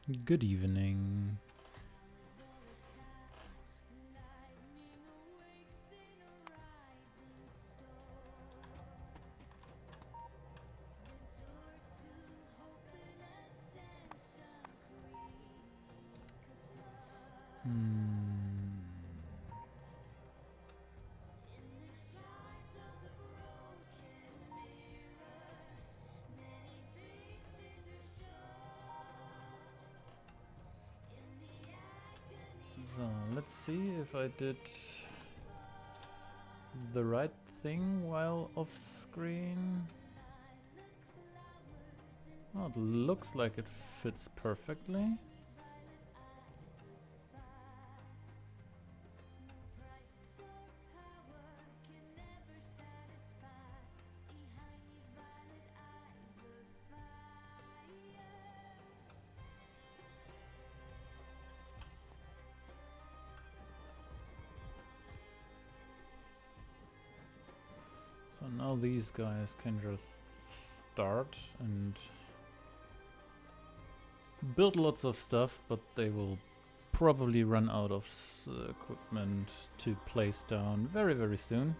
Good evening. So let's see if I did the right thing while off screen. Oh, it looks like it fits perfectly. So now these guys can just start and build lots of stuff, but they will probably run out of equipment to place down very, very soon.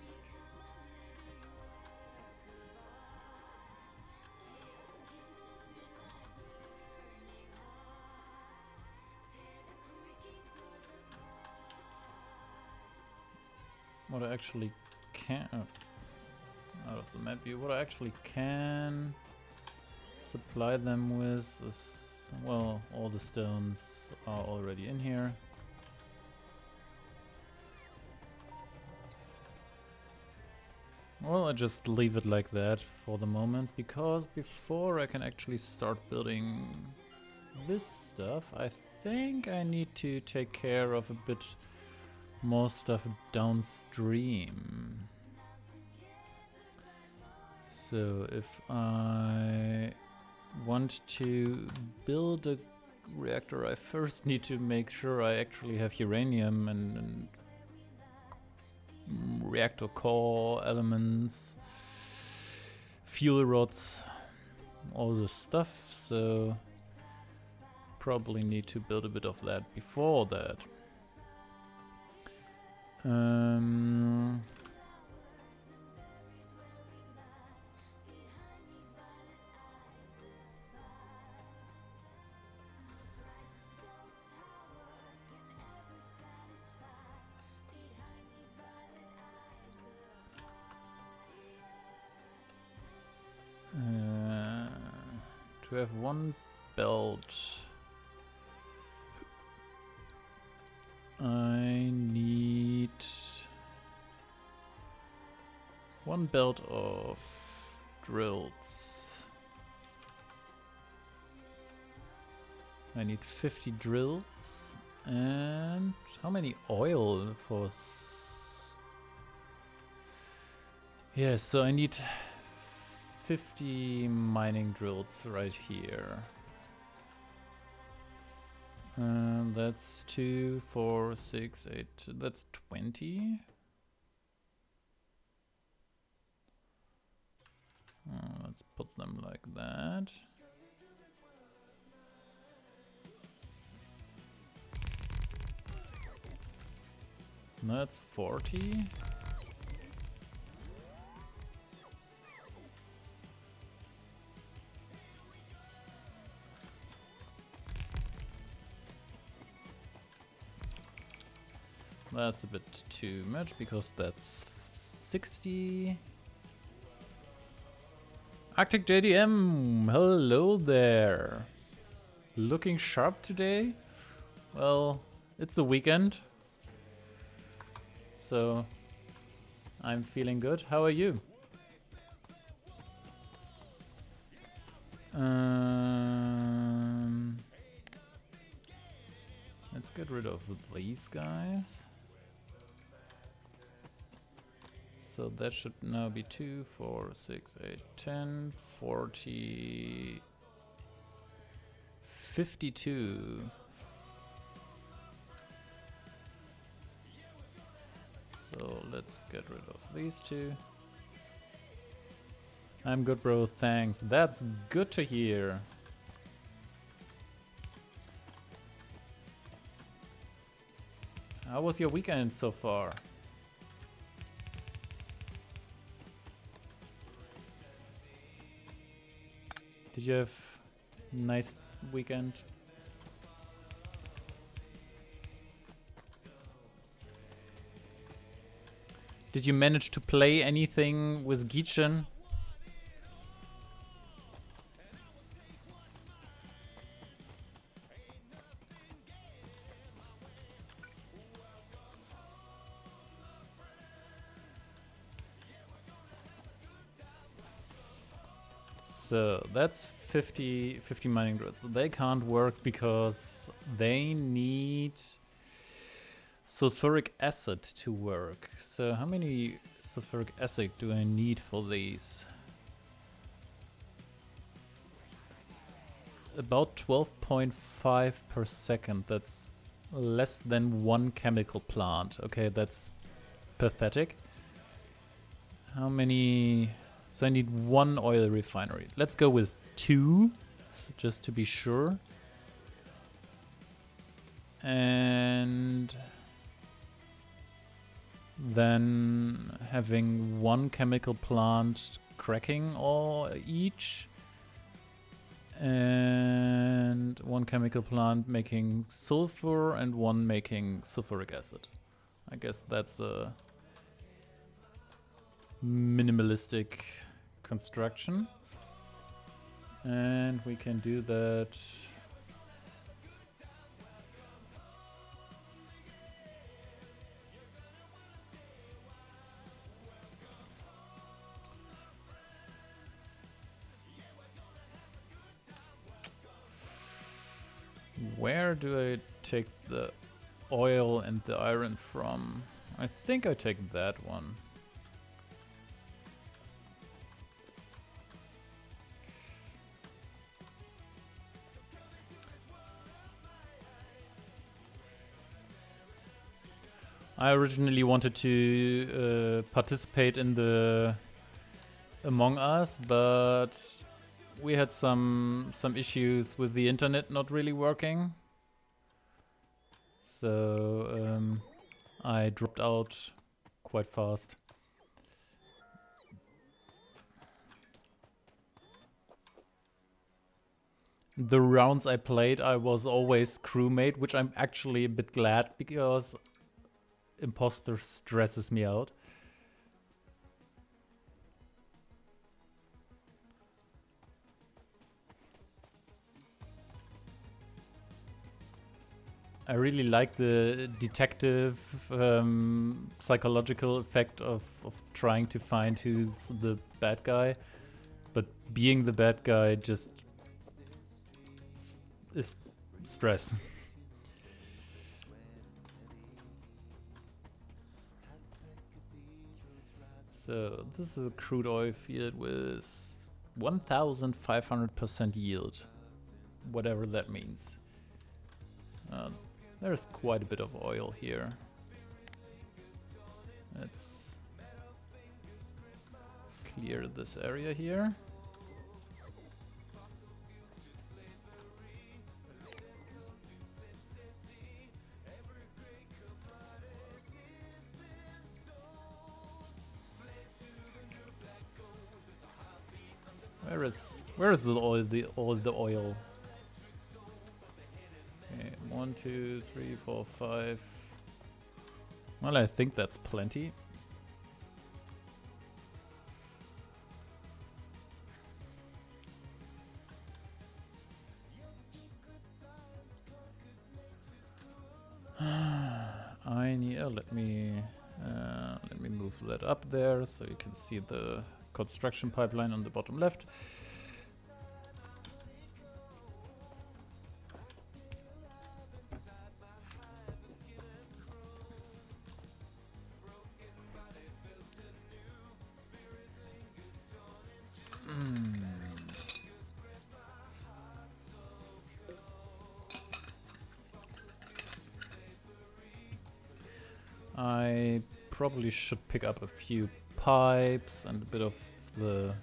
What I actually can... out of the map view. What I actually can supply them with is... well, all the stones are already in here. Well, I just leave it like that for the moment, because before I can actually start building this stuff, I think I need to take care of a bit more stuff downstream. So if I want to build a reactor, I first need to make sure I actually have uranium and reactor core elements, fuel rods, all this stuff. So probably need to build a bit of that before that. To have one belt, I need one belt of drills. I need 50 drills. And how many oil for... yes, so I need 50 mining drills right here. That's 2, 4, 6, 8. That's 20. Let's put them like that. That's 40. That's a bit too much, because that's 60. Arctic JDM, hello there. Looking sharp today? Well, it's a weekend, so I'm feeling good. How are you? Let's get rid of these guys. So that should now be 2, 4, 6, 8, 10, 40, 52. So let's get rid of these two. I'm good, bro, thanks. That's good to hear. How was your weekend so far? Did you have a nice weekend? Did you manage to play anything with Gichin? So that's 50 mining grids. They can't work because they need sulfuric acid to work. So how many sulfuric acid do I need for these? About 12.5 per second. That's less than one chemical plant. Okay, that's pathetic. How many? So I need one oil refinery. Let's go with 2, just to be sure. And then having one chemical plant cracking all each. And one chemical plant making sulfur and one making sulfuric acid. I guess that's a minimalistic construction, and we can do that. Where do I take the oil and the iron from? I think I take that one. I originally wanted to participate in the Among Us, but we had some issues with the internet not really working. So I dropped out quite fast. The rounds I played, I was always crewmate, which I'm actually a bit glad because imposter stresses me out. I really like the detective psychological effect of trying to find who's the bad guy, but being the bad guy just is stress. So this is a crude oil field with 1,500% yield, whatever that means. There's quite a bit of oil here. Let's clear this area here. Where is all the oil? Okay, 1, 2, 3, 4, 5. Well, I think that's plenty. I need. Let me move that up there so you can see the construction pipeline on the bottom left. I probably should pick up a few pipes and a bit of the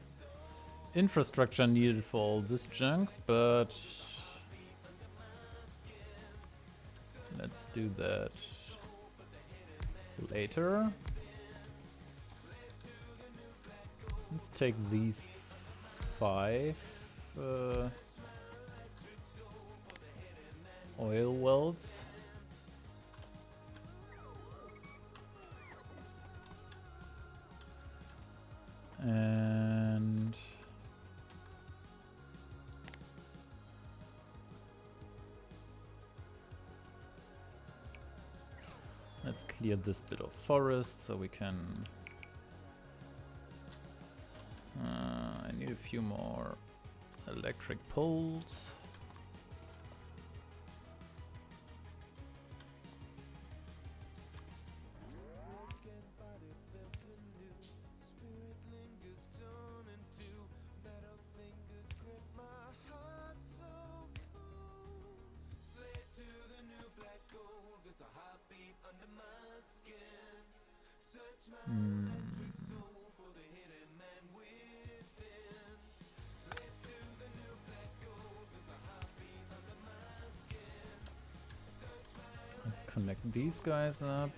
infrastructure needed for all this junk, but let's do that later. Let's take these 5 oil wells. And let's clear this bit of forest so we can... I need a few more electric poles. Let's connect these guys up.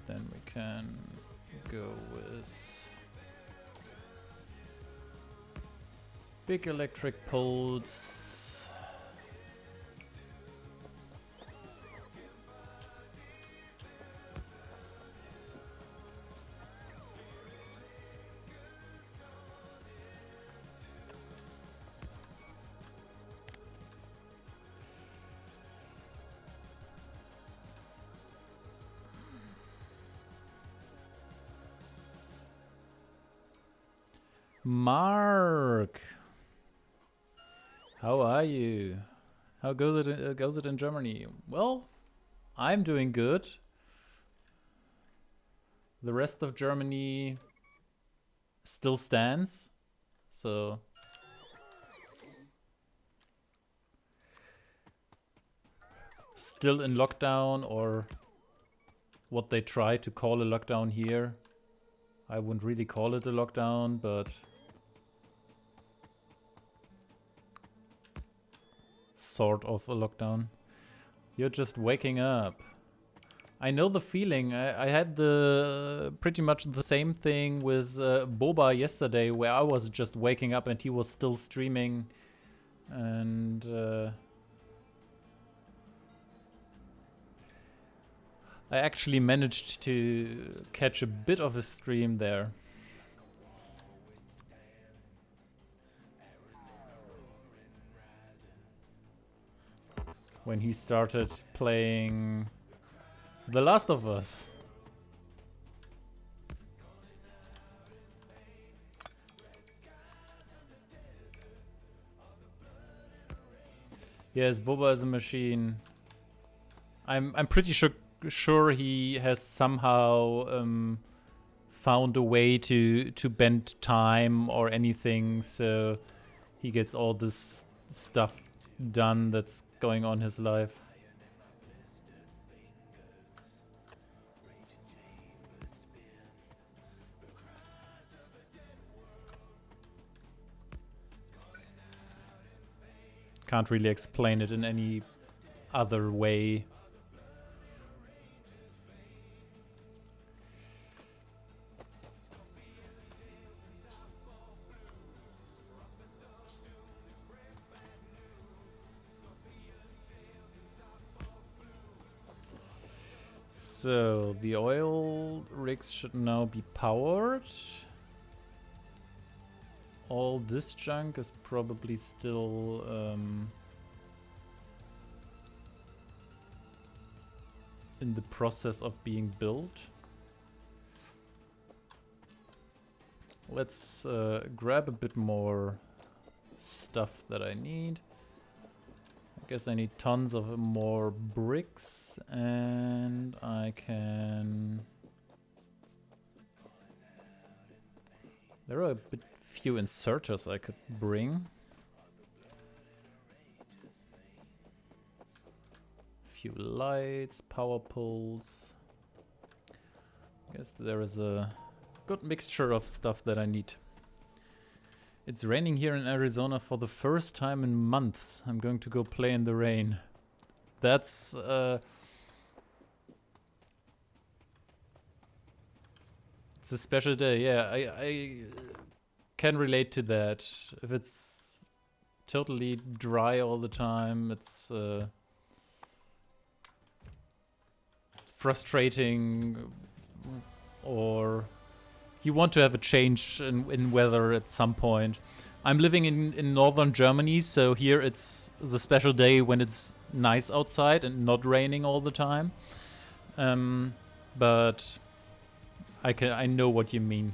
Then we can go with big electric poles. Mark, how are you? How goes it in Germany? Well, I'm doing good. The rest of Germany still stands, so still in lockdown, or what they try to call a lockdown here. I wouldn't really call it a lockdown, but sort of a lockdown. You're just waking up. I know the feeling. I had the pretty much the same thing with Boba yesterday, where I was just waking up and he was still streaming, and I actually managed to catch a bit of a stream there. When he started playing The Last of Us. Yes, Boba is a machine. I'm pretty sure he has somehow found a way to bend time or anything, so he gets all this stuff done that's going on in his life. Can't really explain it in any other way. So the oil rigs should now be powered. All this junk is probably still in the process of being built. Let's grab a bit more stuff that I need. I guess I need tons of more bricks, and I can... There are a bit few inserters I could bring. Few lights, power poles. I guess there is a good mixture of stuff that I need. It's raining here in Arizona for the first time in months. I'm going to go play in the rain. That's It's a special day, yeah. I can relate to that. If it's totally dry all the time, it's frustrating, or you want to have a change in weather at some point. I'm living in northern Germany, so here it's the special day when it's nice outside and not raining all the time. But I know what you mean.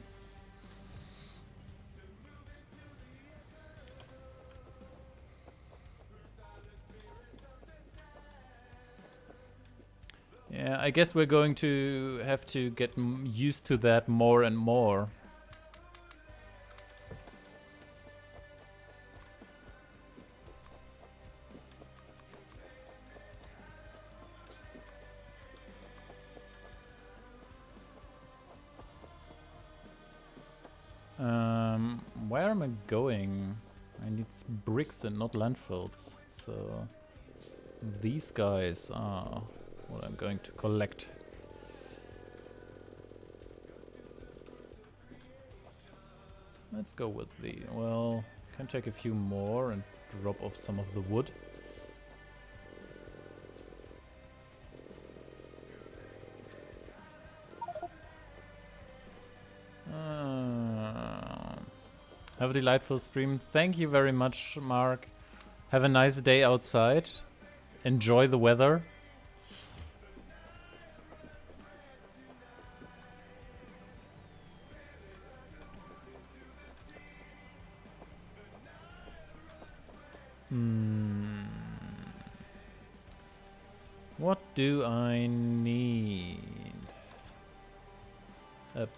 Yeah, I guess we're going to have to get used to that more and more. Where am I going? I need bricks and not landfills. So these guys are what I'm going to collect. Let's go with the, well, can take a few more and drop off some of the wood. Have a delightful stream. Thank you very much, Mark. Have a nice day outside. Enjoy the weather. What do I need?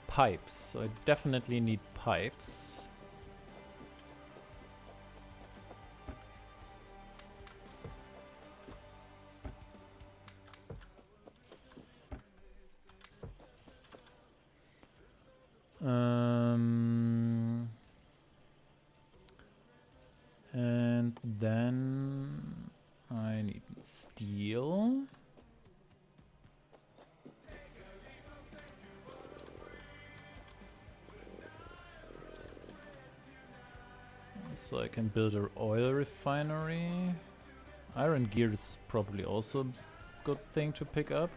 Pipes. So I definitely need pipes. And then I need steel. So I can build an oil refinery. Iron gear is probably also a good thing to pick up.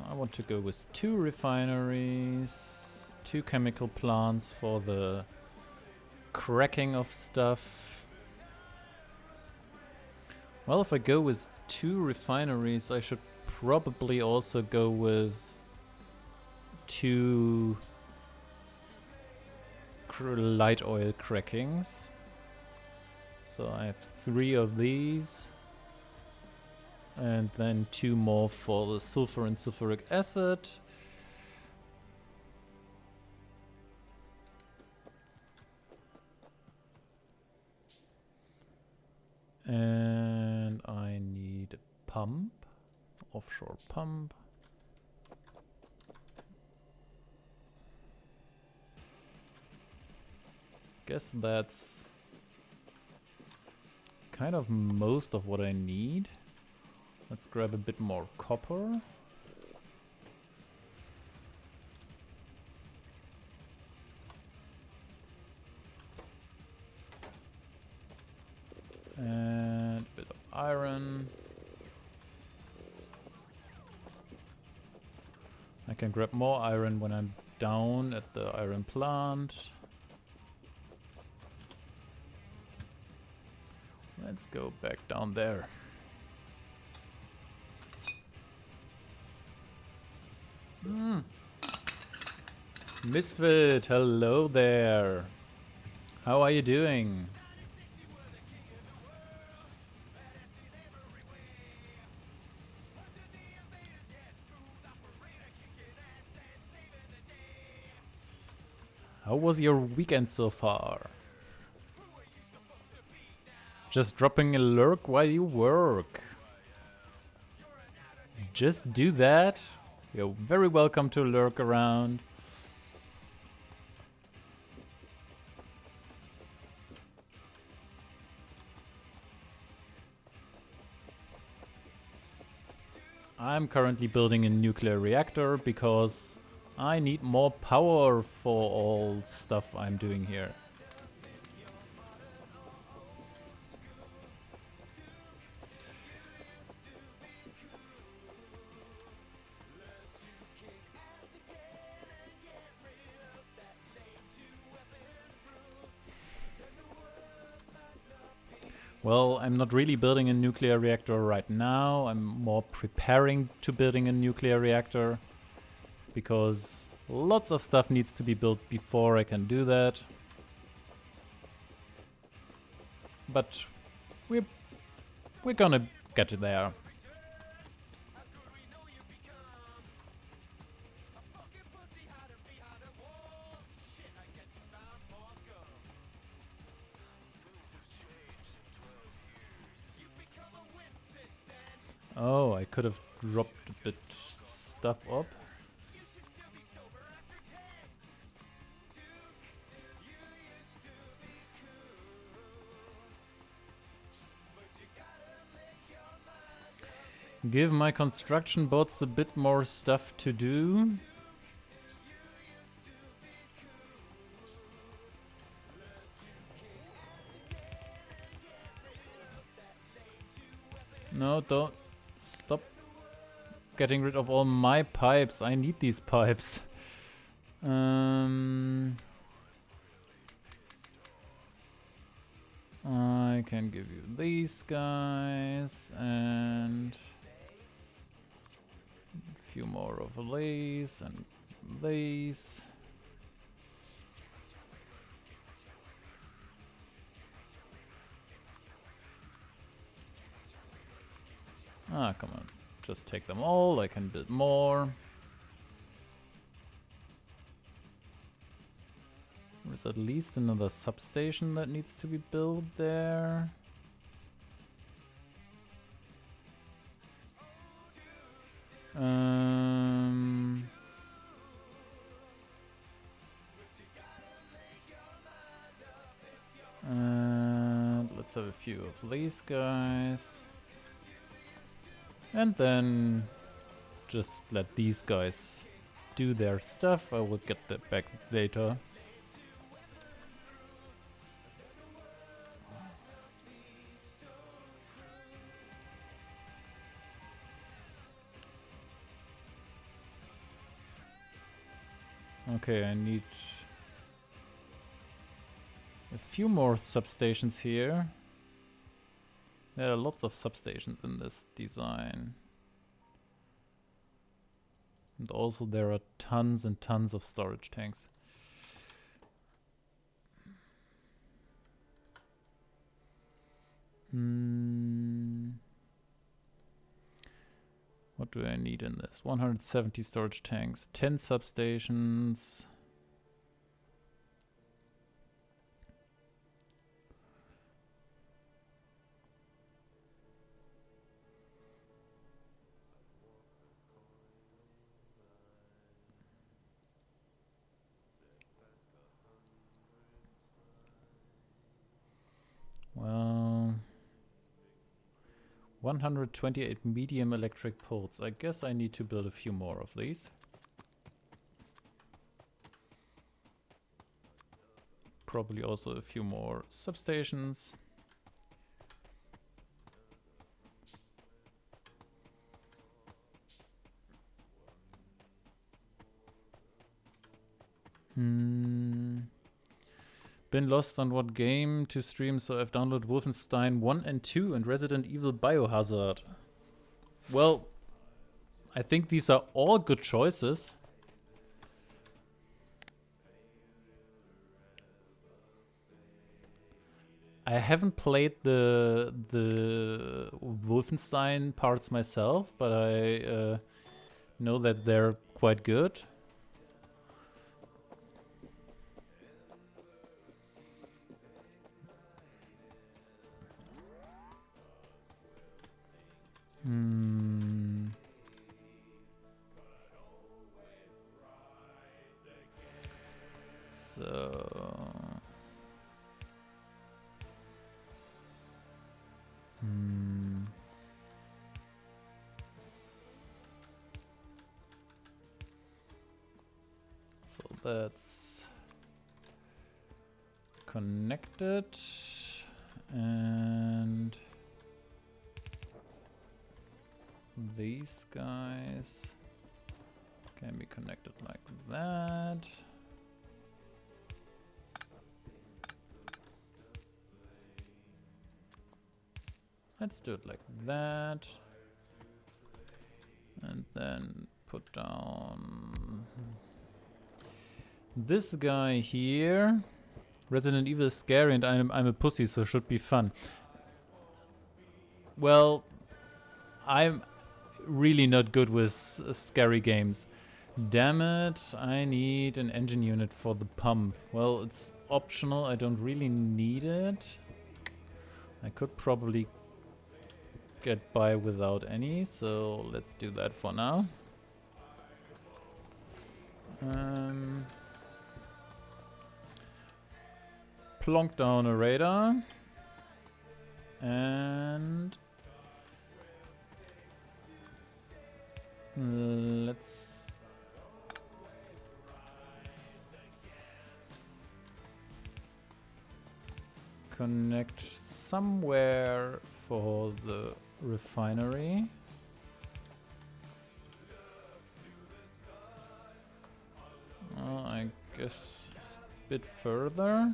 I want to go with 2 refineries, 2 chemical plants for the cracking of stuff. Well, if I go with 2 refineries, I should probably also go with 2 light oil crackings. So I have 3 of these. And then 2 more for the sulfur and sulfuric acid. And I need a pump, offshore pump. Guess that's kind of most of what I need. Let's grab a bit more copper. And a bit of iron. I can grab more iron when I'm down at the iron plant. Let's go back down there. Misfit, hello there. How are you doing? How was your weekend so far? Just dropping a lurk while you work. Just do that. You're very welcome to lurk around. I'm currently building a nuclear reactor because I need more power for all stuff I'm doing here. Well, I'm not really building a nuclear reactor right now. I'm more preparing to building a nuclear reactor because lots of stuff needs to be built before I can do that. But we're gonna get there. Oh, I could have dropped a bit stuff up. Give my construction bots a bit more stuff to do. No, don't. Stop getting rid of all my pipes. I need these pipes. I can give you these guys and a few more of these and these. Ah, come on. Just take them all. I can build more. There's at least another substation that needs to be built there. Let's have a few of these guys. And then just let these guys do their stuff. I will get that back later. Okay, I need a few more substations here. There are lots of substations in this design. And also there are tons and tons of storage tanks. What do I need in this? 170 storage tanks, 10 substations. Well, 128 medium electric poles. I guess I need to build a few more of these. Probably also a few more substations. Been lost on what game to stream, so I've downloaded Wolfenstein 1 and 2 and Resident Evil Biohazard. Well, I think these are all good choices. I haven't played the Wolfenstein parts myself, but I know that they're quite good. that's connected, and these guys can be connected like that. Let's do it like that. And then put down this guy here. Resident Evil is scary and I'm a pussy, so it should be fun. Well, I'm really not good with scary games. Damn it, I need an engine unit for the pump. Well, it's optional, I don't really need it. I could probably get by without any, so let's do that for now. Plonk down a radar and let's connect somewhere for the refinery. I guess a bit further.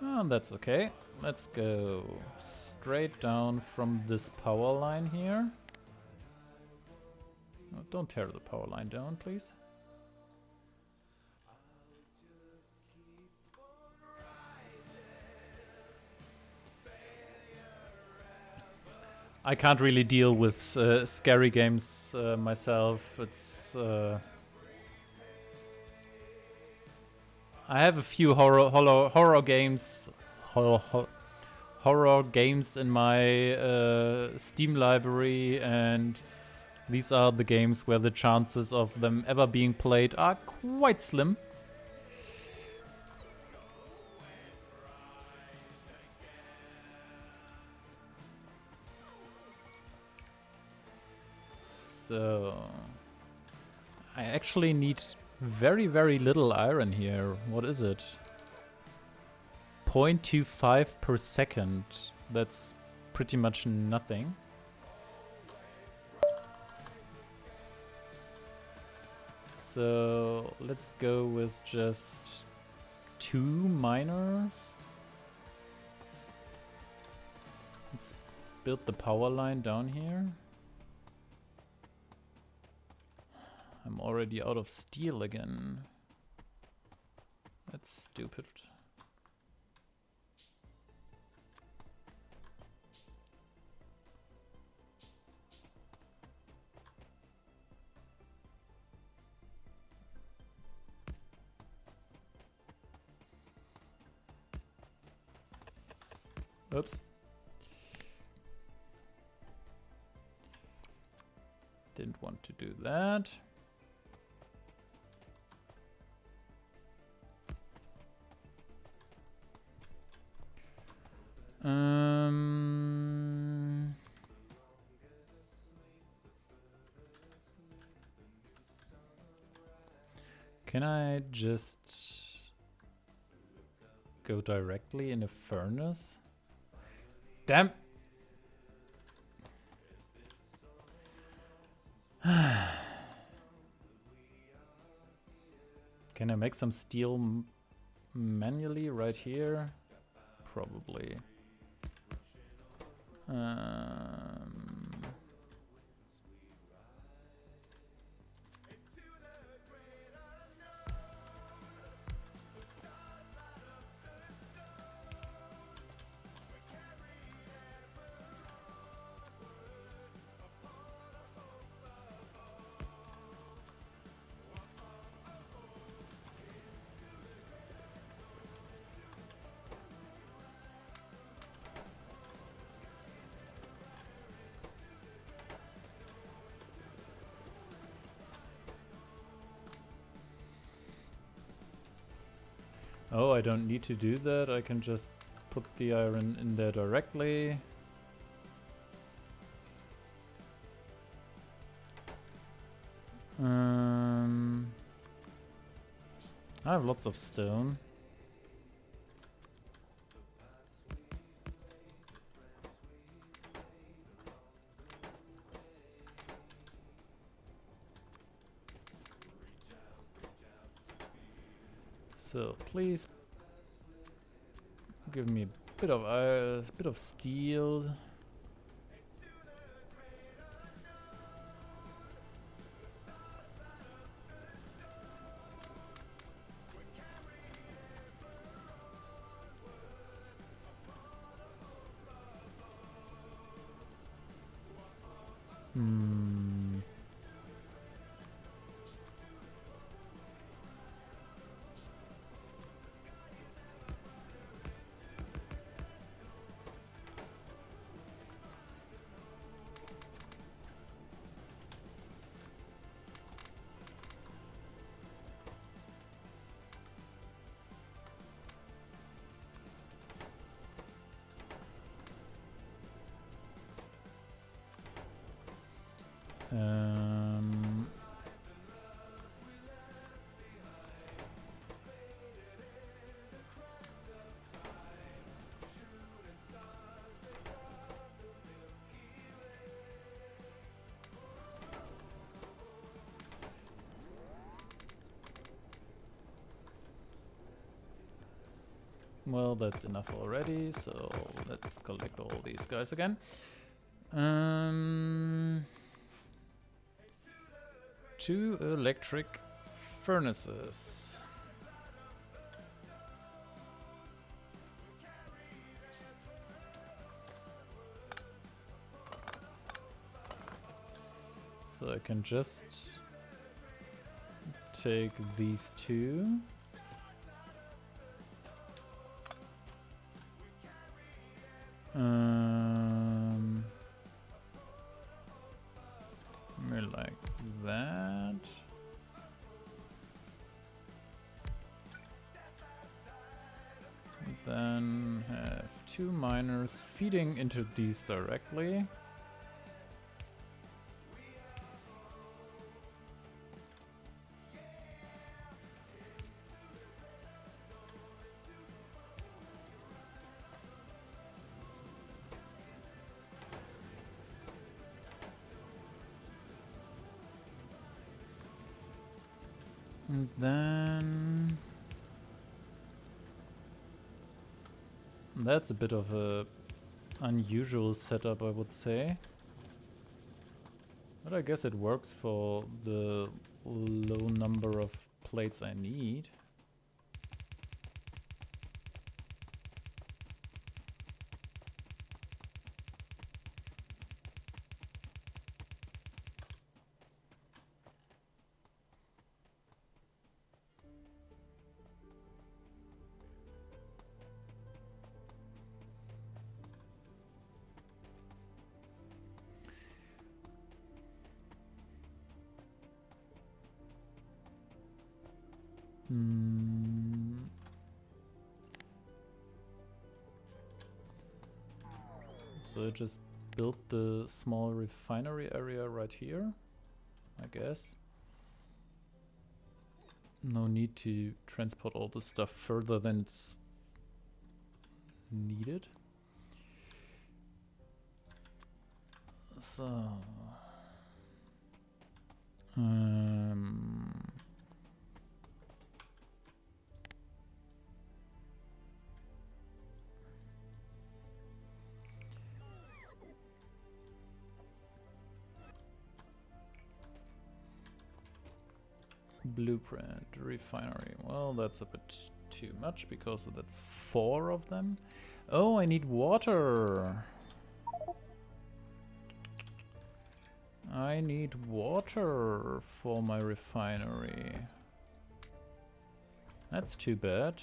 Oh, that's okay. Let's go straight down from this power line here. Oh, don't tear the power line down, please. I can't really deal with scary games myself. It's I have a few horror games in my Steam library, and these are the games where the chances of them ever being played are quite slim. So I actually need very, very little iron here. What is it? 0.25 per second. That's pretty much nothing. So let's go with just 2 miners. Let's build the power line down here. I'm already out of steel again. That's stupid. Oops. Didn't want to do that. Can I just go directly in a furnace? Damn! Can I make some steel manually right here? Probably. Oh, I don't need to do that. I can just put the iron in there directly. I have lots of stone. So please give me a bit of steel. Well, that's enough already, so let's collect all these guys again. 2 electric furnaces. So I can just take these 2. Like that. Then have 2 miners feeding into these directly. And then that's a bit of a unusual setup, I would say. But I guess it works for the low number of plates I need. So I just built the small refinery area right here, I guess. No need to transport all the stuff further than it's needed. So blueprint refinery. Well, that's a bit too much because that's 4 of them. Oh, I need water. I need water for my refinery. That's too bad.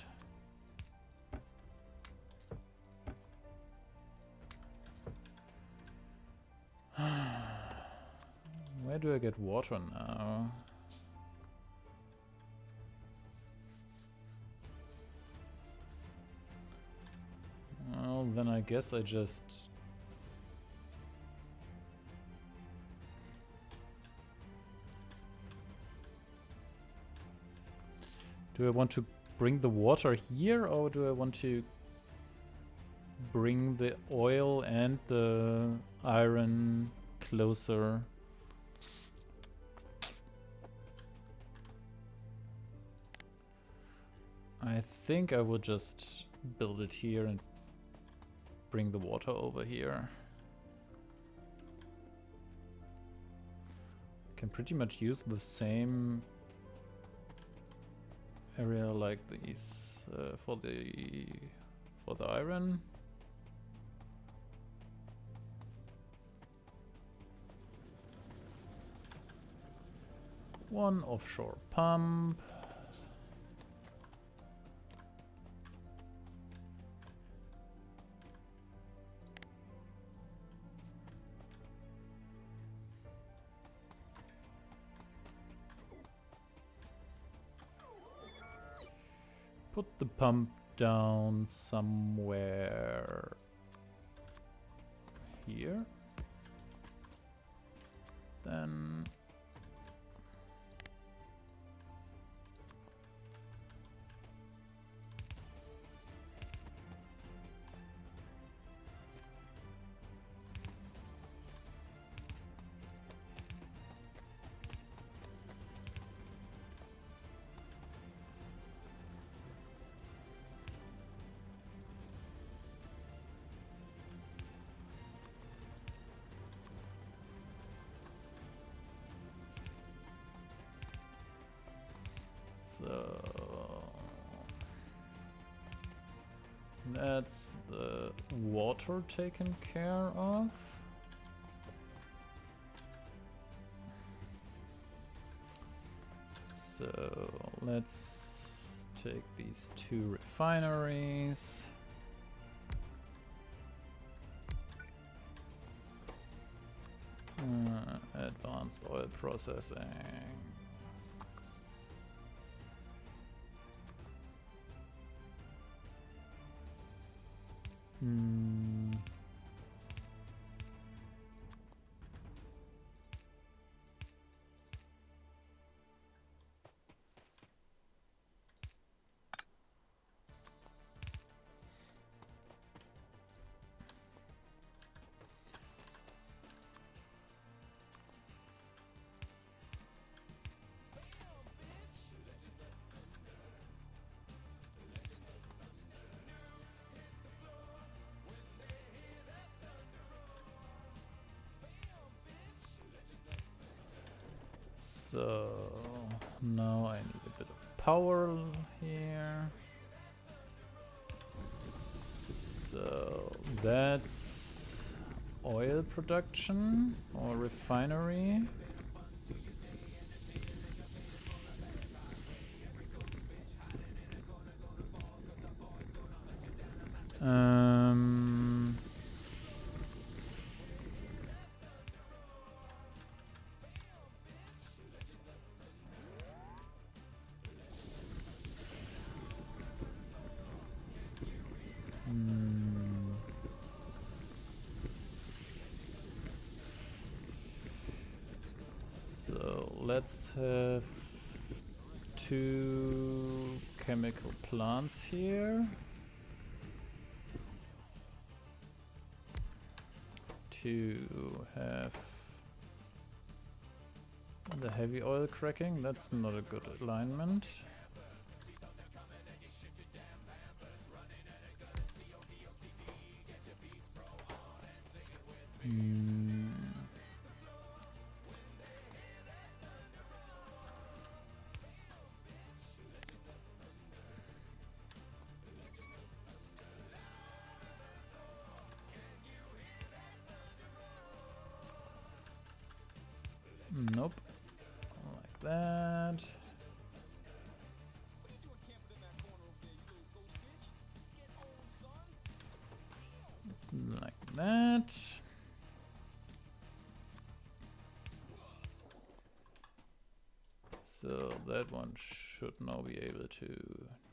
Where do I get water now? Well, then I guess I just... Do I want to bring the water here, or do I want to bring the oil and the iron closer? I think I will just build it here and bring the water over here. Can pretty much use the same area like these for the iron. One offshore pump. Put the pump down somewhere here. Then that's the water taken care of. So let's take these two refineries. Advanced oil processing. So now I need a bit of power here. So that's oil production or refinery. So let's have 2 chemical plants here. To have the heavy oil cracking, that's not a good alignment. Nope. Like that. Like that. So that one should now be able to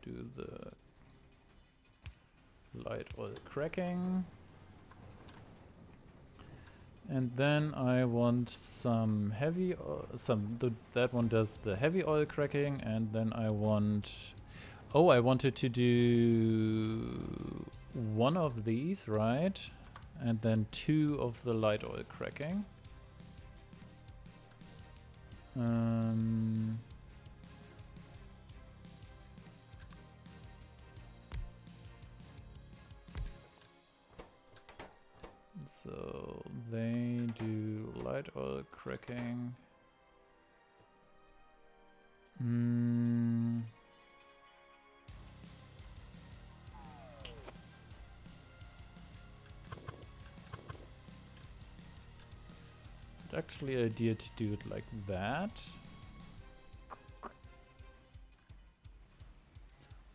do the light oil cracking. And then I want some heavy, that one does the heavy oil cracking, and then I want, oh, I wanted to do one of these, right? And then 2 of the light oil cracking. So they do light oil cracking. Is it actually an idea to do it like that?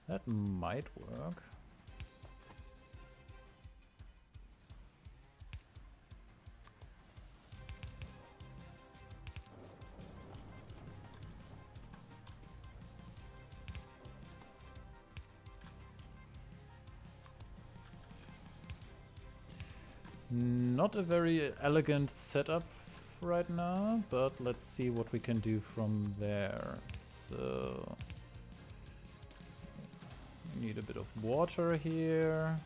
That might work. Not a very elegant setup right now, but let's see what we can do from there. So we need a bit of water here.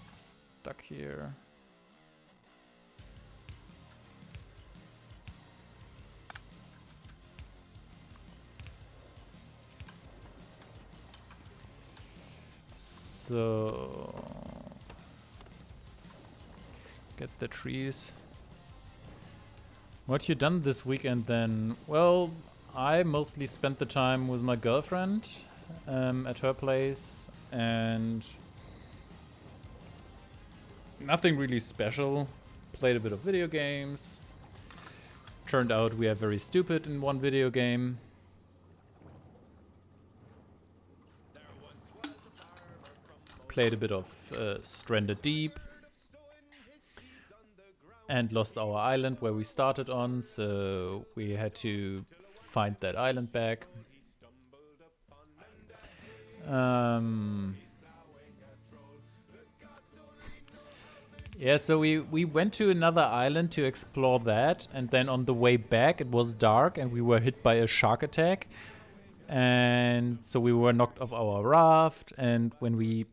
It's stuck here. So get the trees. What you done this weekend then? Well, I mostly spent the time with my girlfriend at her place, and nothing really special. Played a bit of video games. Turned out we are very stupid in one video game. Played a bit of Stranded Deep. And lost our island where we started on, so we had to find that island back. Yeah, so we went to another island to explore that, and then on the way back it was dark and we were hit by a shark attack. And so we were knocked off our raft, and when we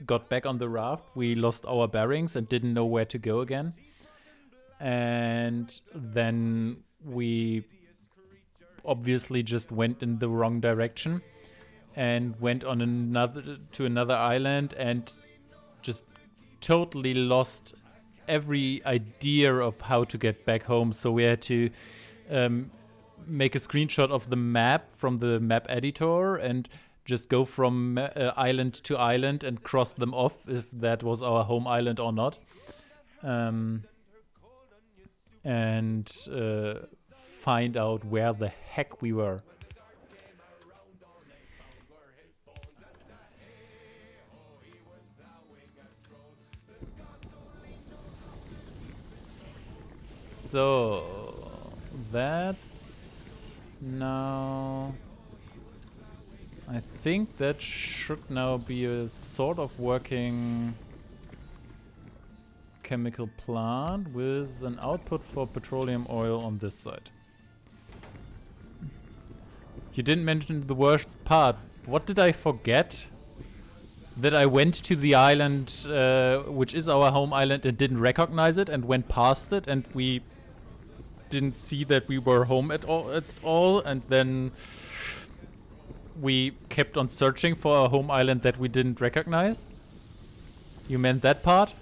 got back on the raft, we lost our bearings and didn't know where to go again. And then we obviously just went in the wrong direction and went on another island and just totally lost every idea of how to get back home. So we had to make a screenshot of the map from the map editor and just go from island to island and cross them off if that was our home island or not. And find out where the heck we were. So that's now, I think that should now be a sort of working chemical plant with an output for petroleum oil on this side. You didn't mention the worst part. What did I forget? That I went to the island, which is our home island, and didn't recognize it and went past it, and we didn't see that we were home at all, and then we kept on searching for a home island that we didn't recognize. You meant that part?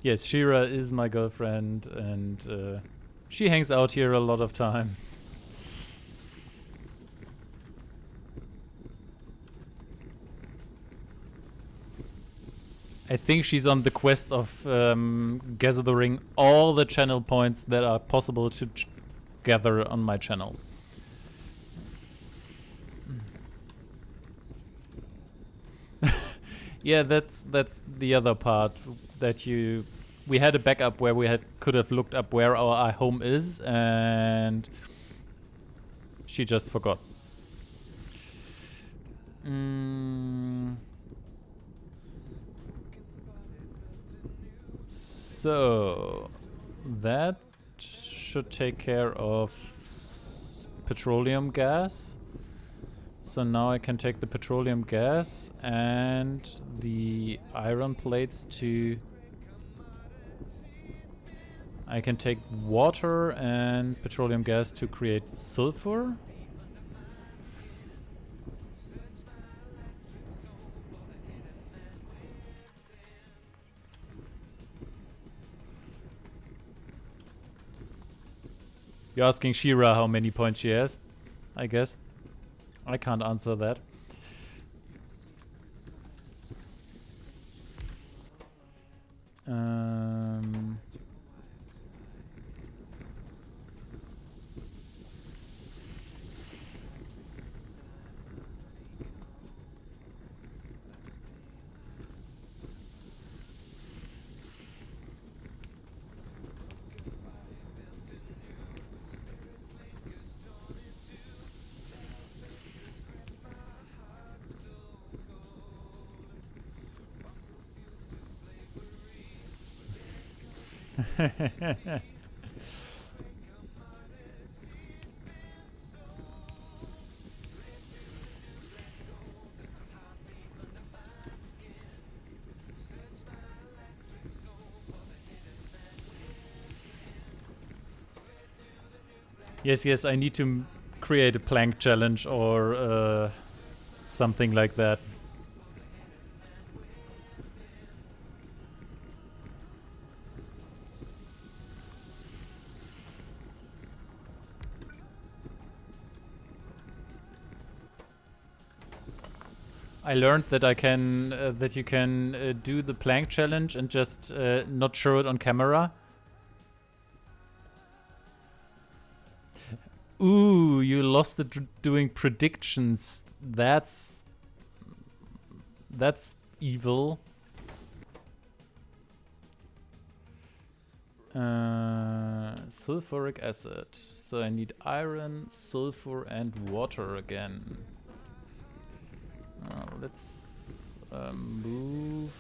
Yes, Shira is my girlfriend, and she hangs out here a lot of time. I think she's on the quest of gathering all the channel points that are possible to gather on my channel. Yeah, that's the other part that we had a backup where we could have looked up where our home is, and she just forgot. So that should take care of petroleum gas. So now I can take the petroleum gas and the iron plates to... I can take water and petroleum gas to create sulfur. You're asking Shira how many points she has, I guess. I can't answer that. Yes, I need to create a plank challenge or something like that. I learned that I can that you can do the plank challenge and just not show it on camera. Ooh, you lost it doing predictions. That's evil. Sulfuric acid. So I need iron, sulfur, and water again. Let's move.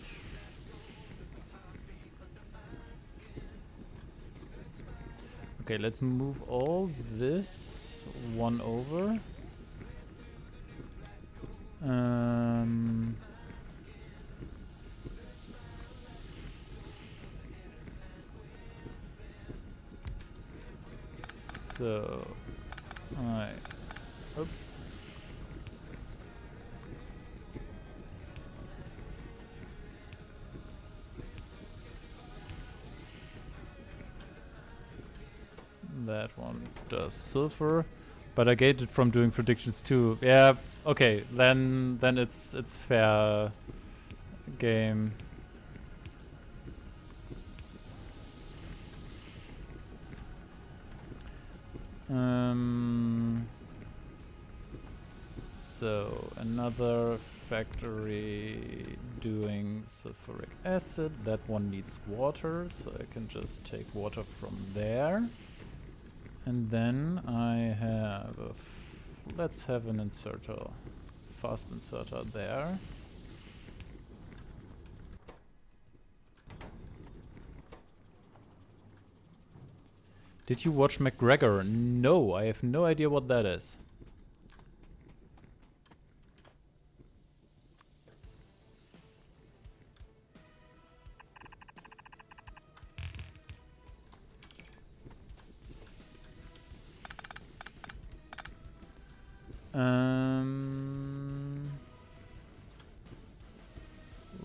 Okay, let's move all this one over. So, alright. Oops. That one does sulfur, but I get it from doing predictions too. Yeah, okay, then it's fair game. So another factory doing sulfuric acid. That one needs water, so I can just take water from there. And then I have let's have an inserter, fast inserter there. Did you watch McGregor? No, I have no idea what that is.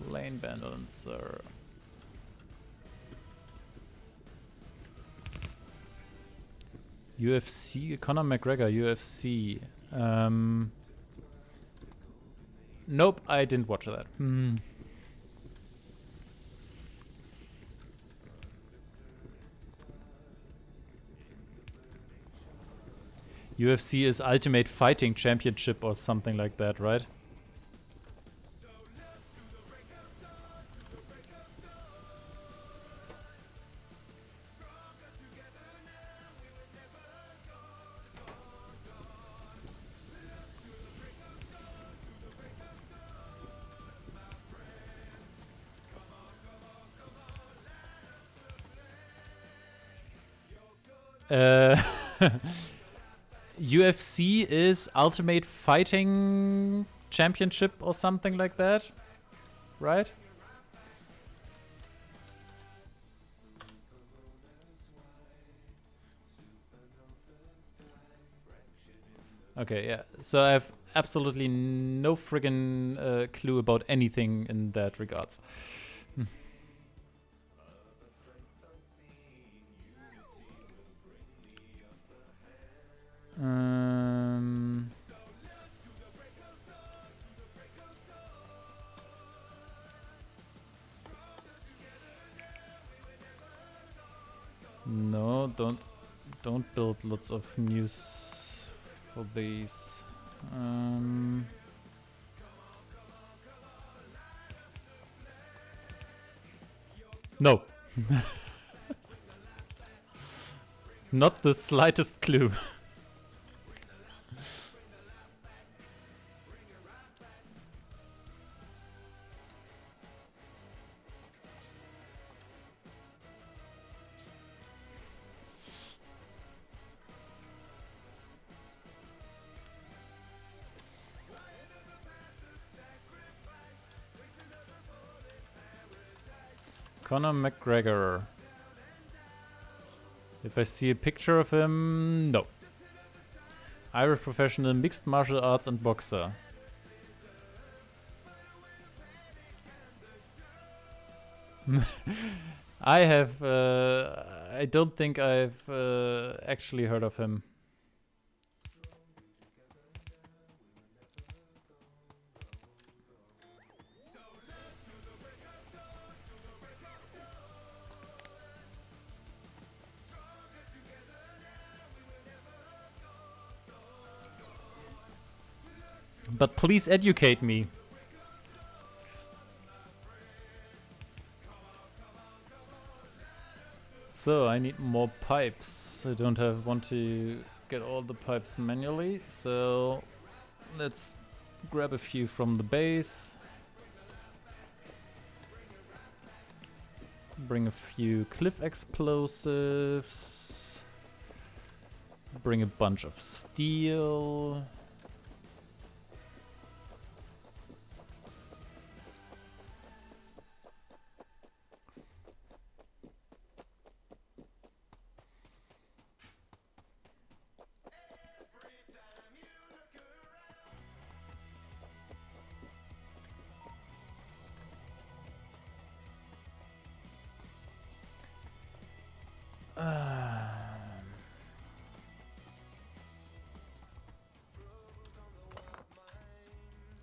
Lane balancer. UFC, Conor McGregor, UFC. Nope, I didn't watch that. UFC is Ultimate Fighting Championship or something like that, right? Uh, UFC is Ultimate Fighting Championship or something like that, right? Okay, yeah. So I have absolutely no friggin' clue about anything in that regards. um, no, don't build lots of news for these. No. Not the slightest clue. Conor McGregor. If I see a picture of him, no. Irish professional mixed martial arts and boxer. I have. I don't think I've actually heard of him. But please educate me. So I need more pipes. I don't want to get all the pipes manually. So let's grab a few from the base. Bring a few cliff explosives. Bring a bunch of steel.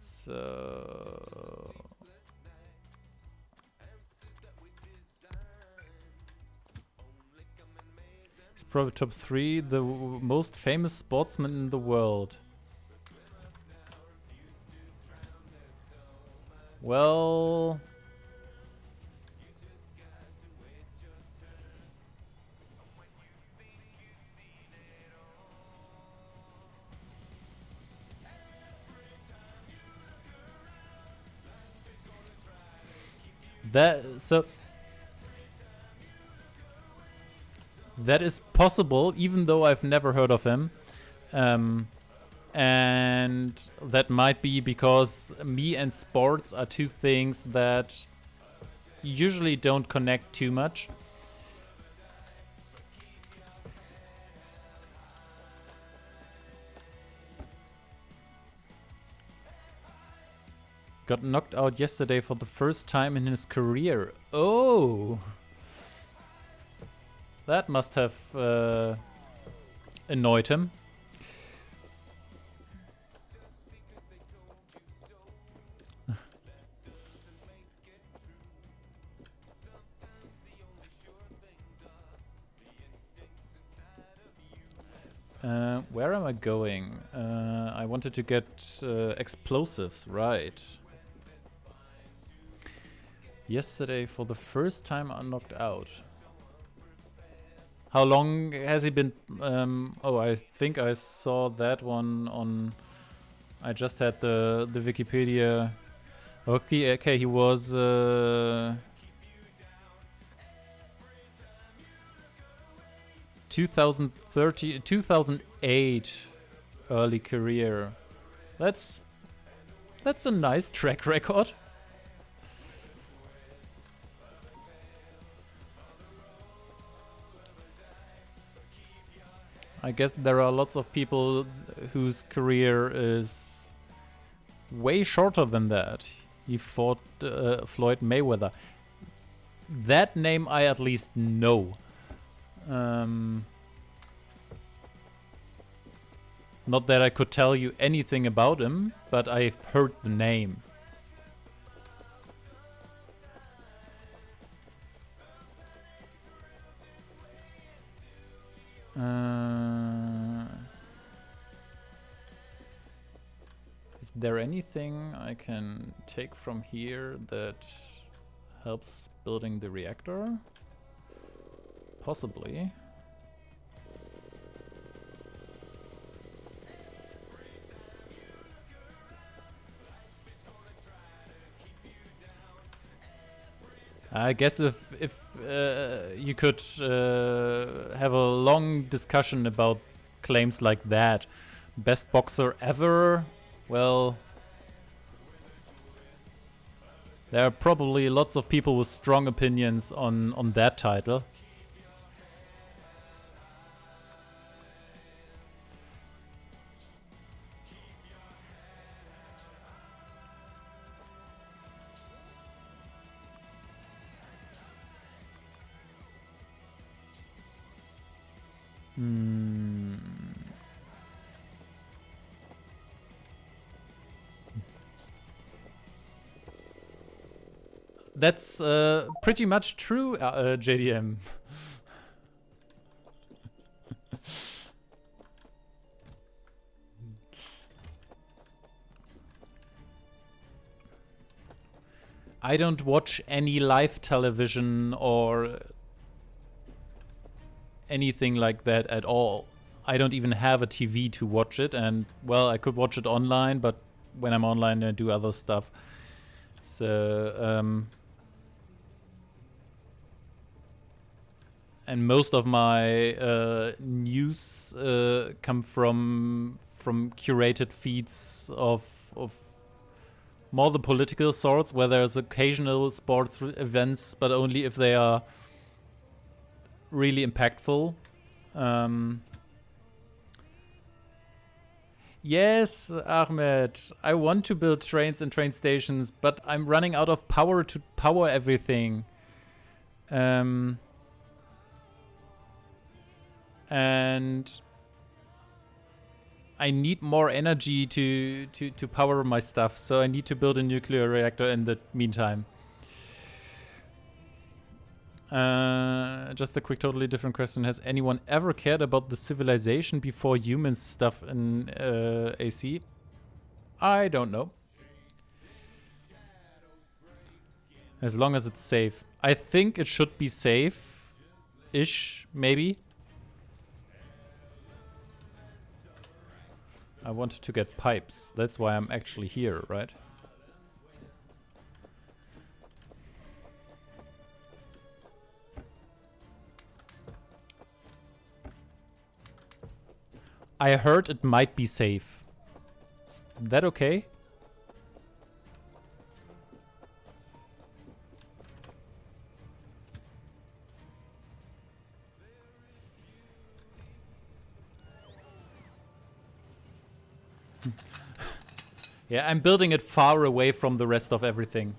So he's probably top 3, the most famous sportsman in the world. Well, that is possible, even though I've never heard of him. And that might be because me and sports are two things that usually don't connect too much. Got knocked out yesterday for the first time in his career. Oh! That must have annoyed him. Where am I going? I wanted to get explosives, right. Yesterday, for the first time, I knocked out. How long has he been? Oh, I think I saw that one on. I just had the Wikipedia. Okay, he was. 2030, 2008 early career. That's a nice track record. I guess there are lots of people whose career is way shorter than that. He fought Floyd Mayweather. That name I at least know. Not that I could tell you anything about him, but I've heard the name. Is there anything I can take from here that helps building the reactor? Possibly. I guess if you could have a long discussion about claims like that. Best boxer ever? Well, there are probably lots of people with strong opinions on that title. That's pretty much true, JDM. I don't watch any live television or anything like that at all. I don't even have a TV to watch it, and well, I could watch it online, but when I'm online I do other stuff. So and most of my news come from curated feeds of more the political sorts, where there's occasional sports events, but only if they are really impactful. Yes, Ahmed, I want to build trains and train stations, but I'm running out of power to power everything. And I need more energy to power my stuff, so I need to build a nuclear reactor in the meantime. Just a quick, totally different question. Has anyone ever cared about the civilization before humans stuff in AC? I don't know. As long as it's safe. I think it should be safe-ish, maybe. I wanted to get pipes. That's why I'm actually here, right? I heard it might be safe. Is that okay? Yeah, I'm building it far away from the rest of everything.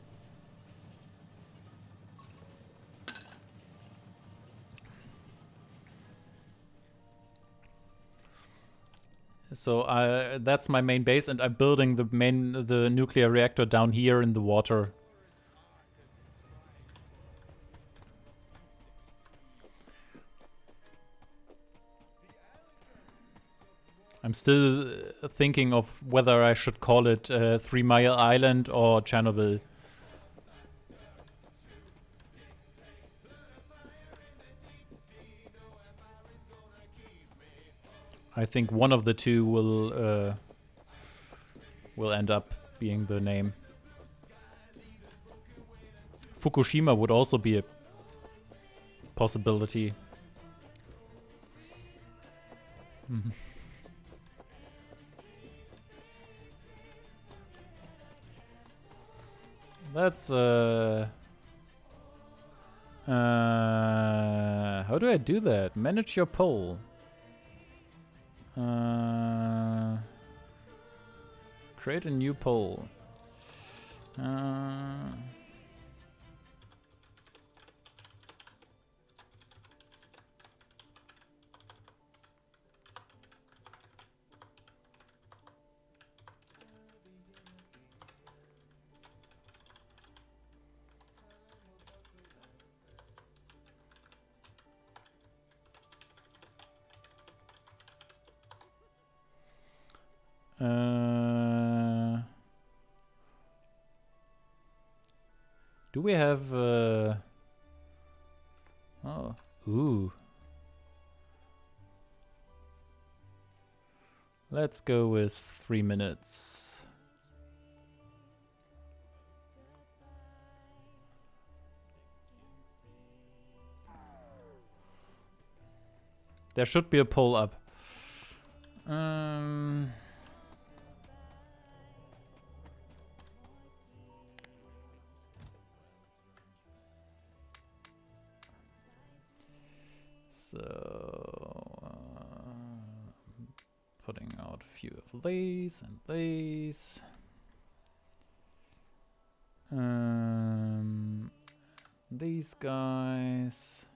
So that's my main base, and I'm building the nuclear reactor down here in the water. I'm still thinking of whether I should call it 3 Mile Island or Chernobyl. I think one of the two will end up being the name. Fukushima would also be a possibility. That's how do I do that? Manage your poll. Create a new poll. Do we have oh, ooh. Let's go with 3 minutes. There should be a poll up. So, putting out a few of these and these. These guys.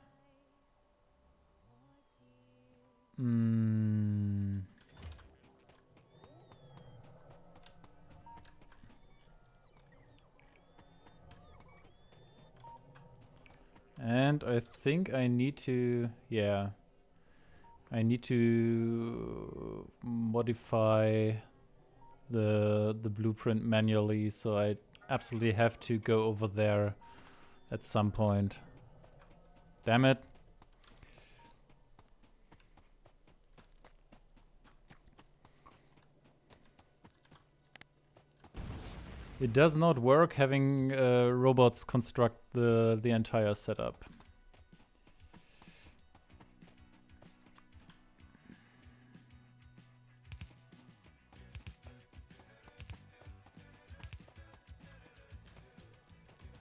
And I think I need to, yeah, I need to modify the blueprint manually, so I absolutely have to go over there at some point. Damn it. It does not work having robots construct the entire setup.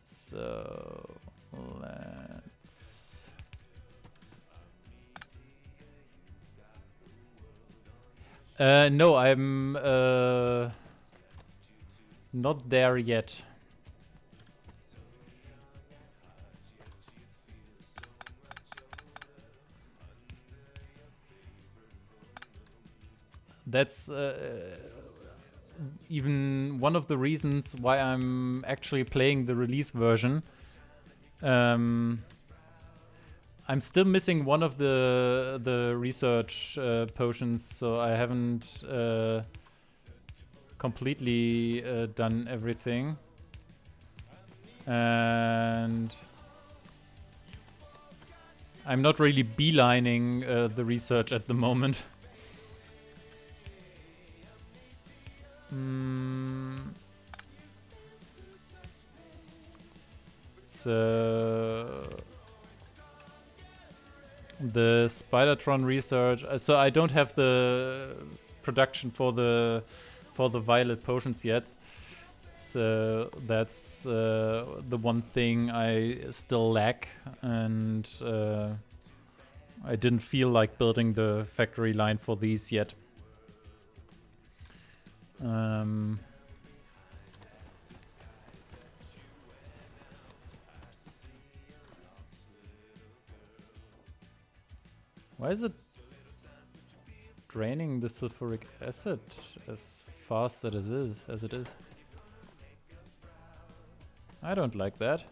So let's no, I'm not there yet. That's even one of the reasons why I'm actually playing the release version. I'm still missing one of the research potions, so I haven't completely done everything. And I'm not really beelining the research at the moment. So the Spidertron research. So I don't have the production for the violet potions yet. So that's the one thing I still lack, and I didn't feel like building the factory line for these yet. Why is it draining the sulfuric acid as fast as it is? I don't like that.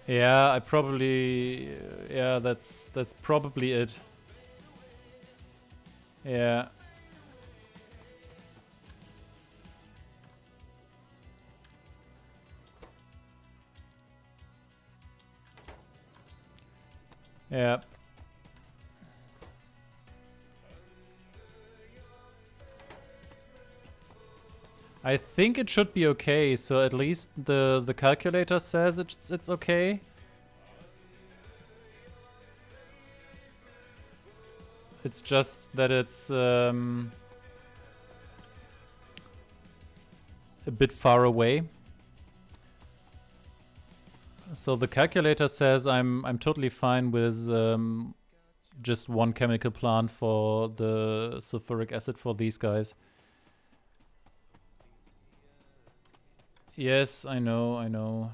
Yeah, I probably... yeah, that's probably it. Yeah. Yeah. I think it should be okay, so at least the calculator says it's okay. It's just that it's a bit far away. So the calculator says I'm totally fine with just one chemical plant for the sulfuric acid for these guys. Yes, I know.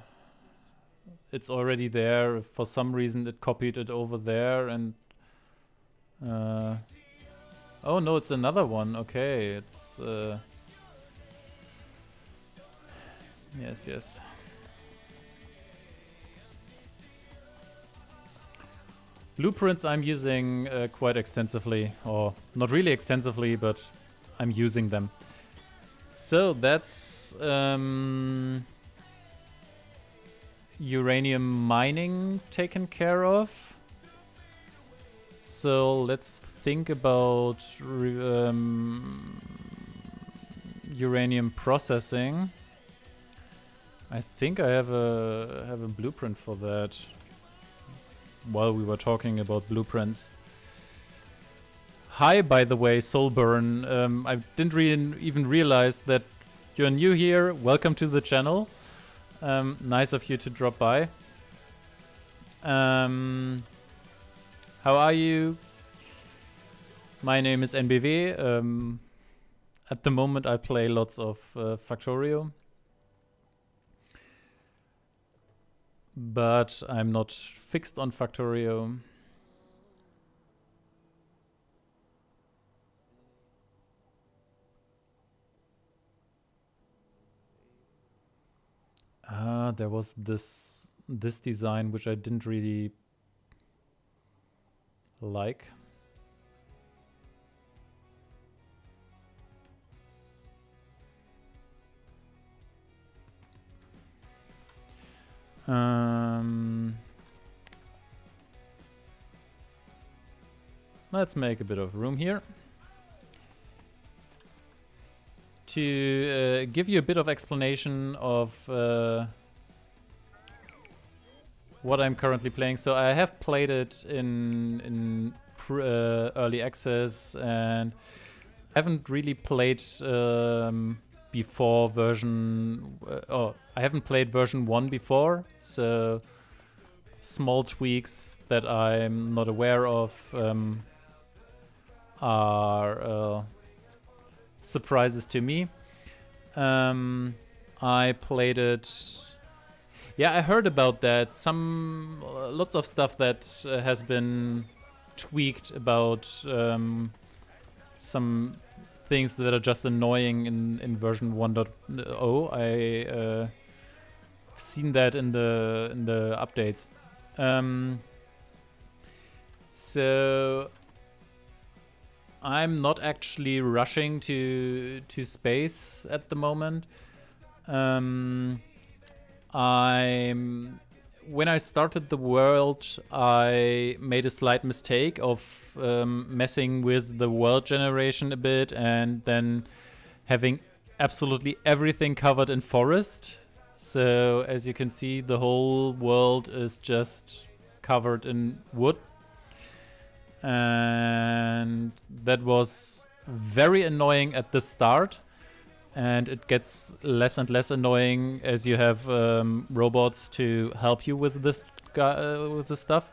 It's already there. For some reason it copied it over there and oh no, it's another one. Okay, it's yes. Blueprints I'm using quite extensively, or not really extensively, but I'm using them. So that's uranium mining taken care of. So let's think about uranium processing. I think I have a blueprint for that. While we were talking about blueprints. Hi, by the way, Soulburn. I didn't even realize that you're new here. Welcome to the channel. Nice of you to drop by. How are you? My name is NBW. At the moment I play lots of Factorio. But I'm not fixed on Factorio. There was this design which I didn't really like. Let's make a bit of room here. To give you a bit of explanation of what I'm currently playing. So I have played it in early access and haven't really played before version... I haven't played version 1 before, so small tweaks that I'm not aware of are surprises to me. I played it... Yeah, I heard about that. Lots of stuff that has been tweaked about some things that are just annoying in version 1.0. I seen that in the updates. So I'm not actually rushing to space at the moment. When I started the world, I made a slight mistake of messing with the world generation a bit and then having absolutely everything covered in forest. So as you can see, the whole world is just covered in wood. And that was very annoying at the start. And it gets less and less annoying as you have robots to help you with this stuff.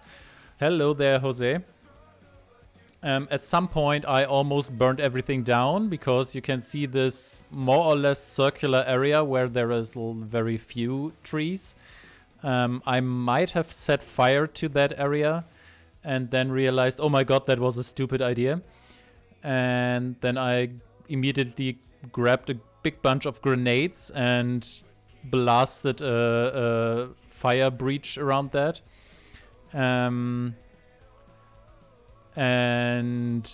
Hello there, Jose. At some point, I almost burned everything down because you can see this more or less circular area where there is very few trees. I might have set fire to that area and then realized, oh my god, that was a stupid idea. And then I immediately grabbed a big bunch of grenades and blasted a fire breach around that. and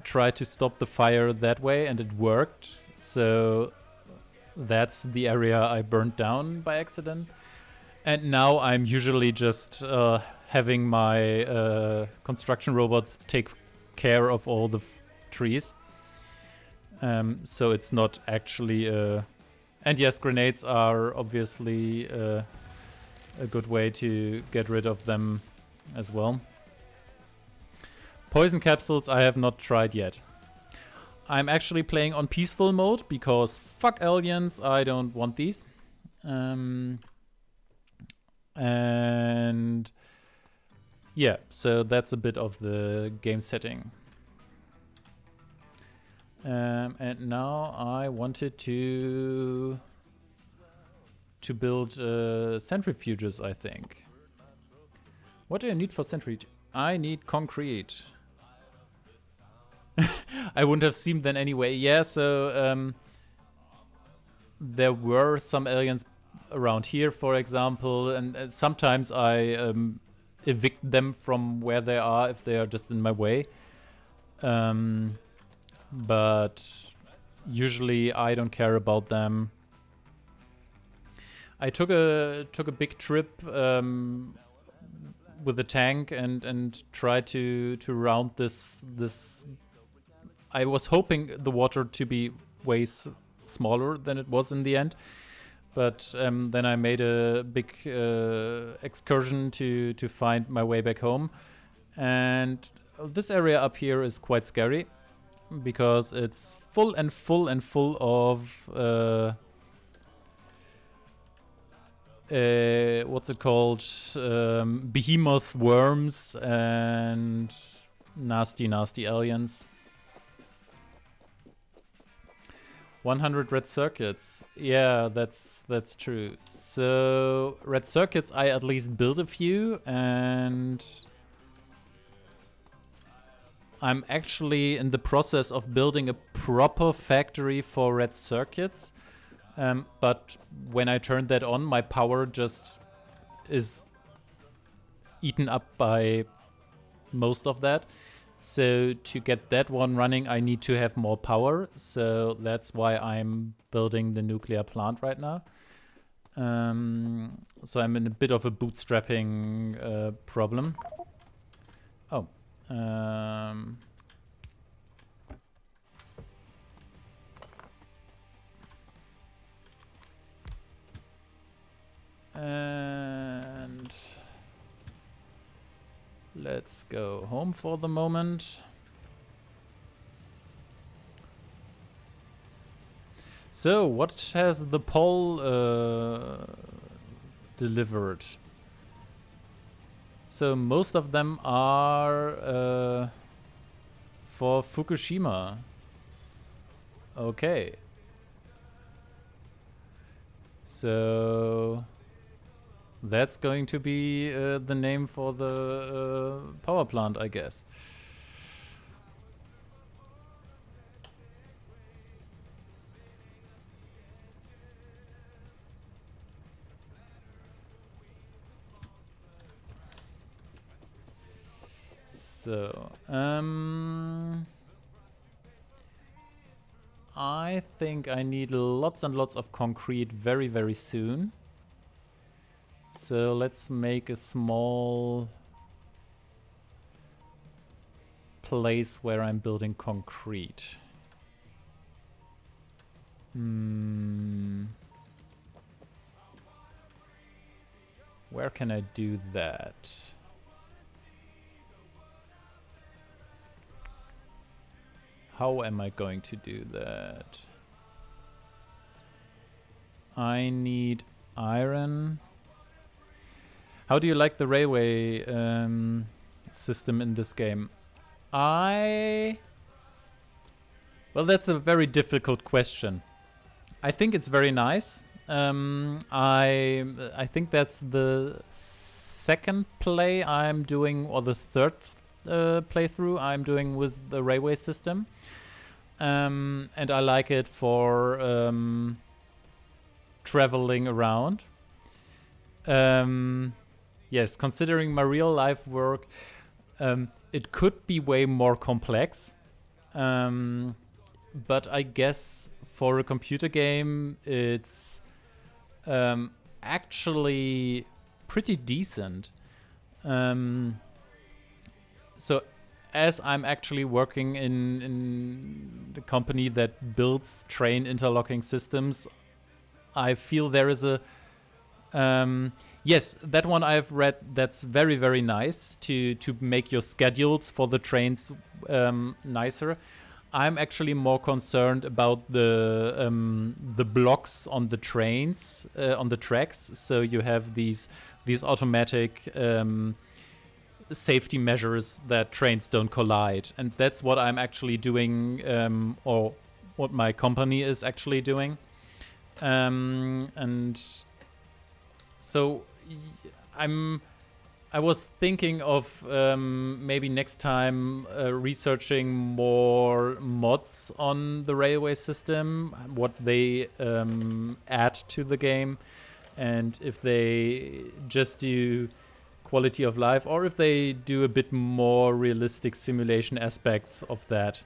try to stop the fire that way, and it worked. So that's the area I burned down by accident. And now I'm usually just having my construction robots take care of all the trees. So it's not actually... and yes, grenades are obviously a good way to get rid of them as well. Poison capsules I have not tried yet. I'm actually playing on peaceful mode because fuck aliens, I don't want these. And yeah, so that's a bit of the game setting. And now I wanted to build centrifuges, I think. What do I need for centrifuge? I need concrete. I wouldn't have seen them anyway. Yeah, so there were some aliens around here, for example, and sometimes I evict them from where they are if they are just in my way. But usually I don't care about them. I took a big trip with the tank and tried to round this. I was hoping the water to be way smaller than it was in the end. But then I made a big excursion to find my way back home. And this area up here is quite scary because it's full of what's it called? Behemoth worms and nasty aliens. 100 red circuits. Yeah, that's true. So red circuits, I at least built a few, and I'm actually in the process of building a proper factory for red circuits. But when I turn that on, my power just is eaten up by most of that. So to get that one running, I need to have more power. So that's why I'm building the nuclear plant right now. So I'm in a bit of a bootstrapping problem. Oh. And let's go home for the moment. So, what has the poll delivered? So, most of them are for Fukushima. Okay. So that's going to be the name for the power plant, I guess. So, I think I need lots and lots of concrete very, very soon. So let's make a small place where I'm building concrete. Where can I do that? How am I going to do that? I need iron. How do you like the railway system in this game? Well, that's a very difficult question. I think it's very nice. I think that's the second play I'm doing, or the third playthrough I'm doing with the railway system. And I like it for traveling around. Yes, considering my real life work, It could be way more complex, but I guess for a computer game, it's actually pretty decent. So as I'm actually working in the company that builds train interlocking systems, I feel there is a yes, that one I've read. That's very, very nice to make your schedules for the trains nicer. I'm actually more concerned about the blocks on the trains, on the tracks. So you have these automatic safety measures that trains don't collide, and that's what I'm actually doing, or what my company is actually doing, and so I was thinking of maybe next time researching more mods on the railway system, what they add to the game, and if they just do quality of life or if they do a bit more realistic simulation aspects of that.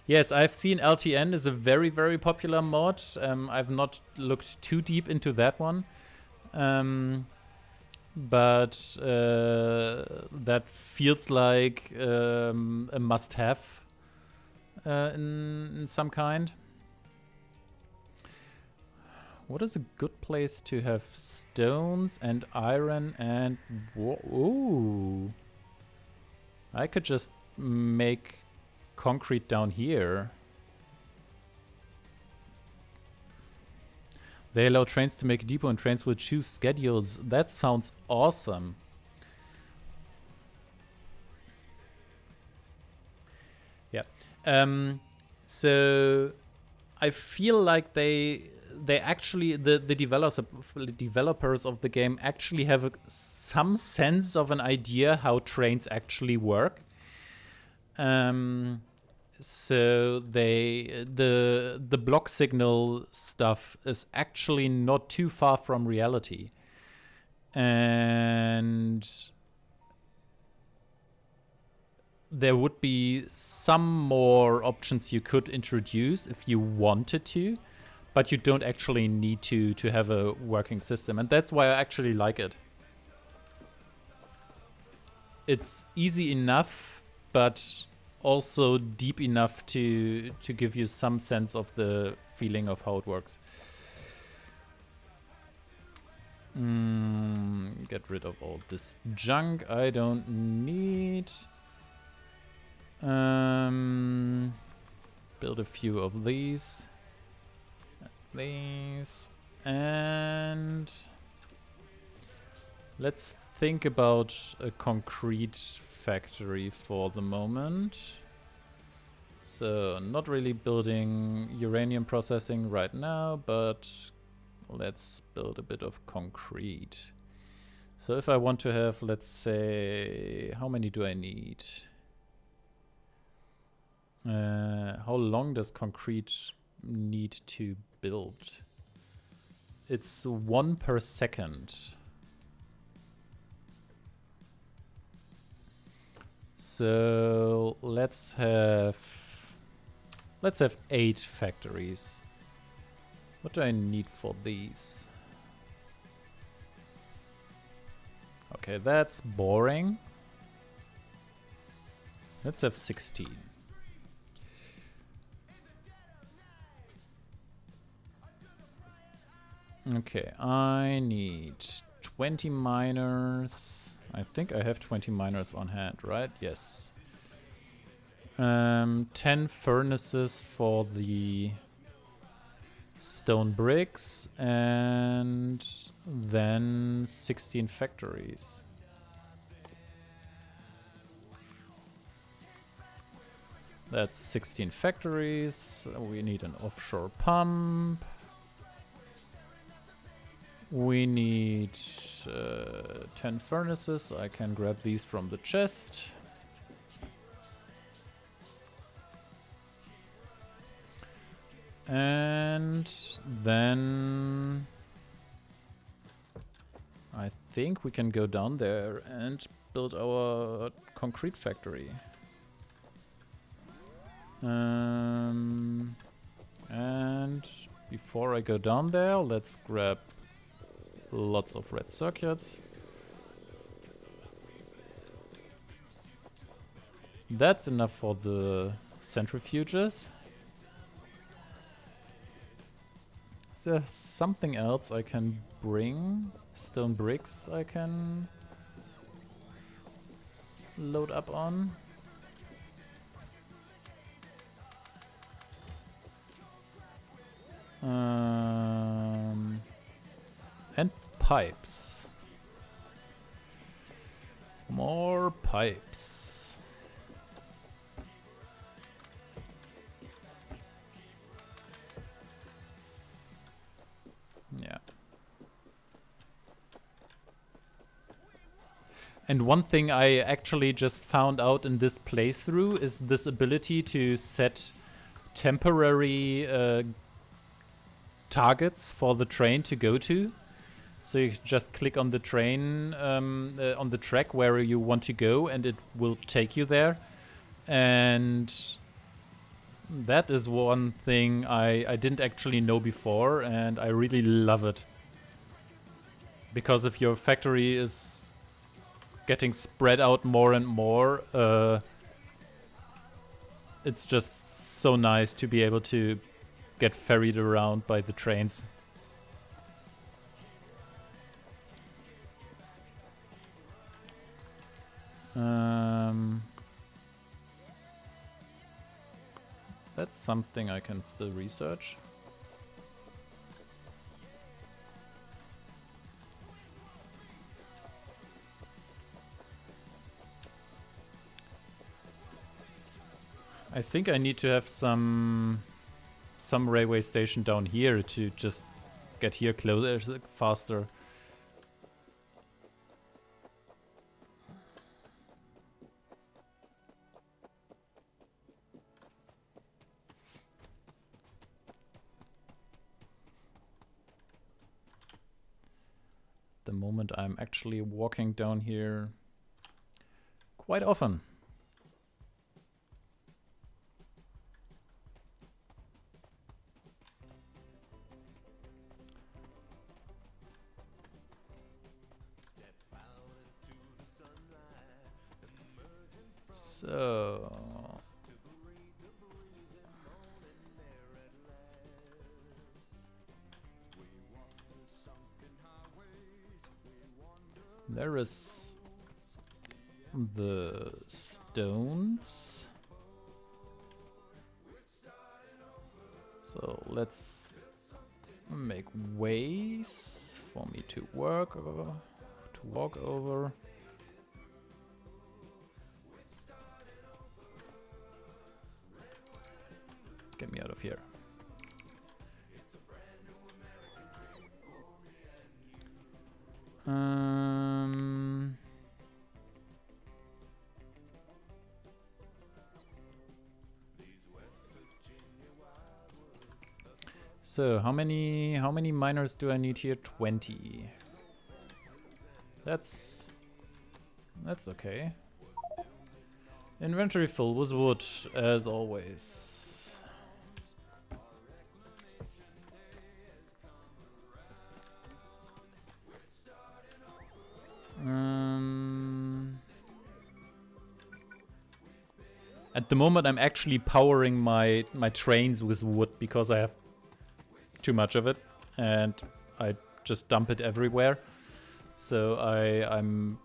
Yes, I've seen LTN is a very, very popular mod. I've not looked too deep into that one. But that feels like a must-have in some kind. What is a good place to have stones and iron and... Ooh. I could just make concrete down here. They allow trains to make a depot and trains will choose schedules. That sounds awesome. Yeah. So I feel like they actually, the developers of the game actually have some sense of an idea how trains actually work. So the block signal stuff is actually not too far from reality, and there would be some more options you could introduce if you wanted to, but you don't actually need to have a working system, and that's why I actually like it. It's easy enough, but also deep enough to give you some sense of the feeling of how it works. Get rid of all this junk I don't need. Build a few of these. And let's think about a concrete factory for the moment. So not really building uranium processing right now, but let's build a bit of concrete. So if I want to have, let's say, how many do I need? How long does concrete need to build? It's 1 per second. So let's have 8 factories. What do I need for these? Okay, that's boring. Let's have 16. Okay, I need 20 miners. I think I have 20 miners on hand, right? Yes. 10 furnaces for the stone bricks, and then 16 factories. That's 16 factories. We need an offshore pump. We need 10 furnaces. I can grab these from the chest. And then I think we can go down there and build our concrete factory. And before I go down there, let's grab lots of red circuits. That's enough for the centrifuges. Is there something else I can bring? Stone bricks I can load up on? And pipes. More pipes. Yeah. And one thing I actually just found out in this playthrough is this ability to set temporary targets for the train to go to. So you just click on the train, on the track where you want to go, and it will take you there. And that is one thing I didn't actually know before, and I really love it. Because if your factory is getting spread out more and more, it's just so nice to be able to get ferried around by the trains. That's something I can still research. I think I need to have some railway station down here to just get here closer, faster. The moment I'm actually walking down here quite often. So there is the stones. So let's make ways for me to walk over. Get me out of here. So how many miners do I need here? 20. That's okay. Inventory full with wood, as always. At the moment, I'm actually powering my trains with wood because I have too much of it, and I just dump it everywhere. So I'm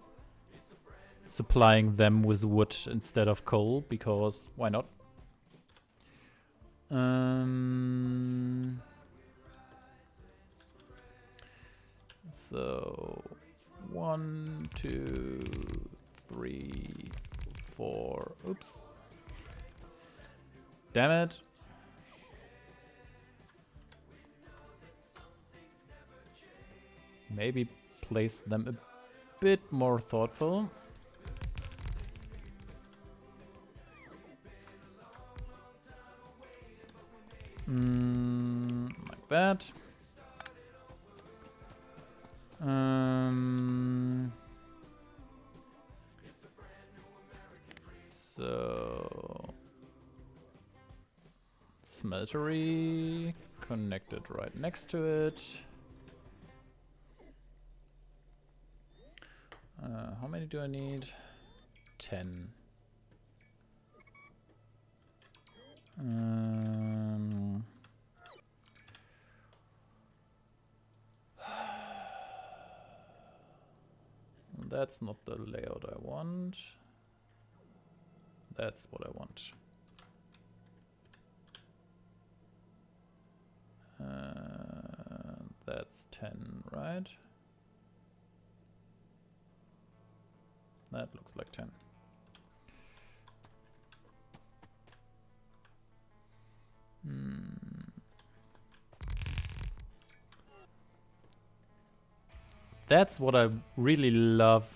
supplying them with wood instead of coal, because why not? So 1, 2, 3, 4. Oops. Damn it. Maybe place them a bit more thoughtful. Like that. So smeltery connected right next to it. How many do I need? 10. That's not the layout I want. That's what I want. That's 10, right? That looks like 10. That's what I really love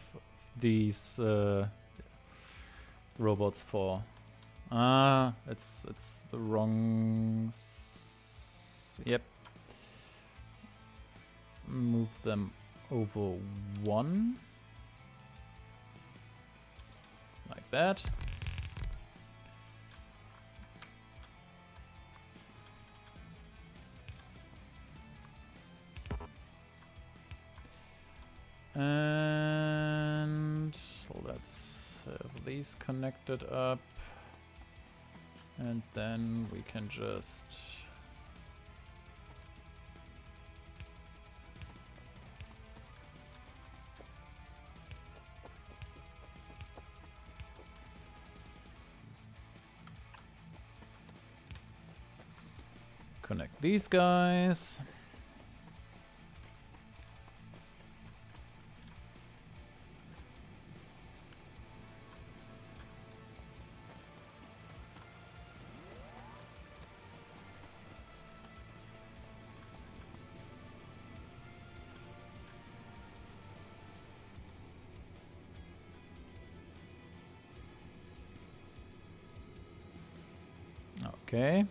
these robots for. It's the wrong. Yep. Move them over 1. Like that. And let's have these connected up. And then we can just connect these guys. Okay.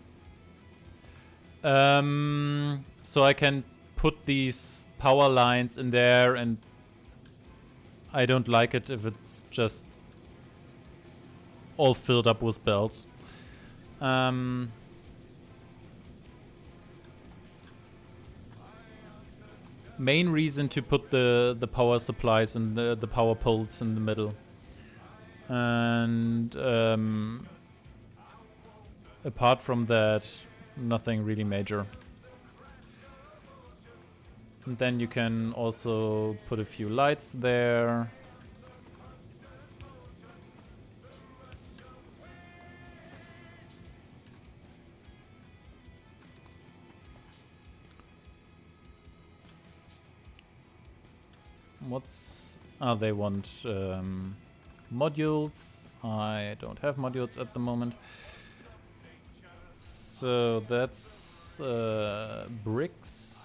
So I can put these power lines in there, and I don't like it if it's just all filled up with belts. Main reason to put the power supplies and the power poles in the middle. And apart from that, nothing really major. And then you can also put a few lights there. What's... Ah, they want modules. I don't have modules at the moment. So that's bricks.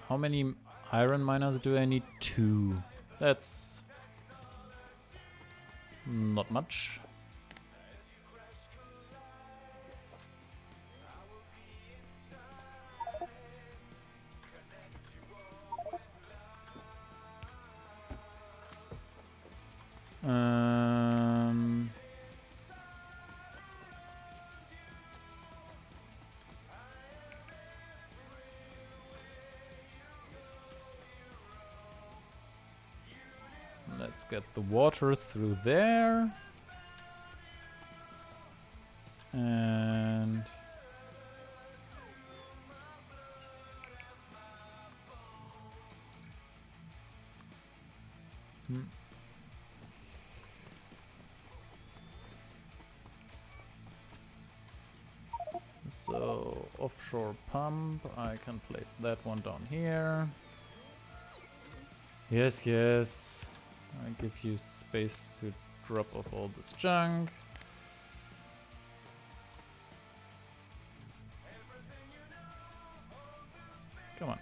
How many iron miners do I need? 2. That's not much. Let's get the water through there. And so offshore pump, I can place that one down here. Yes, yes. I give you space to drop off all this junk. Come on.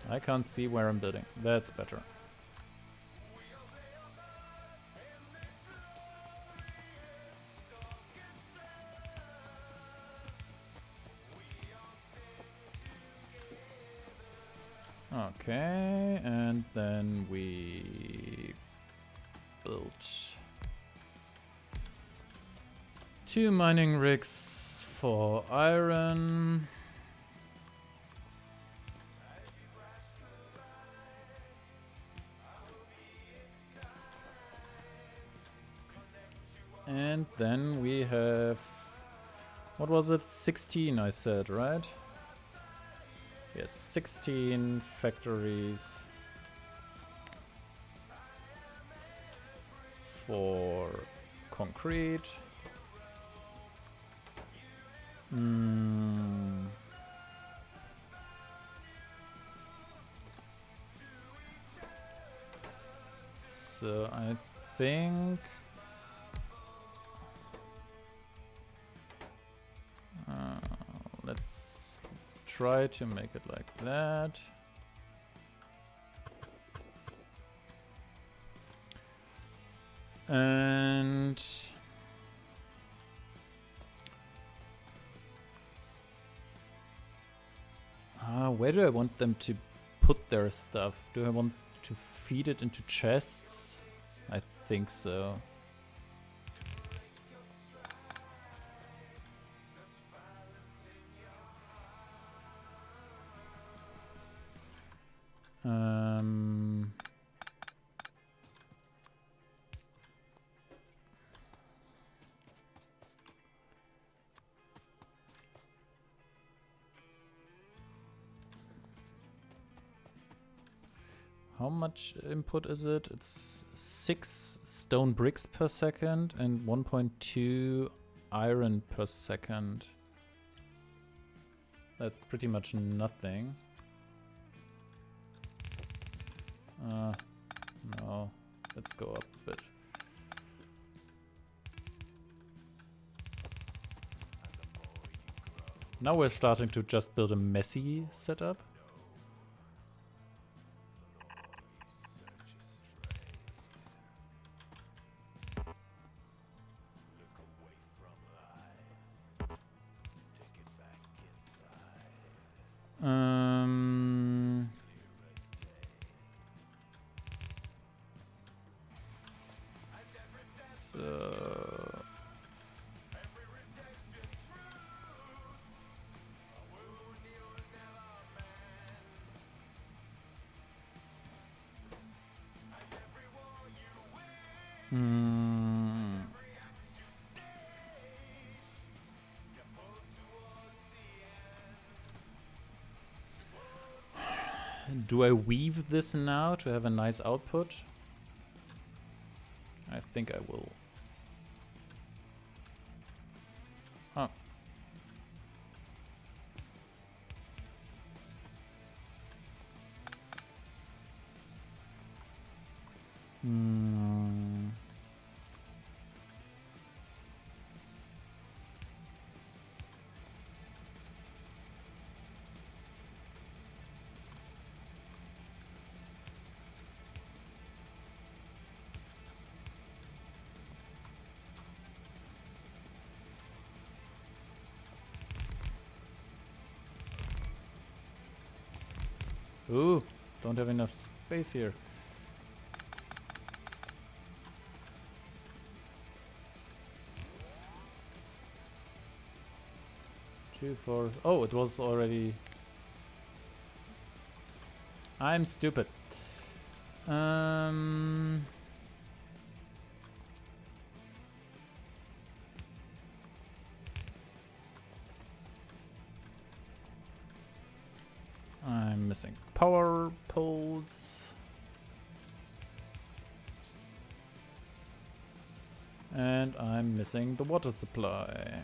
I can't see where I'm building. That's better. Okay, and then we built 2 mining rigs for iron. And then we have, what was it? 16 I said, right? Yes, 16 factories for concrete. So I think let's try to make it like that. And where do I want them to put their stuff? Do I want to feed it into chests? I think so. How much input is it? It's 6 stone bricks per second and 1.2 iron per second. That's pretty much nothing. No, let's go up a bit. Now we're starting to just build a messy setup. Do I weave this now to have a nice output? I think I will. Oh. Ooh, don't have enough space here. Two, four. Oh, it was already. I'm stupid. I'm missing power poles. And I'm missing the water supply.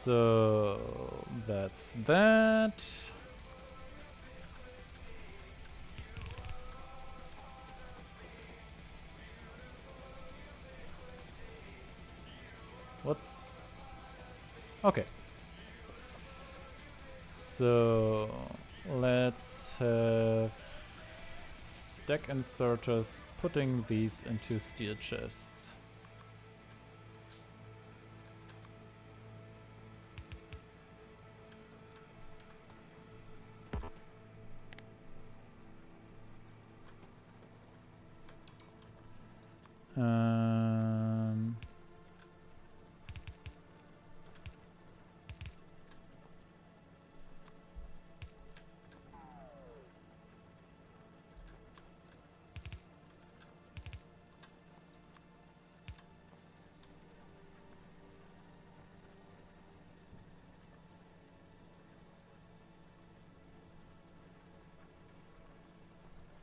So that's that. What's... Okay. So let's have stack inserters putting these into steel chests.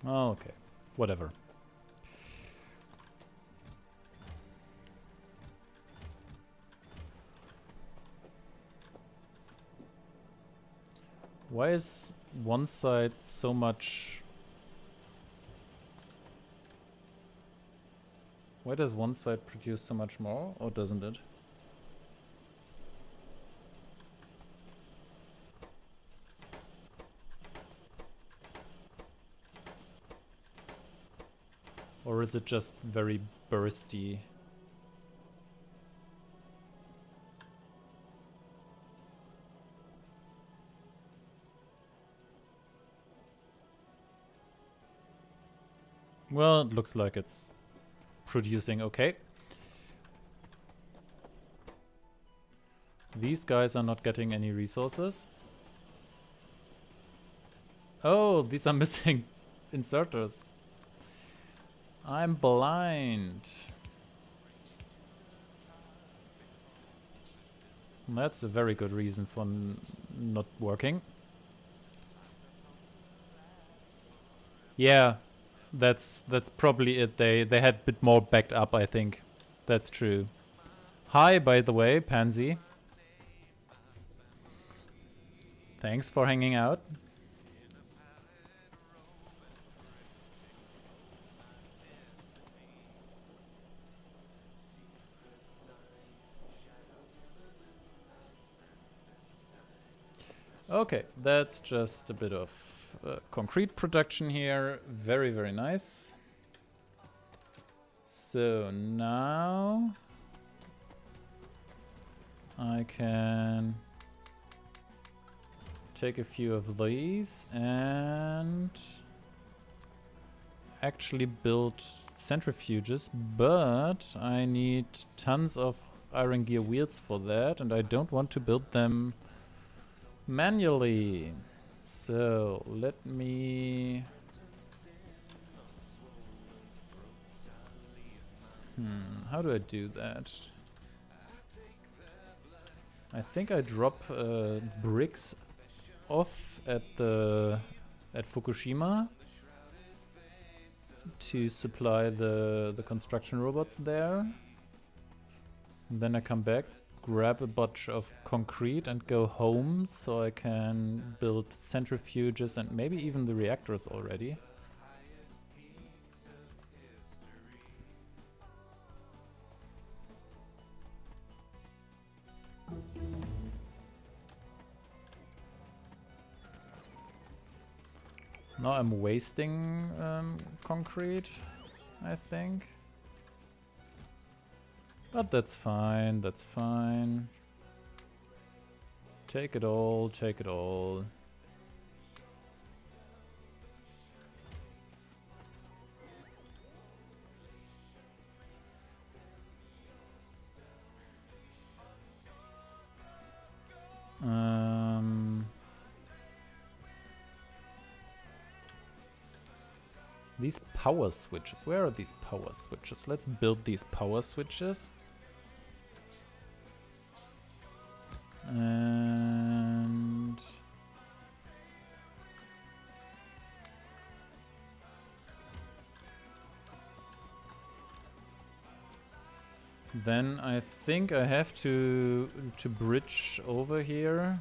Oh, okay, whatever. Why is one side so much... Why does one side produce so much more, or doesn't it? Or is it just very bursty? Well, it looks like it's producing okay. These guys are not getting any resources. Oh, these are missing inserters. I'm blind. That's a very good reason for not working. Yeah, that's probably it. They had a bit more backed up, I think. That's true. Hi, by the way, Pansy. Thanks for hanging out. Okay, that's just a bit of concrete production here. Very, very nice. So now I can take a few of these and actually build centrifuges, but I need tons of iron gear wheels for that, and I don't want to build them manually. So let me... how do I do that? I think I drop bricks off at Fukushima to supply the construction robots there. And then I come back, grab a bunch of concrete and go home so I can build centrifuges and maybe even the reactors already. Now I'm wasting concrete, I think. But that's fine, that's fine. Take it all, take it all. These power switches, where are these power switches? Let's build these power switches. And Then I think I have to bridge over here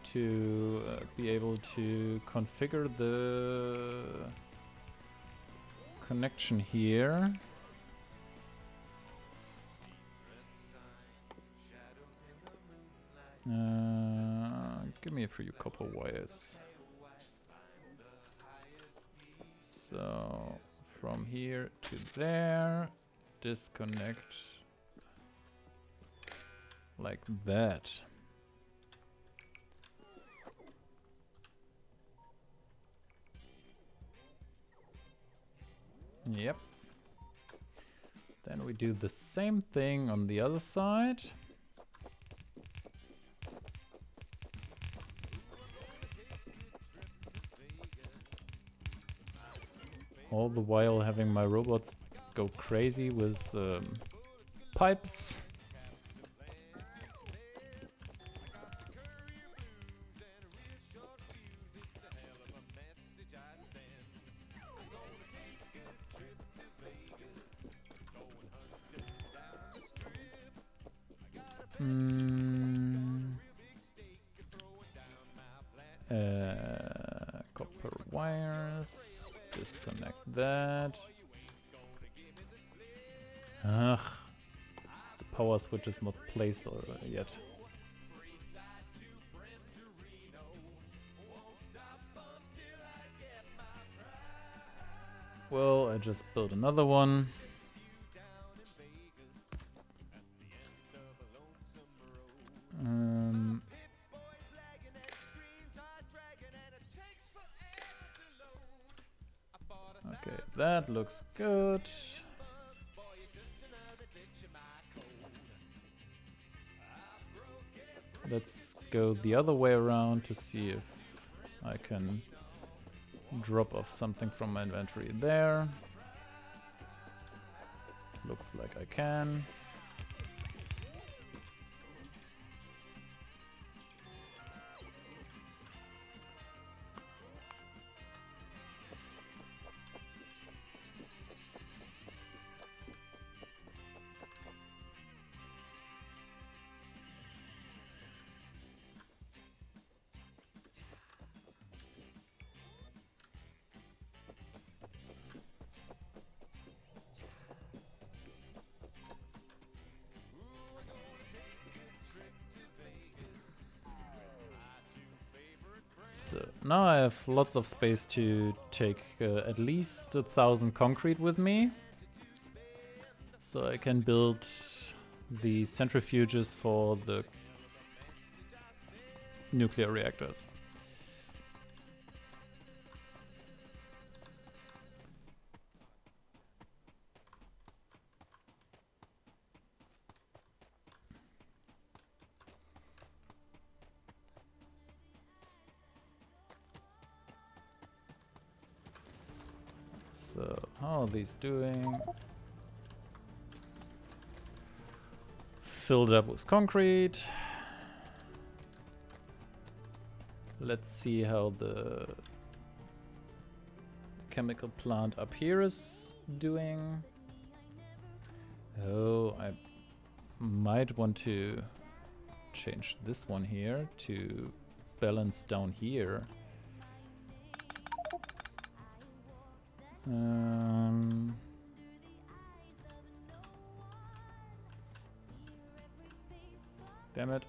to be able to configure the connection here. Give me a few copper wires. So from here to there, disconnect like that. Yep. Then we do the same thing on the other side. All the while having my robots go crazy with pipes. Copper wires. Disconnect that. Ugh. The power switch is not placed yet. Well, I just built another one. Okay, that looks good. Let's go the other way around to see if I can drop off something from my inventory there. Looks like I can. So now I have lots of space to take at least 1,000 concrete with me. So I can build the centrifuges for the nuclear reactors. So, how are these doing? Filled up with concrete. Let's see how the chemical plant up here is doing. Oh, I might want to change this one here to balance down here. Damn it.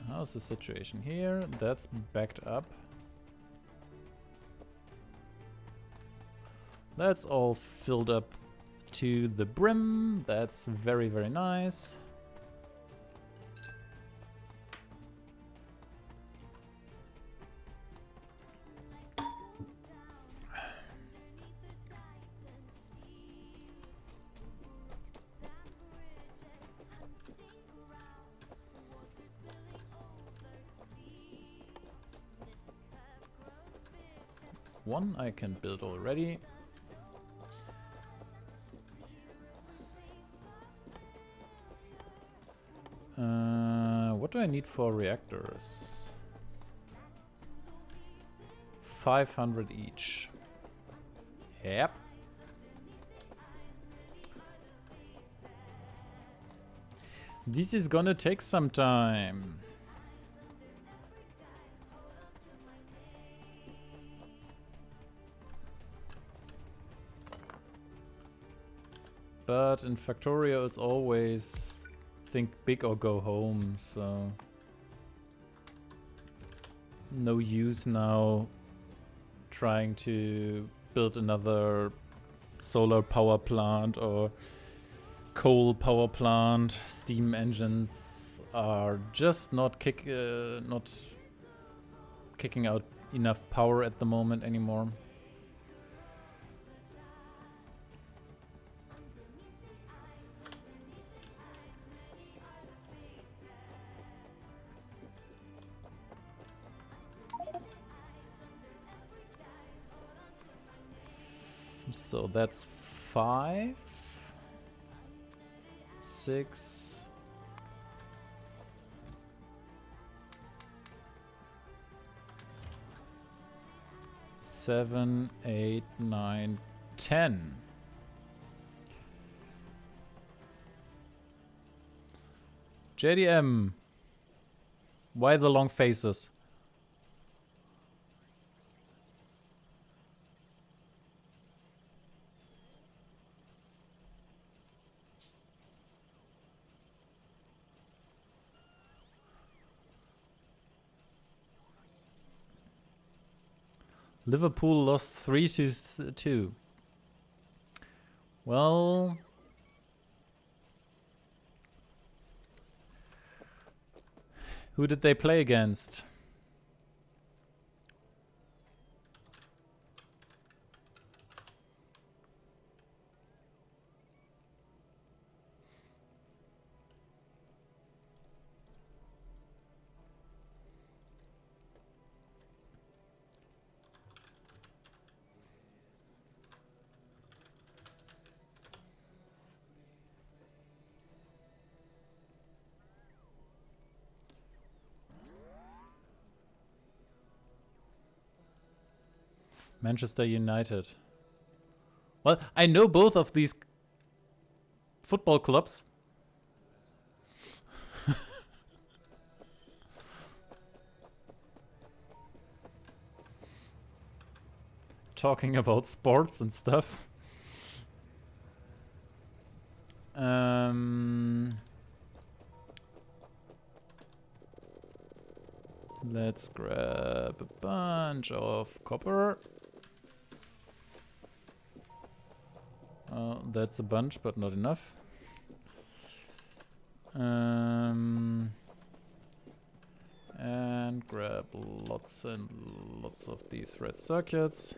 How's the situation here? That's backed up. That's all filled up to the brim. That's very, very nice. one I can build already. What do I need for reactors? 500 each. Yep. This is gonna take some time. But in Factorio it's always think big or go home, so no use now trying to build another solar power plant or coal power plant. Steam engines are just not kicking out enough power at the moment anymore. So that's 5, 6, 7, 8, 9, 10. JDM, why the long faces? Liverpool lost 3-2. Well, who did they play against? Manchester United. Well, I know both of these football clubs. Talking about sports and stuff. Let's grab a bunch of copper. That's a bunch, but not enough. And grab lots and lots of these red circuits.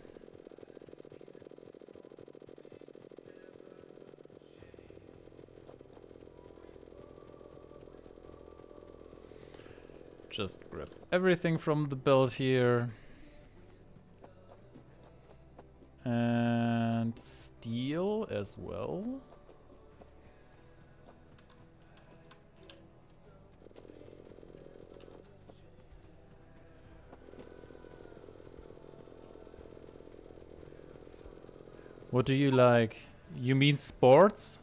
Just grab everything from the build here. And steel as well. What do you like? You mean sports?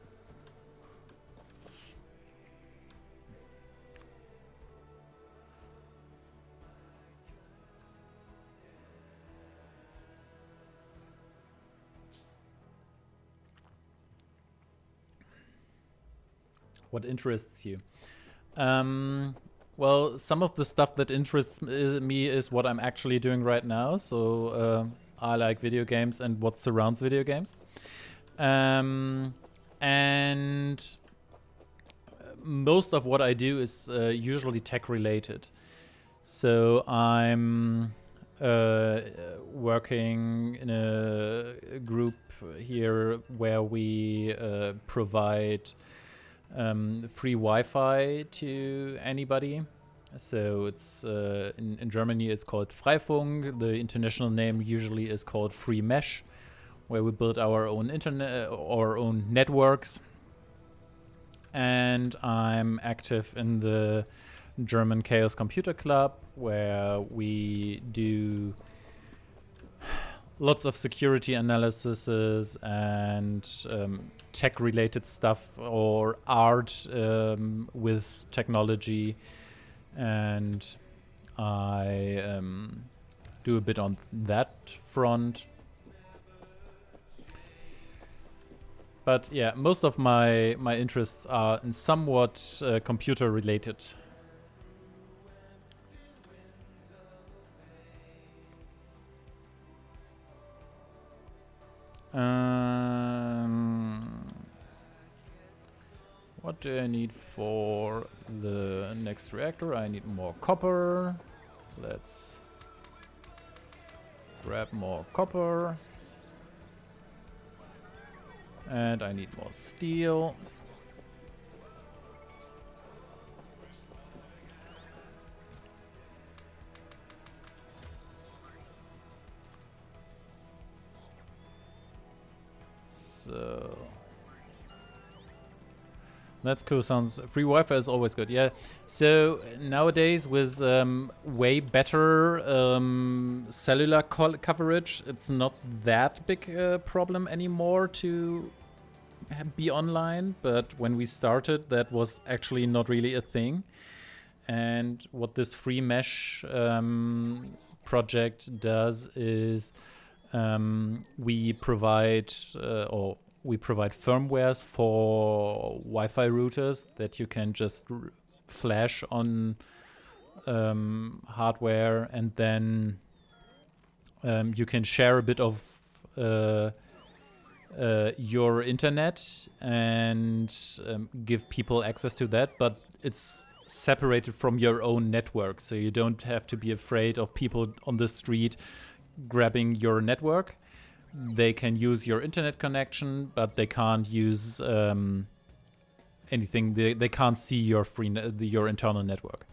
What interests you? Well, some of the stuff that interests me is what I'm actually doing right now. So I like video games and what surrounds video games. And most of what I do is usually tech related. So I'm working in a group here where we provide free Wi-Fi to anybody. So it's in Germany it's called Freifunk. The international name usually is called Free Mesh, where we build our own internet, our own networks. And I'm active in the German Chaos Computer Club, where we do lots of security analyses and tech-related stuff, or art with technology. And I do a bit on that front. But yeah, most of my interests are in somewhat computer related. What do I need for the next reactor? I need more copper. Let's grab more copper. And I need more steel. So that's cool. Sounds free Wi-Fi is always good. Yeah. So nowadays with way better cellular coverage, it's not that big a problem anymore to be online. But when we started, that was actually not really a thing. And what this free mesh project does is we provide firmwares for Wi-Fi routers that you can just flash on hardware, and then you can share a bit of your internet and give people access to that, but it's separated from your own network, so you don't have to be afraid of people on the street grabbing your network. They can use your internet connection, but they can't use anything. They can't see your your internal network.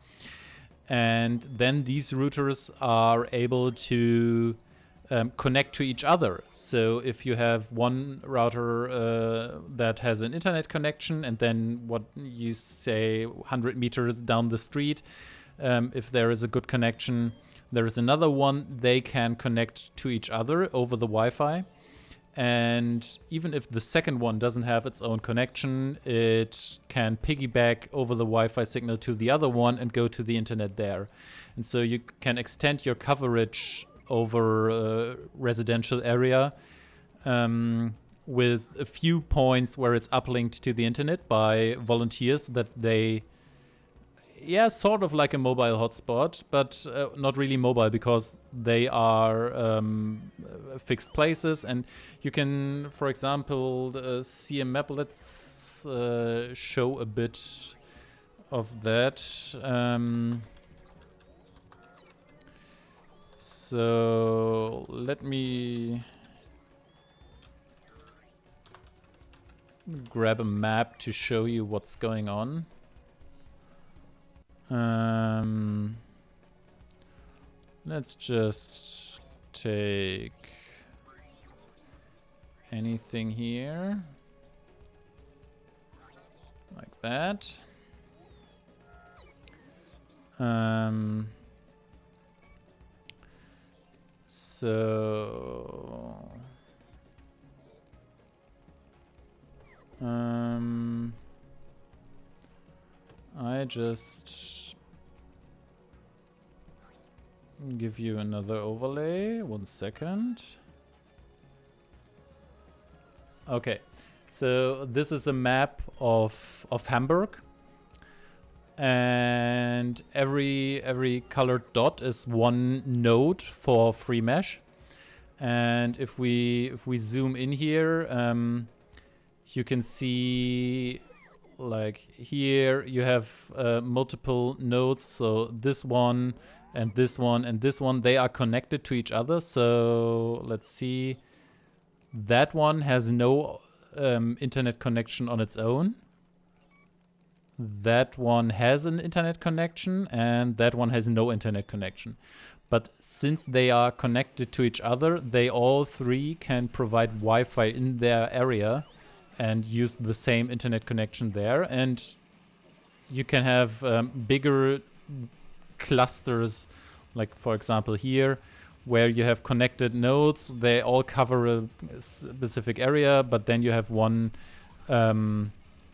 And then these routers are able to connect to each other. So if you have one router that has an internet connection, and then what you say 100 meters down the street, if there is a good connection, there is another one, they can connect to each other over the Wi-Fi. And even if the second one doesn't have its own connection, it can piggyback over the Wi-Fi signal to the other one and go to the internet there. And so you can extend your coverage over a residential area with a few points where it's uplinked to the internet by volunteers that they... Yeah, sort of like a mobile hotspot, but not really mobile, because they are fixed places. And you can, for example, see a map. Let's show a bit of that. So let me grab a map to show you what's going on. Let's just take anything here, like that. So I just give you another overlay. 1 second. Okay, so this is a map of Hamburg, and every colored dot is one node for free mesh. And if we zoom in here, you can see, like here you have multiple nodes. So this one and this one and this one, they are connected to each other. So let's see, that one has no internet connection on its own. that one has an internet connection and that one has no internet connection. But since they are connected to each other, they all three can provide Wi-Fi in their area and use the same internet connection there. And you can have bigger clusters, like for example here, where you have connected nodes. They all cover a specific area, but then you have one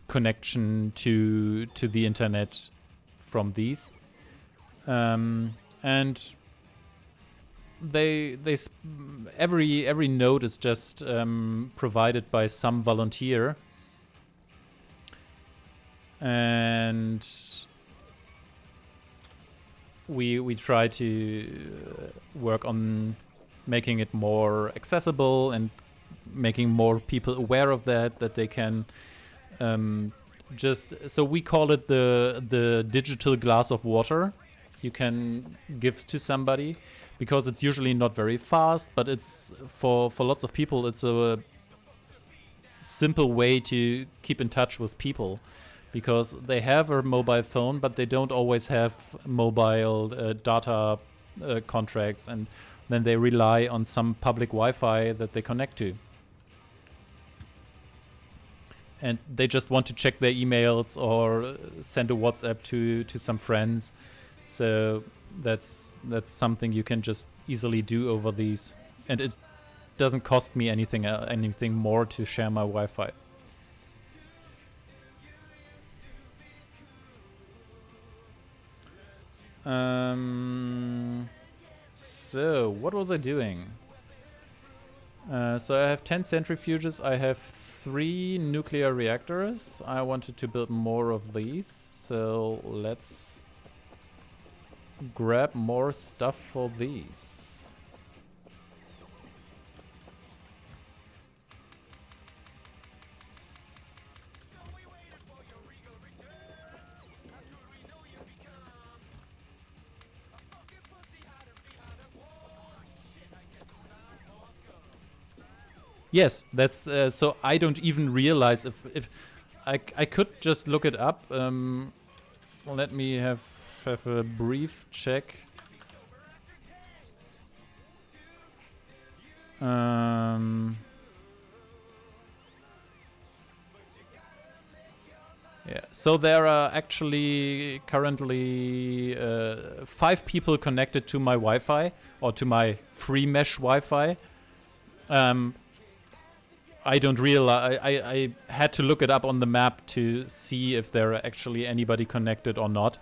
connection to the internet from these. And every node is just provided by some volunteer, and we try to work on making it more accessible and making more people aware of that they can so we call it the digital glass of water you can give to somebody, because it's usually not very fast, but it's for lots of people it's a simple way to keep in touch with people, because they have a mobile phone but they don't always have mobile data contracts, and then they rely on some public Wi-Fi that they connect to. And they just want to check their emails or send a WhatsApp to some friends. So that's something you can just easily do over these, and it doesn't cost me anything more to share my Wi-Fi. So what was I doing? So I have 10 centrifuges. I have 3 nuclear reactors. I wanted to build more of these, so let's grab more stuff for these. Yes, that's so I don't even realize if I could just look it up. Let me have a brief check. Yeah, so there are actually currently 5 people connected to my Wi-Fi, or to my free mesh Wi-Fi. I don't realize. I had to look it up on the map to see if there are actually anybody connected or not,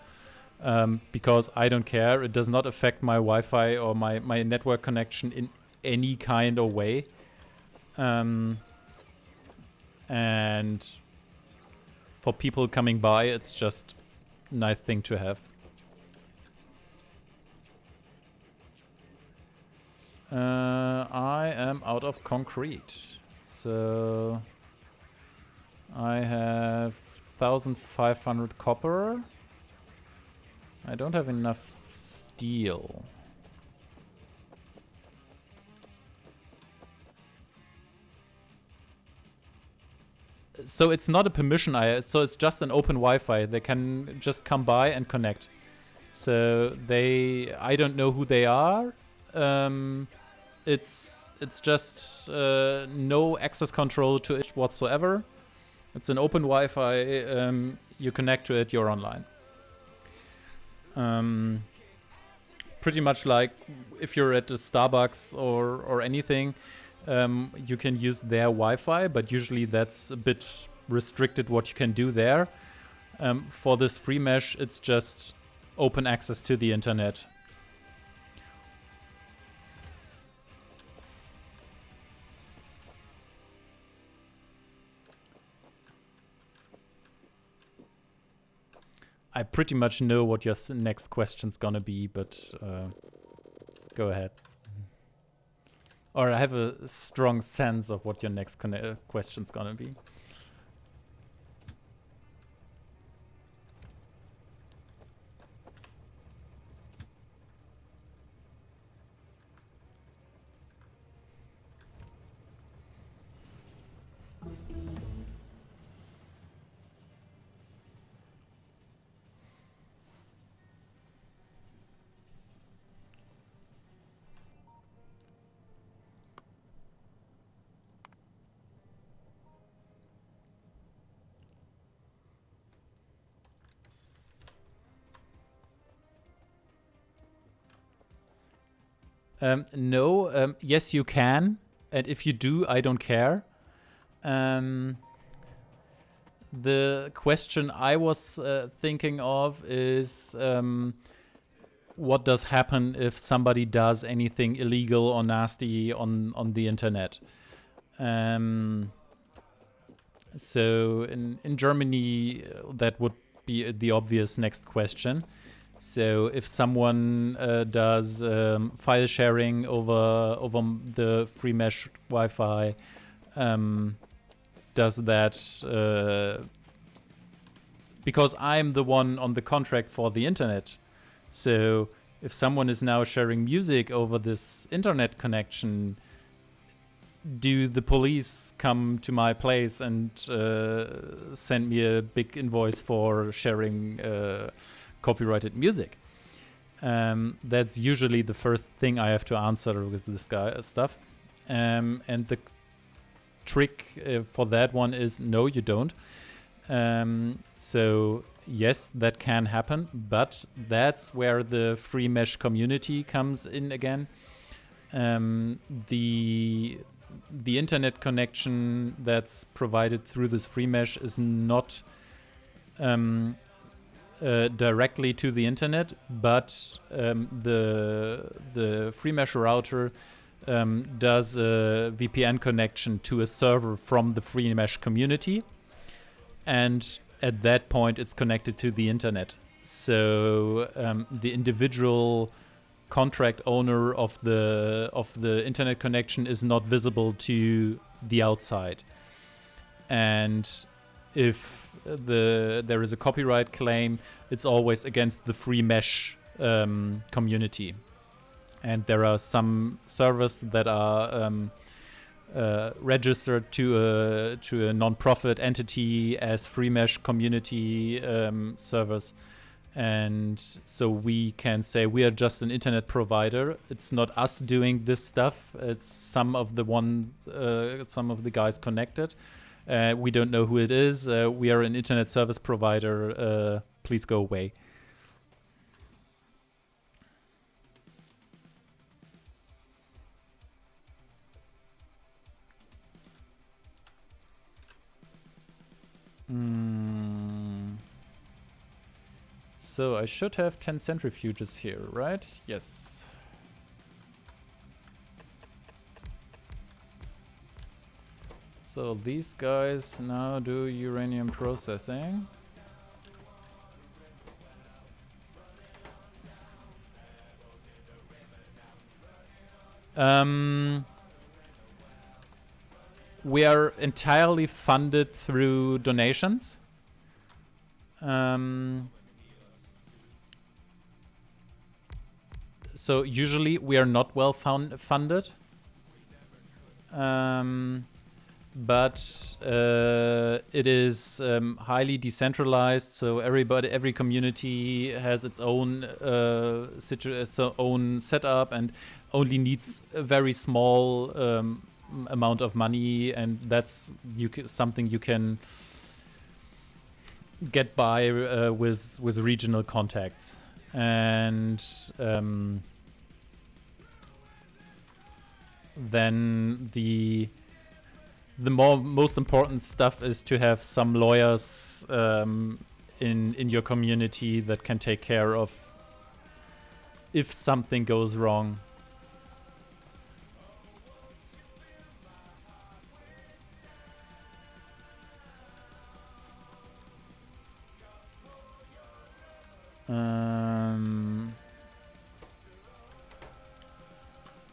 because I don't care. It does not affect my Wi-Fi or my network connection in any kind of way. And for people coming by, it's just a nice thing to have. I am out of concrete. So I have 1,500 copper. I don't have enough steel. So it's not a permission, so it's just an open Wi-Fi. They can just come by and connect. So I don't know who they are. It's just no access control to it whatsoever. It's an open Wi-Fi. You connect to it, you're online. Pretty much like if you're at a Starbucks or anything, you can use their Wi-Fi, but usually that's a bit restricted what you can do there. For this free mesh, it's just open access to the internet. I pretty much know what your next question's gonna be, but go ahead. Or I have a strong sense of what your next question's gonna be. No, yes, you can. And if you do, I don't care. The question I was thinking of is what does happen if somebody does anything illegal or nasty on the internet? So in Germany, that would be the obvious next question. So if someone does file sharing over the free mesh Wi-Fi, does that because I'm the one on the contract for the internet. So if someone is now sharing music over this internet connection, do the police come to my place and send me a big invoice for sharing copyrighted music? That's usually the first thing I have to answer with this stuff. And the trick for that one is no, you don't. So yes, that can happen, but that's where the free mesh community comes in again. The internet connection that's provided through this free mesh is not directly to the internet, but the free mesh router does a VPN connection to a server from the free mesh community, and at that point it's connected to the internet. So the individual contract owner of the internet connection is not visible to the outside. And if there is a copyright claim, it's always against the free mesh community. And there are some servers that are registered to a non-profit entity as free mesh community servers. And so we can say we are just an internet provider. It's not us doing this stuff. It's some of the guys connected. We don't know who it is. We are an internet service provider. Please go away. So I should have 10 centrifuges here, right? Yes. So these guys now do uranium processing. We are entirely funded through donations. So usually we are not well funded, but it is highly decentralized. So every community has its own own setup and only needs a very small amount of money, and that's something you can get by with regional contacts. And then the most important stuff is to have some lawyers in your community that can take care of if something goes wrong.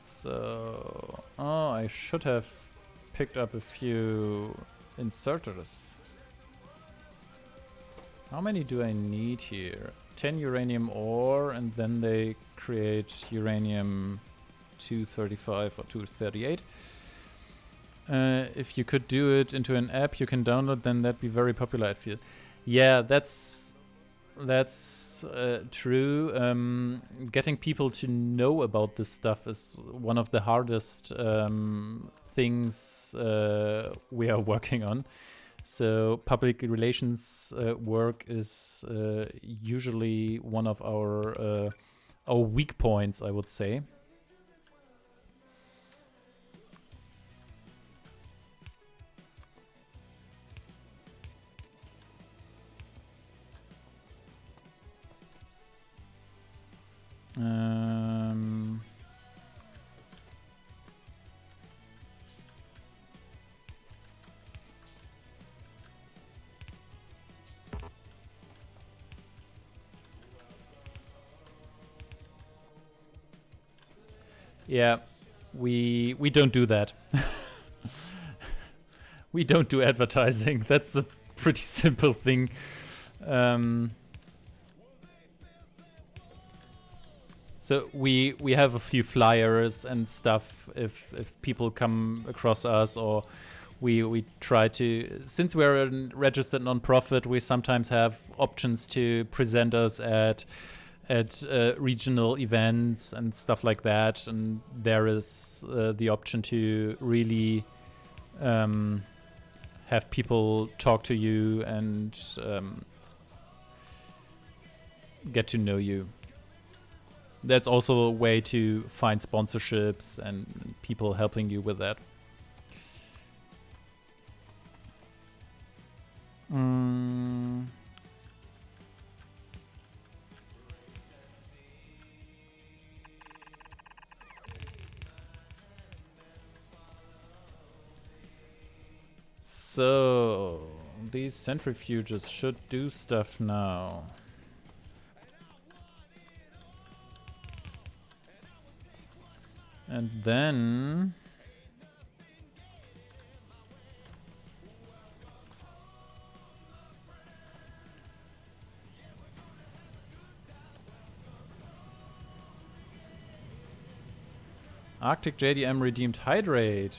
So, I should have picked up a few inserters. How many do I need here? 10 uranium ore, and then they create uranium 235 or 238. If you could do it into an app you can download, then that'd be very popular, I feel. Yeah, that's true. Getting people to know about this stuff is one of the hardest things we are working on. So public relations work is usually one of our weak points, I would say. Yeah, we don't do that. We don't do advertising. That's a pretty simple thing. So we have a few flyers and stuff if people come across us, or we try to, since we're a registered non-profit, we sometimes have options to present us at regional events and stuff like that, and there is the option to really have people talk to you and get to know you. That's also a way to find sponsorships and people helping you with that. So, these centrifuges should do stuff now. And then Arctic JDM redeemed hydrate.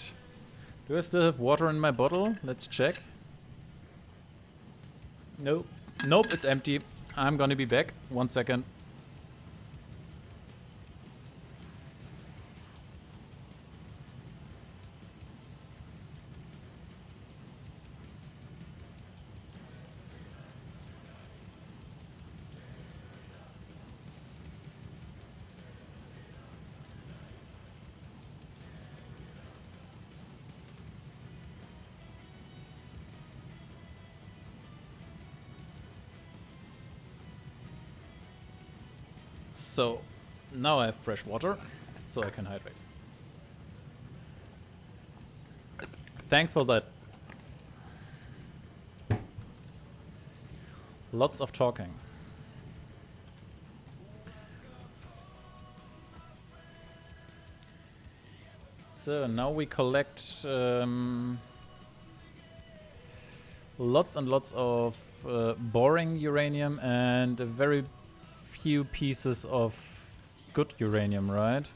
Do I still have water in my bottle? Let's check. Nope. Nope, it's empty. I'm gonna be back. 1 second. So, now I have fresh water, so I can hydrate. Thanks for that. Lots of talking. So, now we collect lots and lots of boring uranium and a very few pieces of good uranium, right?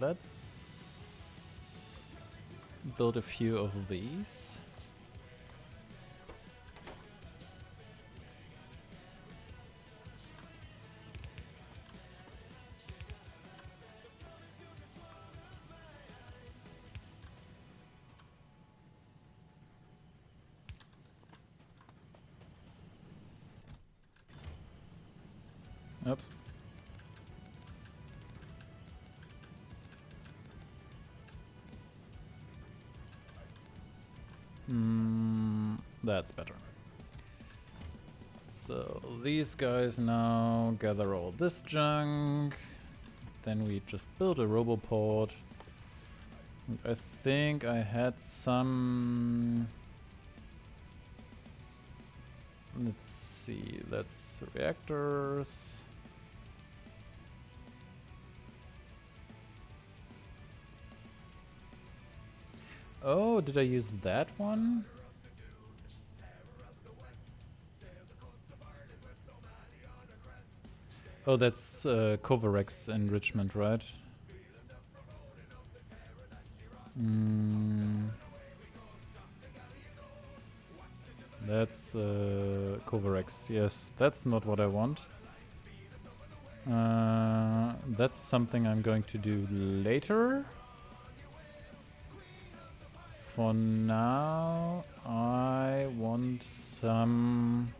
Let's build a few of these. Oops. That's better. So these guys now gather all this junk. Then we just build a roboport. And I think I had some... Let's see, that's reactors. Oh, did I use that one? Oh, that's Covarex enrichment, right? That's Covarex. Yes, that's not what I want. That's something I'm going to do later. For now, I want some...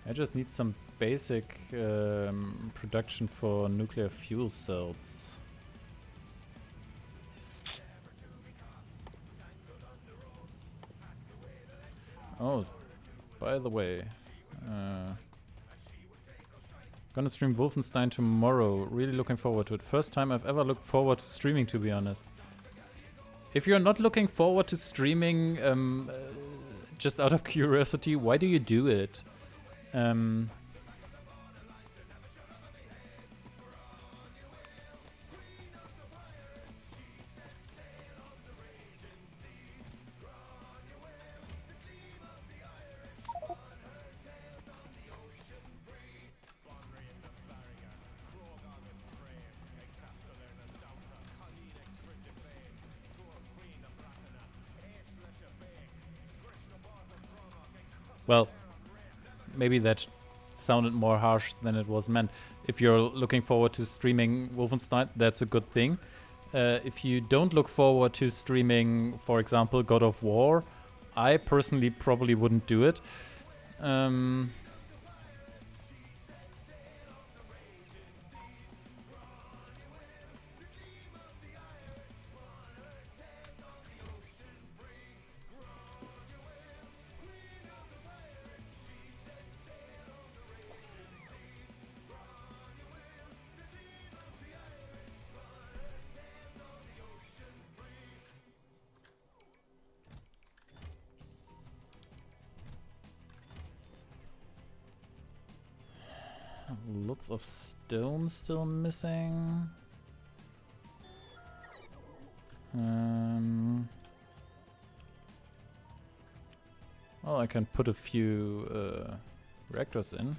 I just need some basic production for nuclear fuel cells. Oh, by the way, gonna stream Wolfenstein tomorrow. Really looking forward to it. First time I've ever looked forward to streaming, to be honest. If you're not looking forward to streaming, just out of curiosity, why do you do it? Well, maybe that sounded more harsh than it was meant. If you're looking forward to streaming Wolfenstein, that's a good thing. If you don't look forward to streaming, for example, God of War, I personally probably wouldn't do it. Lots of stone still missing. Well, I can put a few reactors in.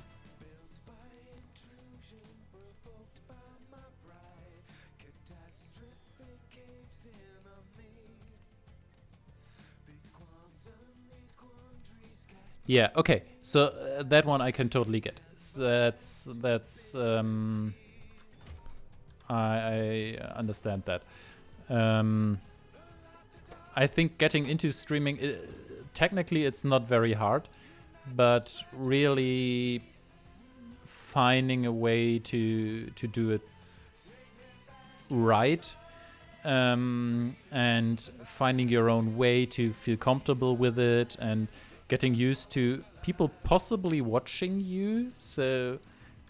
Yeah, okay. So that one I can totally get. So that's I understand that. I think getting into streaming, technically it's not very hard, but really finding a way to do it right, and finding your own way to feel comfortable with it, and getting used to people possibly watching you. So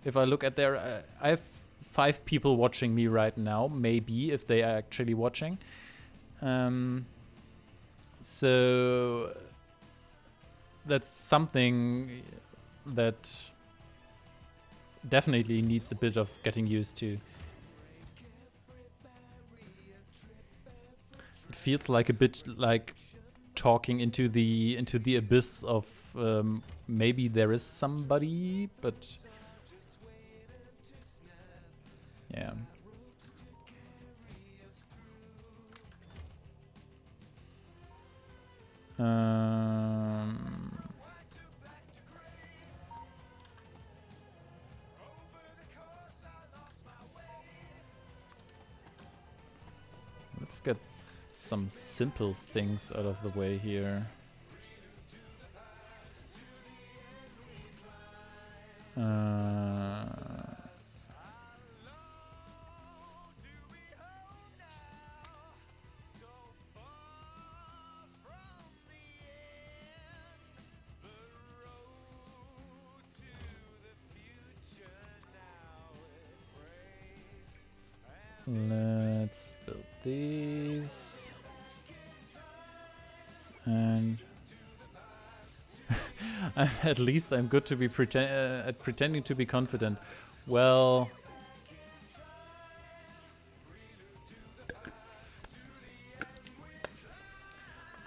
if I look at there, I have 5 people watching me right now, maybe, if they are actually watching. So that's something that definitely needs a bit of getting used to. It feels like a bit like talking into the abyss of maybe there is somebody, but yeah. Let's get some simple things out of the way here. Let's build these. And at least I'm good to be at pretending to be confident. Well,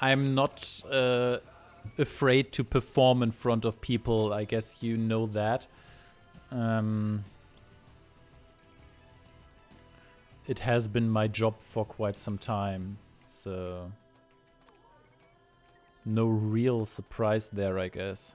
I'm not afraid to perform in front of people. I guess you know that. It has been my job for quite some time, so no real surprise there, I guess.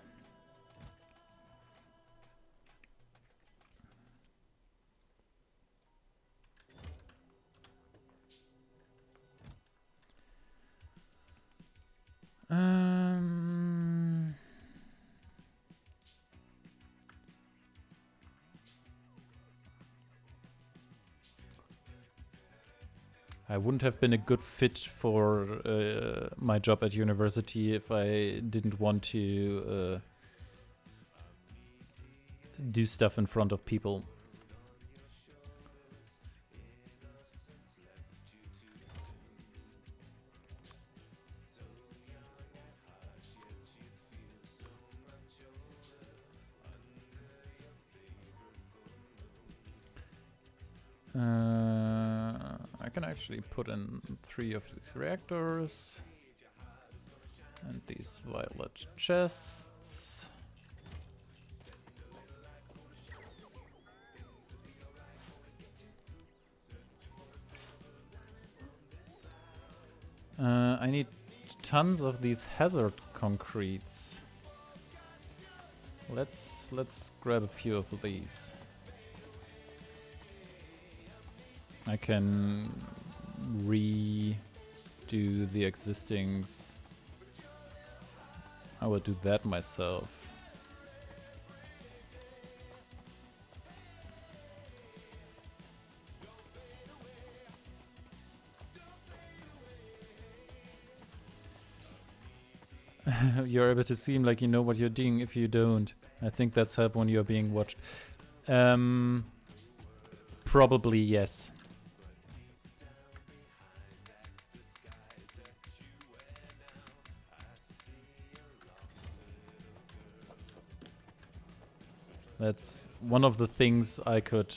I wouldn't have been a good fit for my job at university if I didn't want to do stuff in front of people. I can actually put in 3 of these reactors and these violet chests. I need tons of these hazard concretes. Let's grab a few of these. I can redo the existings. I would do that myself. You're able to seem like you know what you're doing if you don't. I think that's help when you're being watched. Probably yes. That's one of the things I could...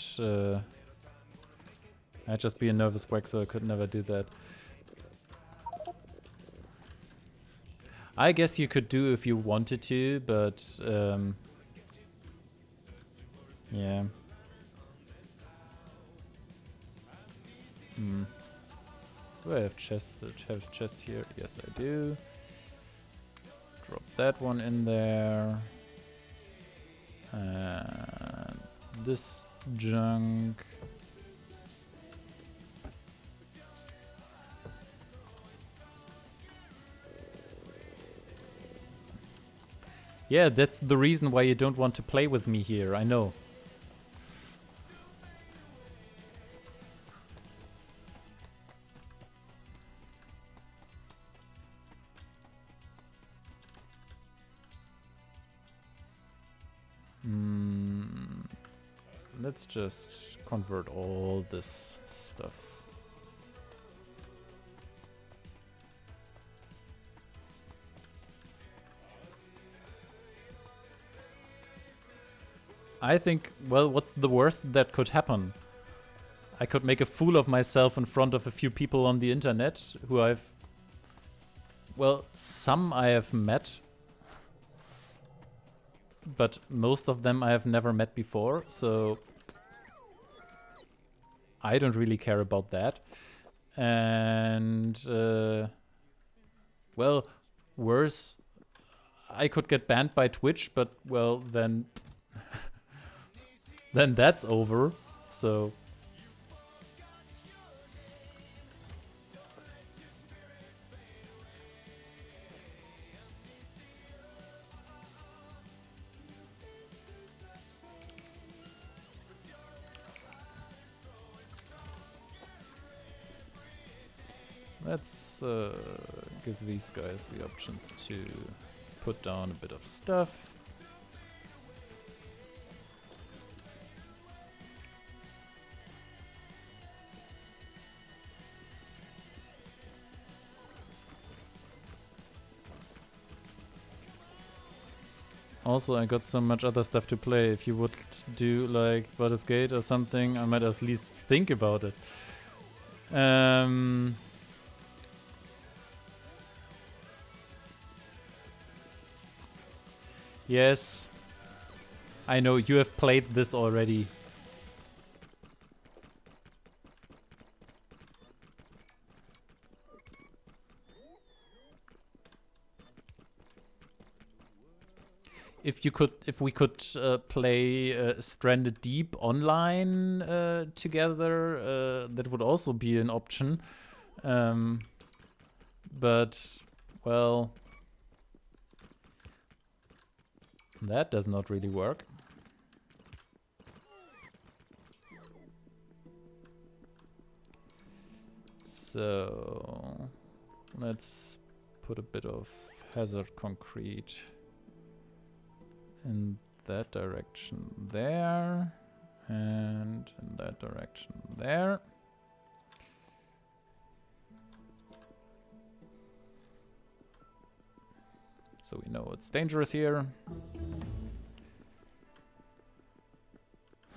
I'd just be a nervous wreck, so I could never do that. I guess you could do if you wanted to, but... yeah. Do I have chests? Have chests here? Yes, I do. Drop that one in there. And this junk. Yeah, that's the reason why you don't want to play with me here, I know. Let's just convert all this stuff. I think, well, what's the worst that could happen? I could make a fool of myself in front of a few people on the internet who I've... Well, some I have met. But most of them I have never met before, so... I don't really care about that. And... well, worse... I could get banned by Twitch, but, well, then... then that's over, so... Let's give these guys the options to put down a bit of stuff. Also, I got so much other stuff to play. If you would do like Baldur's Gate or something, I might at least think about it. Yes, I know you have played this already. If we could play Stranded Deep online together, that would also be an option. But, well, that does not really work. So, let's put a bit of hazard concrete in that direction there. And in that direction there. So we know it's dangerous here.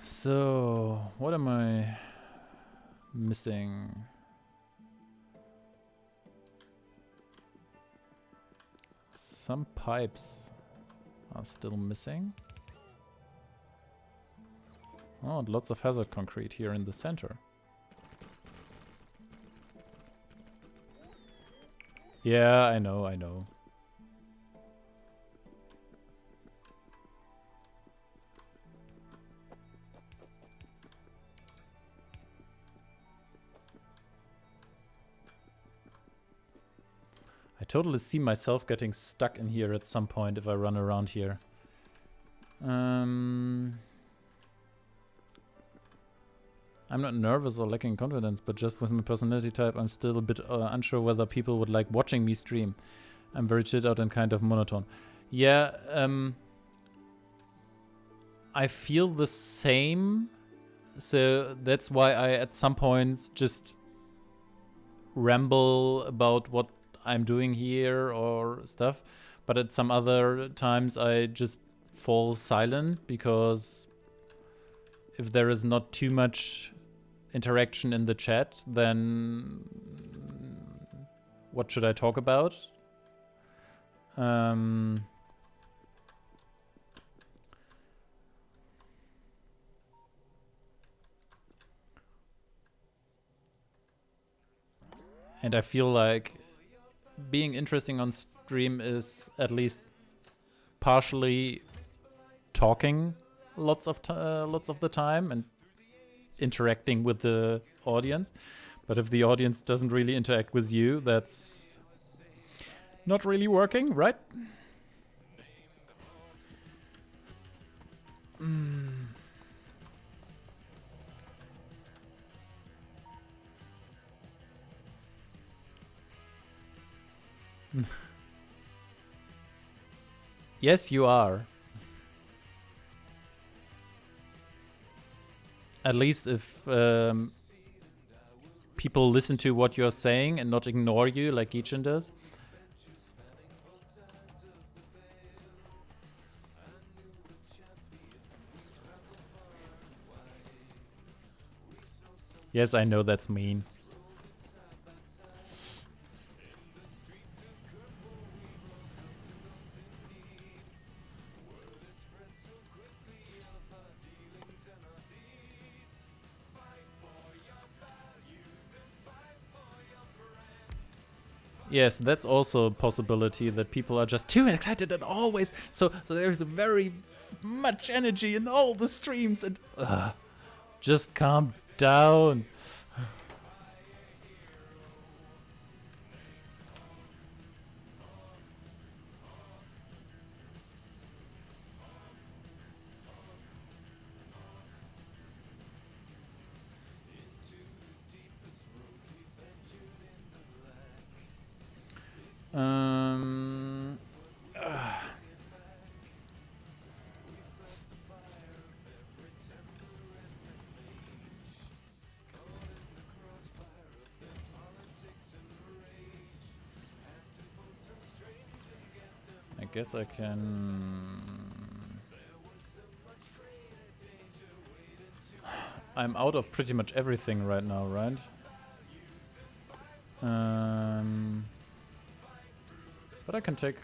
So, what am I missing? Some pipes are still missing. Oh, and lots of hazard concrete here in the center. Yeah, I know, I know. I totally see myself getting stuck in here at some point if I run around here. I'm not nervous or lacking confidence, but just with my personality type, I'm still a bit unsure whether people would like watching me stream. I'm very chilled out and kind of monotone. Yeah, I feel the same. So that's why I at some points just ramble about what I'm doing here or stuff. But at some other times I just fall silent, because if there is not too much interaction in the chat, then what should I talk about? And I feel like being interesting on stream is at least partially talking lots of the time and interacting with the audience. But if the audience doesn't really interact with you, that's not really working, right? Yes, you are. At least if people listen to what you're saying and not ignore you like Gichin does. Yes, I know that's mean. Yes, that's also a possibility, that people are just too excited and always. So there's very much energy in all the streams, and just calm down. I guess I can... I'm out of pretty much everything right now, right? But I can take,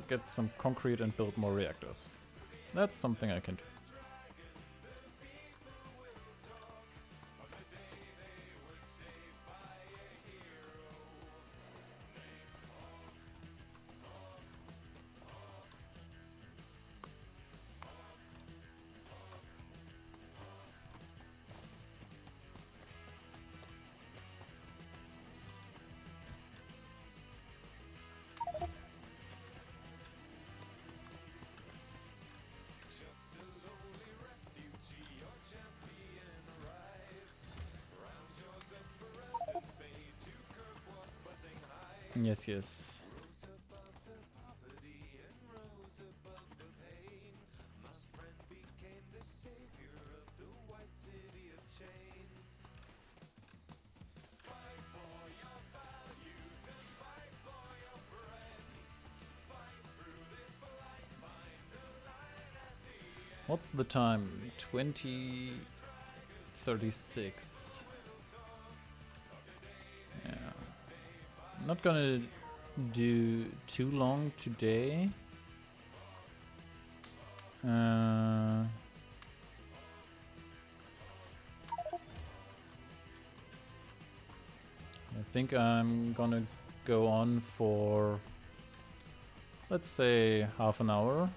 get some concrete and build more reactors. That's something I can do. Yes, yes. What's the time? 20:36. Yeah. Not gonna do too long today. I think I'm gonna go on for, let's say, half an hour.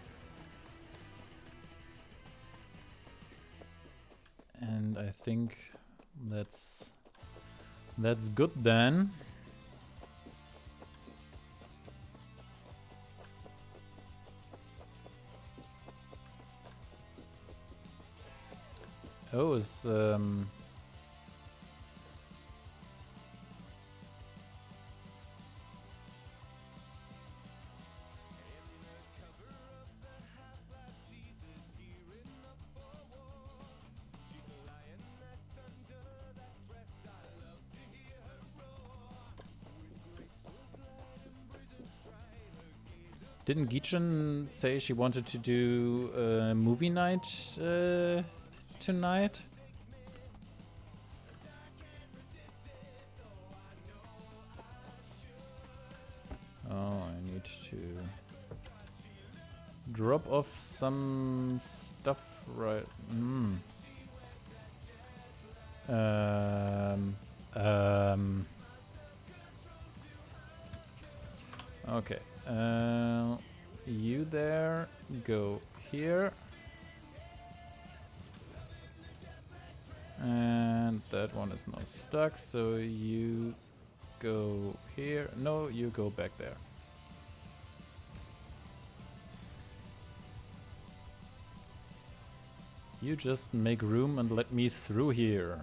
And I think that's good then. Oh, is didn't Gichin say she wanted to do a movie night tonight? Oh, I need to drop off some stuff right. Okay. You there, go here. And that one is now stuck, so you go here. No, you go back there. You just make room and let me through here.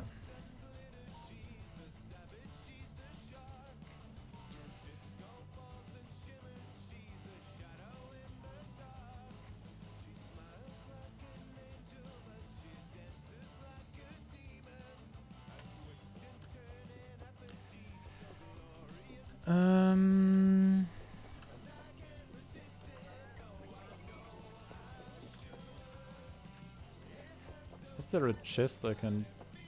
Is there a chest I can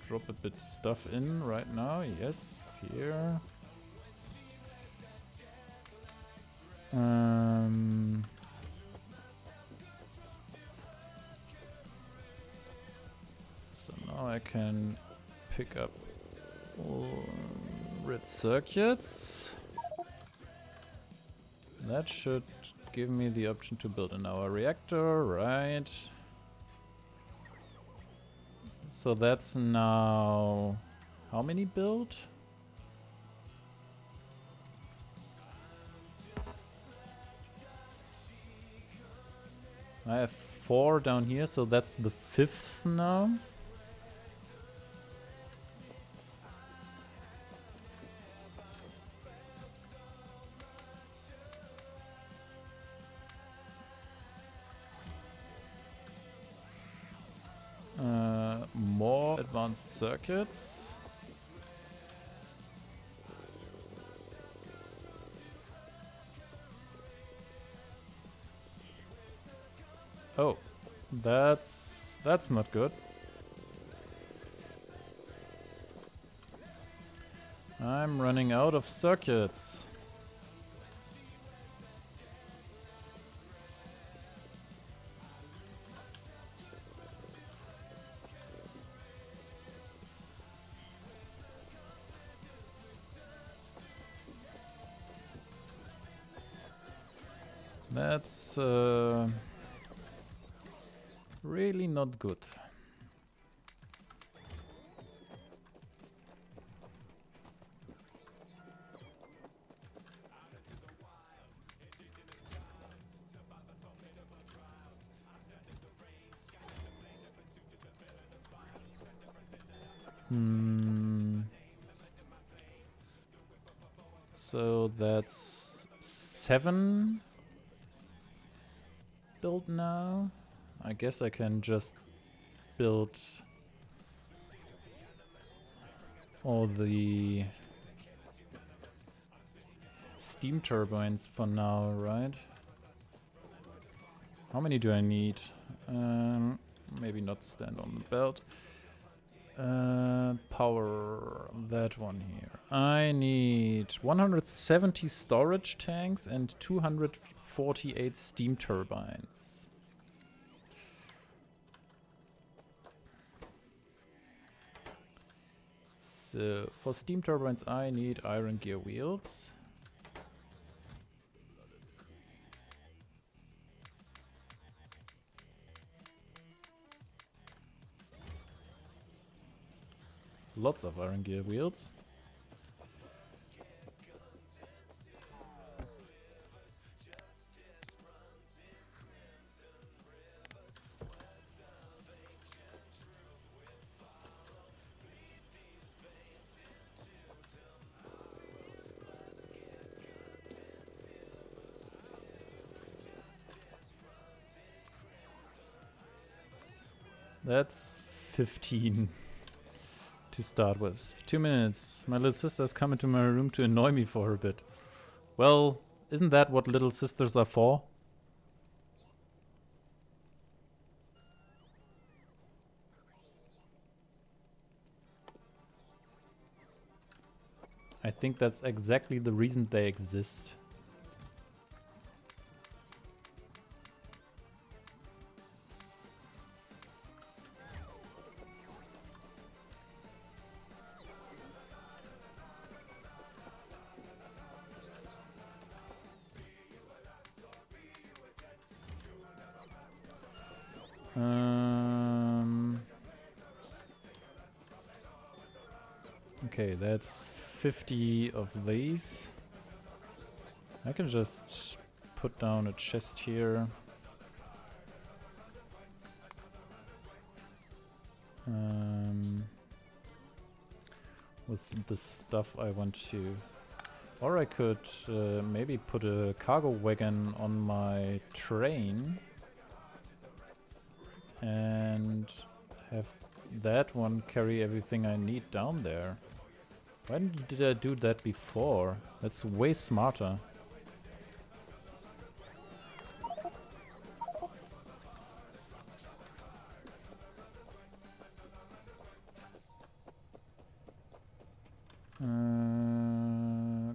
drop a bit stuff in right now? Yes, here. So now I can pick up red circuits. That should give me the option to build an our reactor, right? So that's now how many built? I have 4 down here, so that's the 5th now. More advanced circuits. Oh, that's not good. I'm running out of circuits. That's really not good. So that's 7 built now. I guess I can just build all the steam turbines for now, right? How many do I need? maybe not stand on the belt. Power that one here. I need 170 storage tanks and 248 steam turbines. So for steam turbines I need iron gear wheels. Lots of iron gear wheels. That's 15 to start with. 2 minutes. My little sister's come into my room to annoy me for a bit. Well, isn't that what little sisters are for? I think that's exactly the reason they exist. Okay, that's 50 of these. I can just put down a chest here. With the stuff I want to... Or I could maybe put a cargo wagon on my train and have that one carry everything I need down there. Why did I do that before? That's way smarter.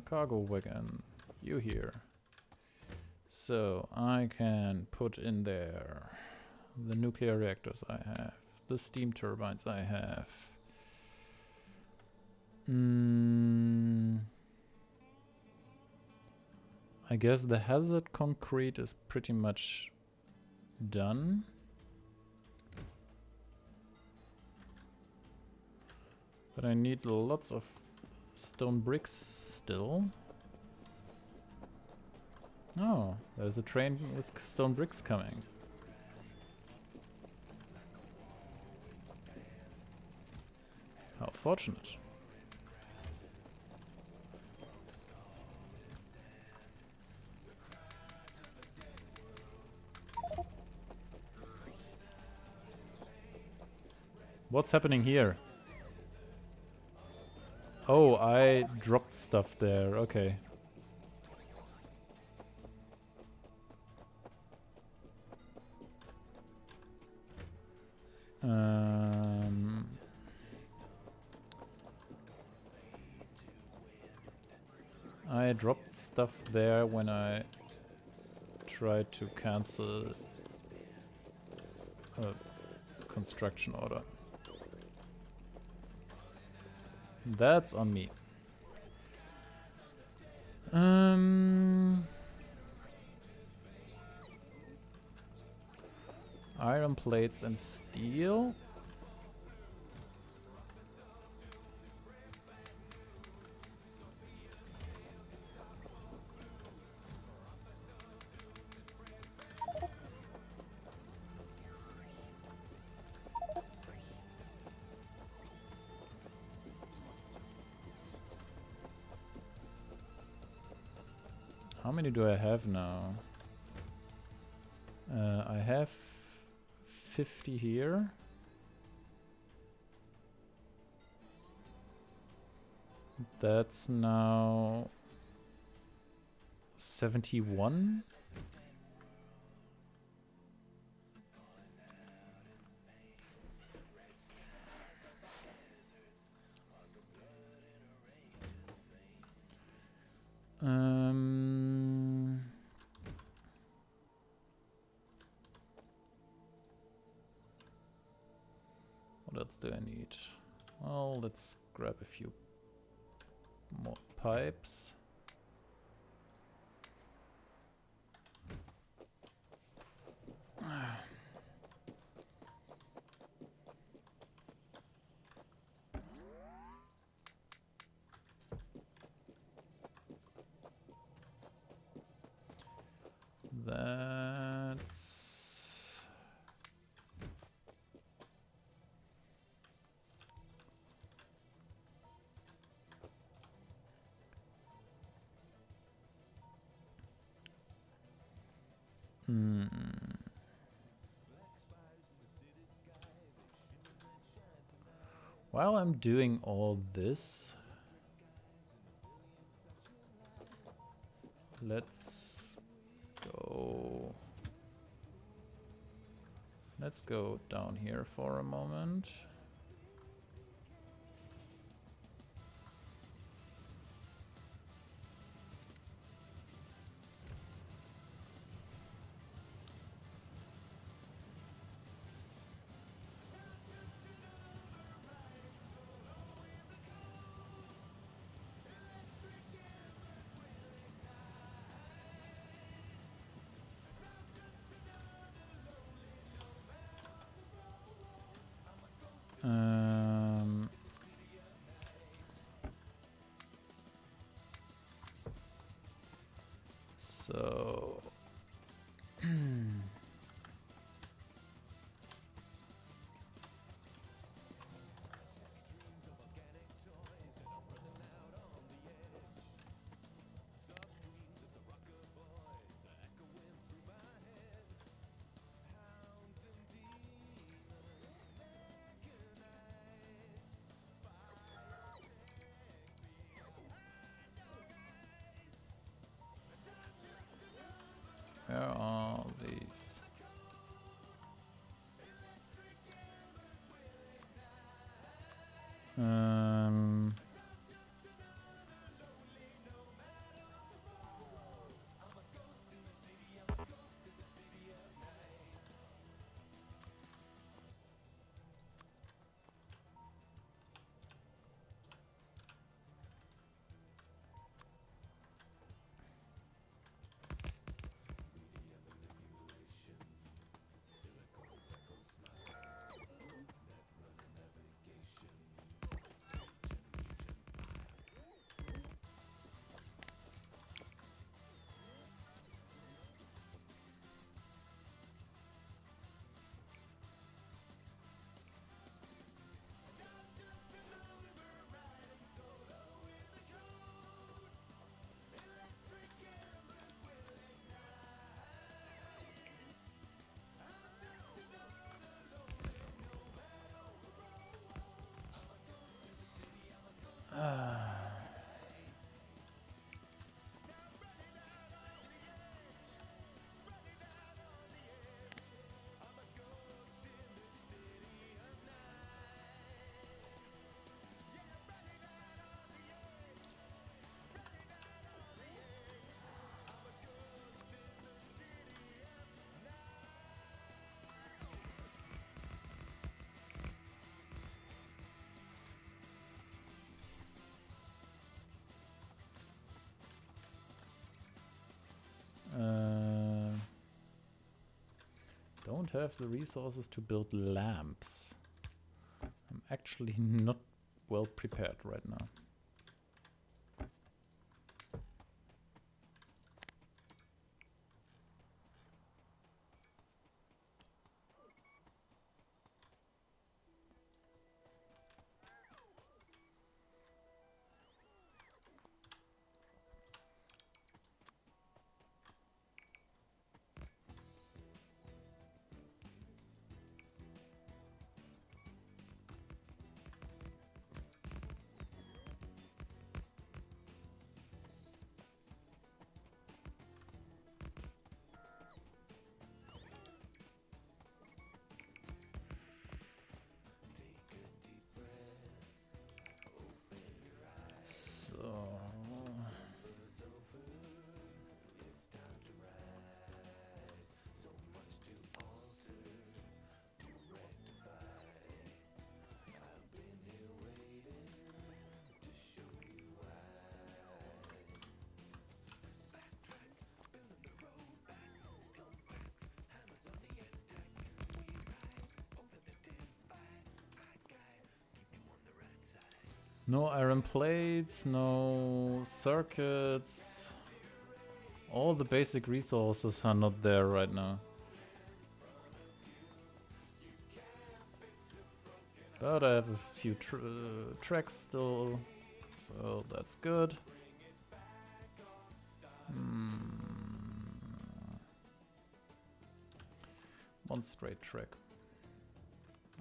Cargo wagon, you here. So I can put in there the nuclear reactors I have, the steam turbines I have. I guess the hazard concrete is pretty much done. But I need lots of stone bricks still. Oh, there's a train with stone bricks coming. How fortunate. What's happening here? Oh, I dropped stuff there. Okay. I dropped stuff there when I tried to cancel a construction order. That's on me. Iron plates and steel. How many do I have now? I have 50 here. That's now 71. else do I need? Well, let's grab a few more pipes. That's... While I'm doing all this, let's go down here for a moment. So where are these? Don't have the resources to build lamps. I'm actually not well prepared right now. No iron plates, no circuits. All the basic resources are not there right now. But I have a few tracks still, so that's good. One straight track.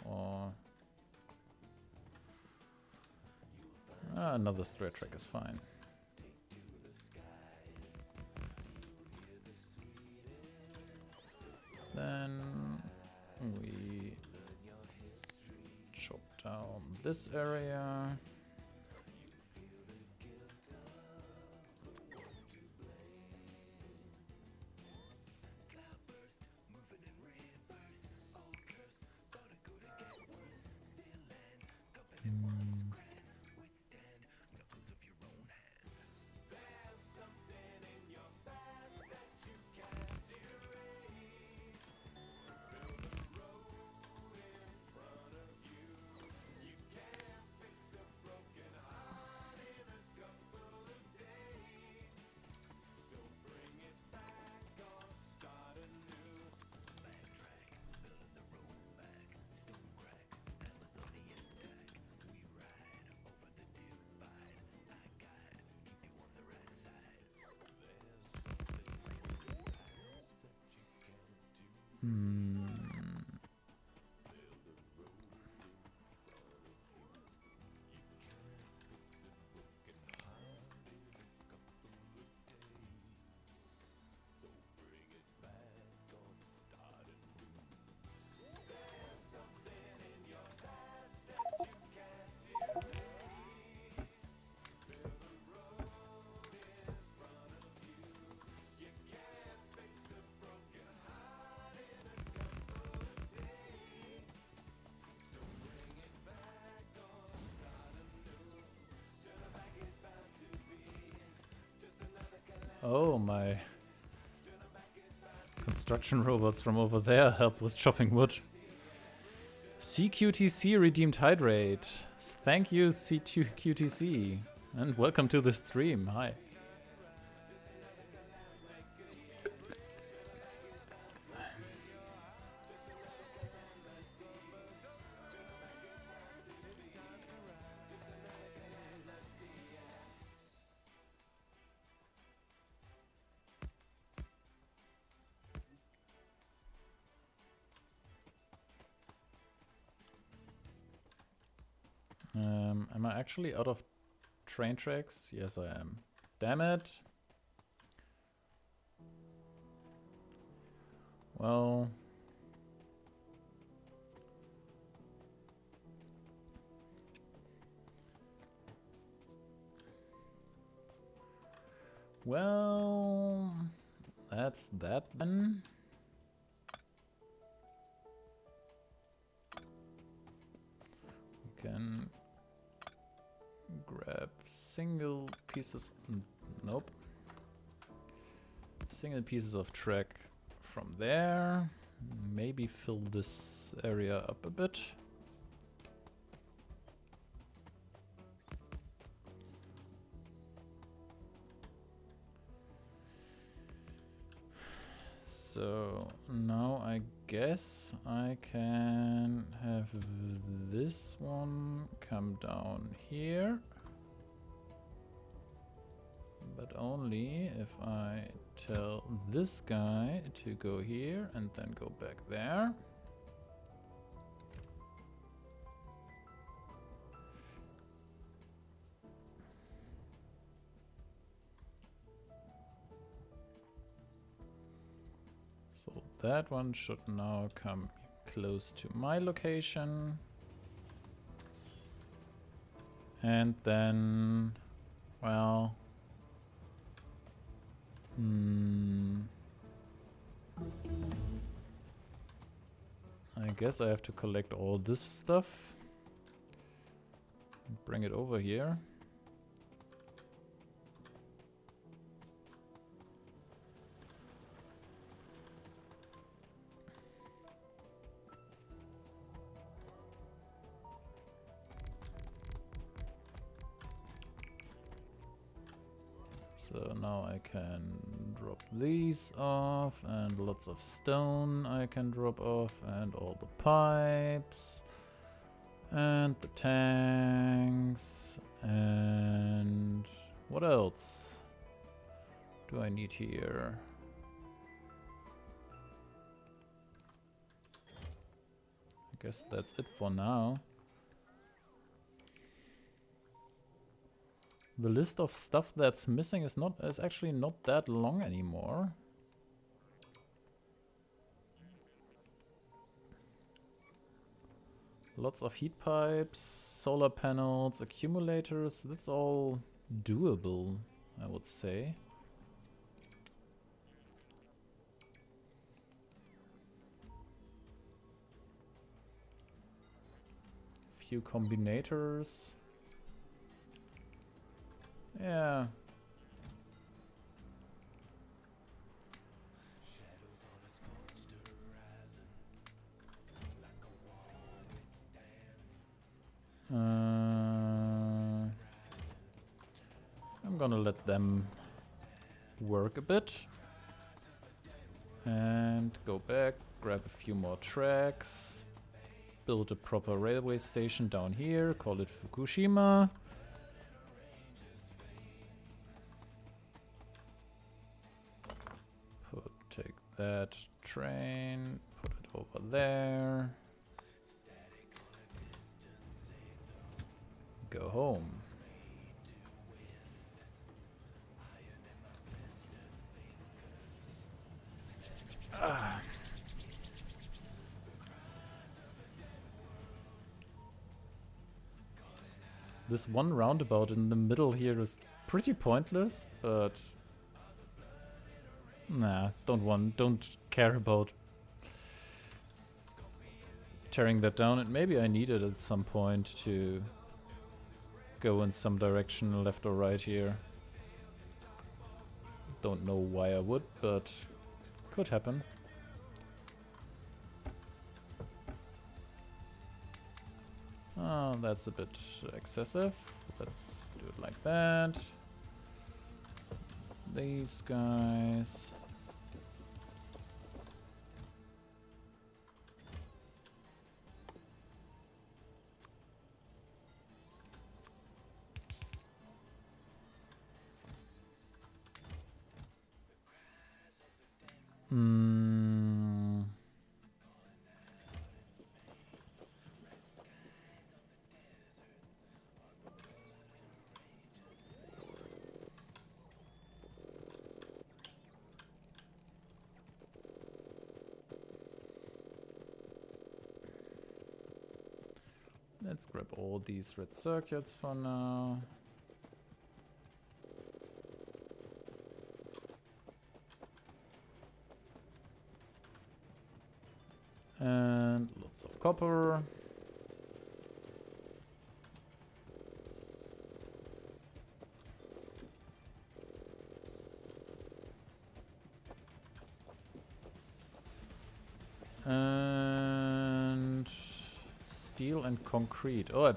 Or another straight track is fine. Then we chop down this area. Oh, my construction robots from over there help with chopping wood. CQTC redeemed hydrate. Thank you, CQTC. And welcome to the stream. Hi. Am I actually out of train tracks? Yes, I am. Damn it. Well... Well... That's that then. We can grab single pieces. Nope. Single pieces of track from there. Maybe fill this area up a bit. So now I guess I can have this one come down here. But only if I tell this guy to go here and then go back there. So that one should now come close to my location. And then, well... I guess I have to collect all this stuff and bring it over here. So now I can drop these off, and lots of stone I can drop off, and all the pipes, and the tanks, and what else do I need here? I guess that's it for now. The list of stuff that's missing is actually not that long anymore. Lots of heat pipes, solar panels, accumulators, that's all doable, I would say. Few combinators. Yeah. I'm gonna let them work a bit. And go back, grab a few more tracks. Build a proper railway station down here, call it Fukushima. Take that train, put it over there. Go home. This one roundabout in the middle here is pretty pointless, but nah, don't care about tearing that down. And maybe I need it at some point to go in some direction, left or right here. Don't know why I would, but could happen. Oh, that's a bit excessive. Let's do it like that. These guys. Let's grab all these red circuits for now. And lots of copper. And steel and concrete. Oh,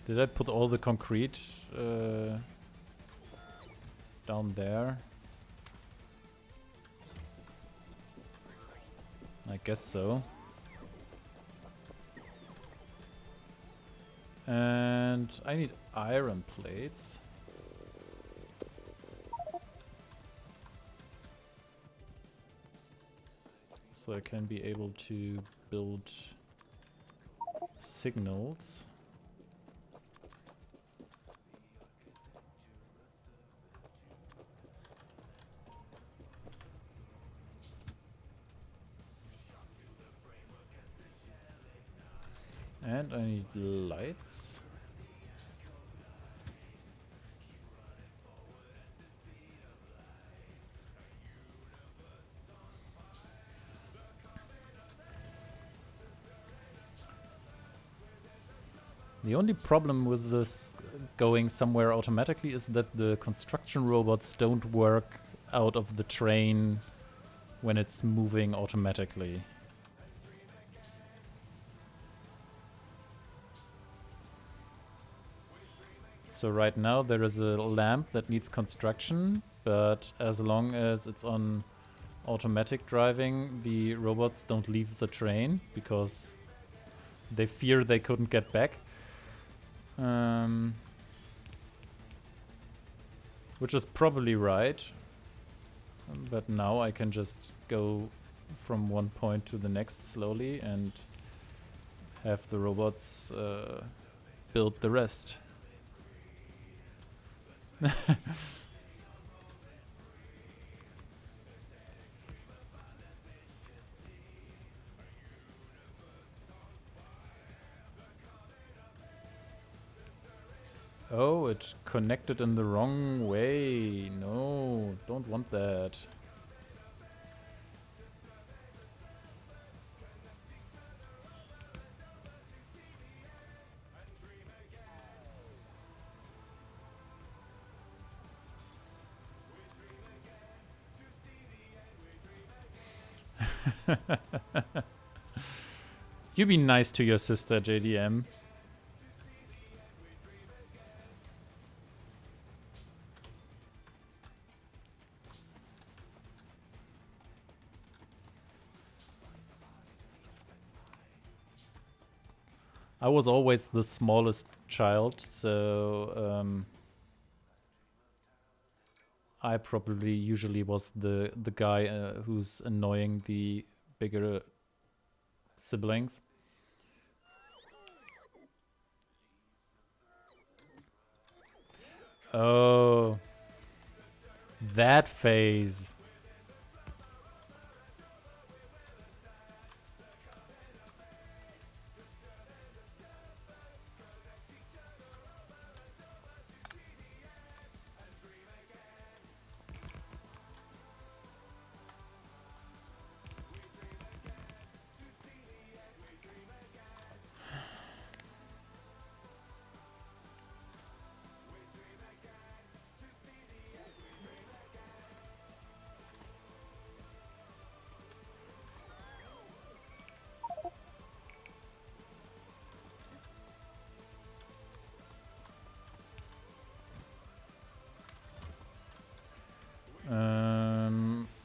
did I put all the concrete down there? I guess so. And I need iron plates. So I can be able to build signals. And I need lights. The only problem with this going somewhere automatically is that the construction robots don't work out of the train when it's moving automatically. So right now there is a lamp that needs construction, but as long as it's on automatic driving, the robots don't leave the train because they fear they couldn't get back. Which is probably right. But now I can just go from one point to the next slowly and have the robots build the rest. Oh, it connected in the wrong way. No, don't want that. You be nice to your sister, JDM. I was always the smallest child, so I probably usually was the guy who's annoying the bigger siblings. Oh, that phase.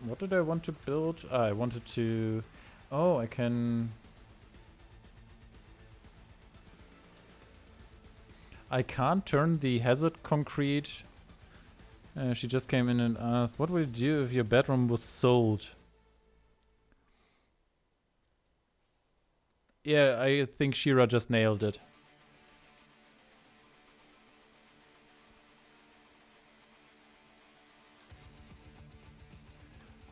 What did I want to build? I wanted to... Oh, I can... I can't turn the hazard concrete. She just came in and asked, what would you do if your bedroom was sold? Yeah, I think Shira just nailed it.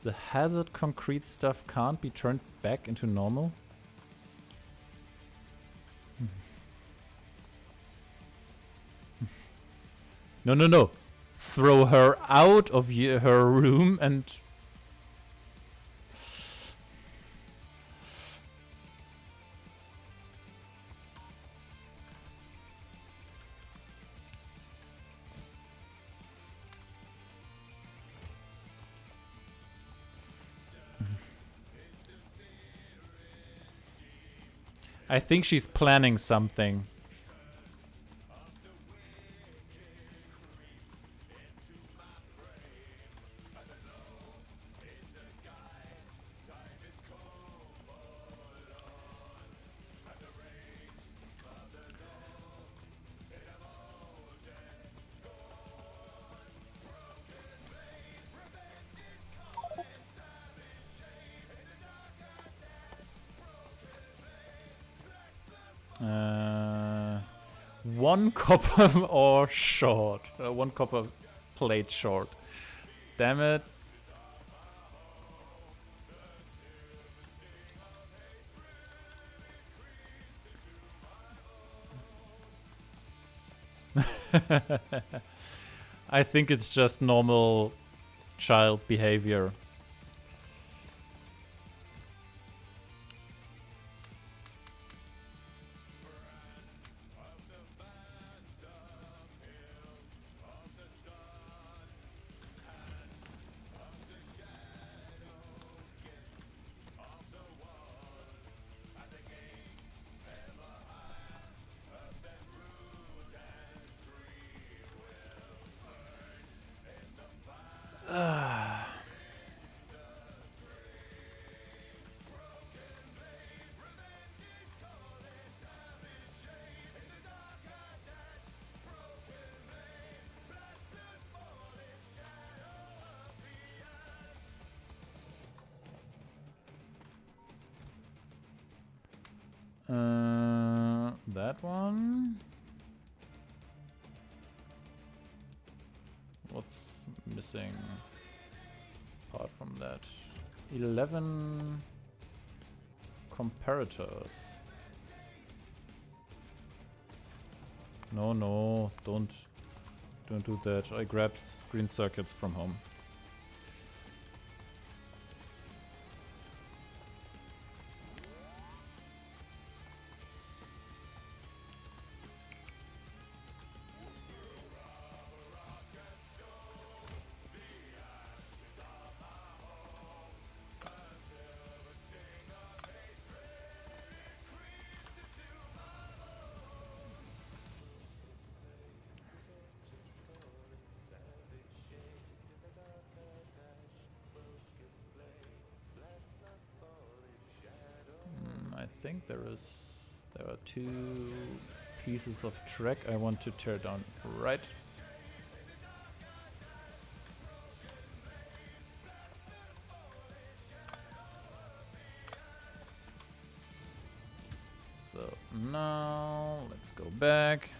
The hazard concrete stuff can't be turned back into normal? No, no, no. Throw her out of her room and... I think she's planning something. One copper ore short. One copper plate short. Damn it. I think it's just normal child behavior. that one. What's missing apart from that? 11 comparators. No, don't do that. I grabbed green circuits from home. I think there are 2 pieces of track I want to tear down right. So now let's go back.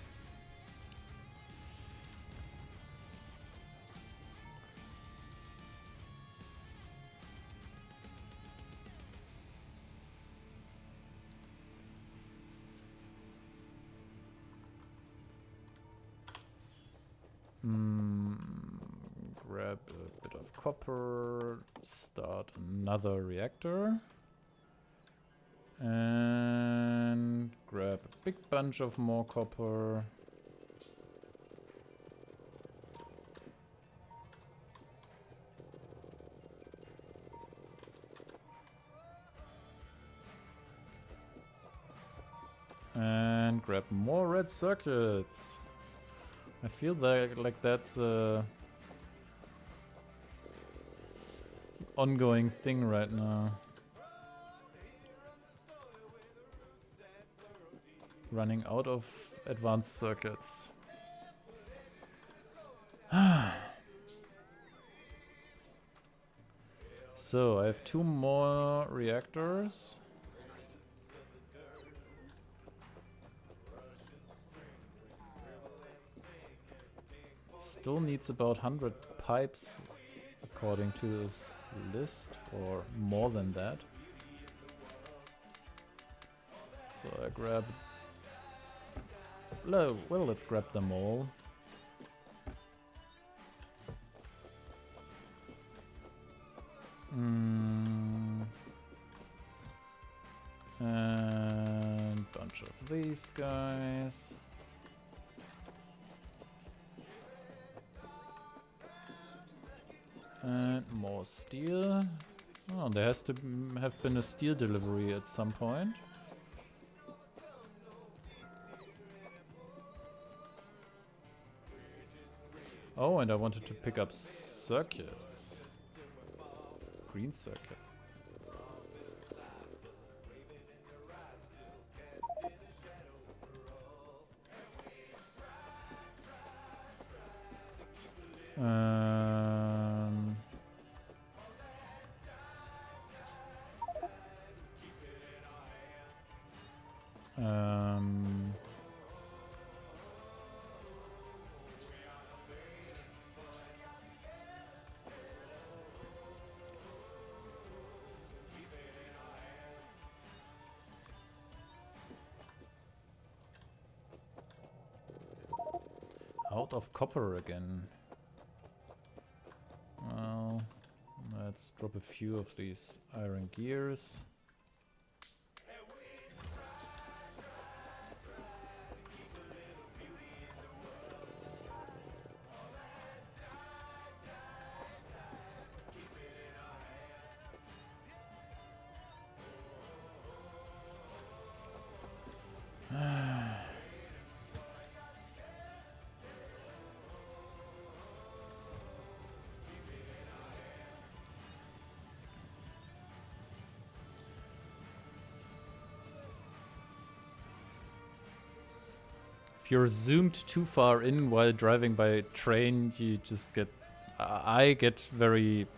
Grab a bit of copper, start another reactor, and grab a big bunch of more copper. And grab more red circuits. I feel like that's a ongoing thing right now. Running out of advanced circuits. So I have 2 more reactors. Still needs about 100 pipes according to this list, or more than that. So I grab... Well, let's grab them all. And bunch of these guys. And more steel. Oh, there has to have been a steel delivery at some point. Oh, and I wanted to pick up circuits. Green circuits. Out of copper again. Well, let's drop a few of these iron gears. If you're zoomed too far in while driving by train, you just get... I get very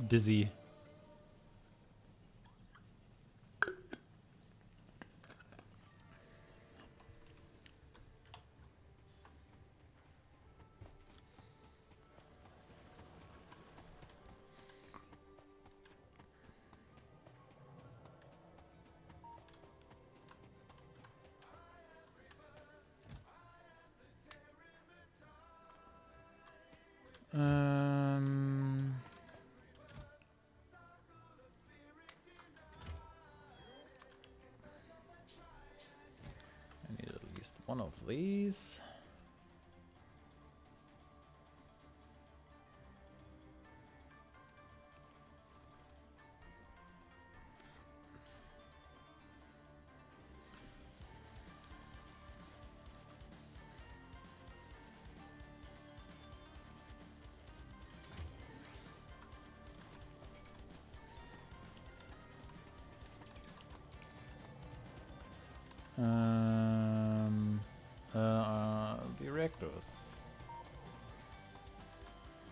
dizzy. I need at least one of these. The reactors.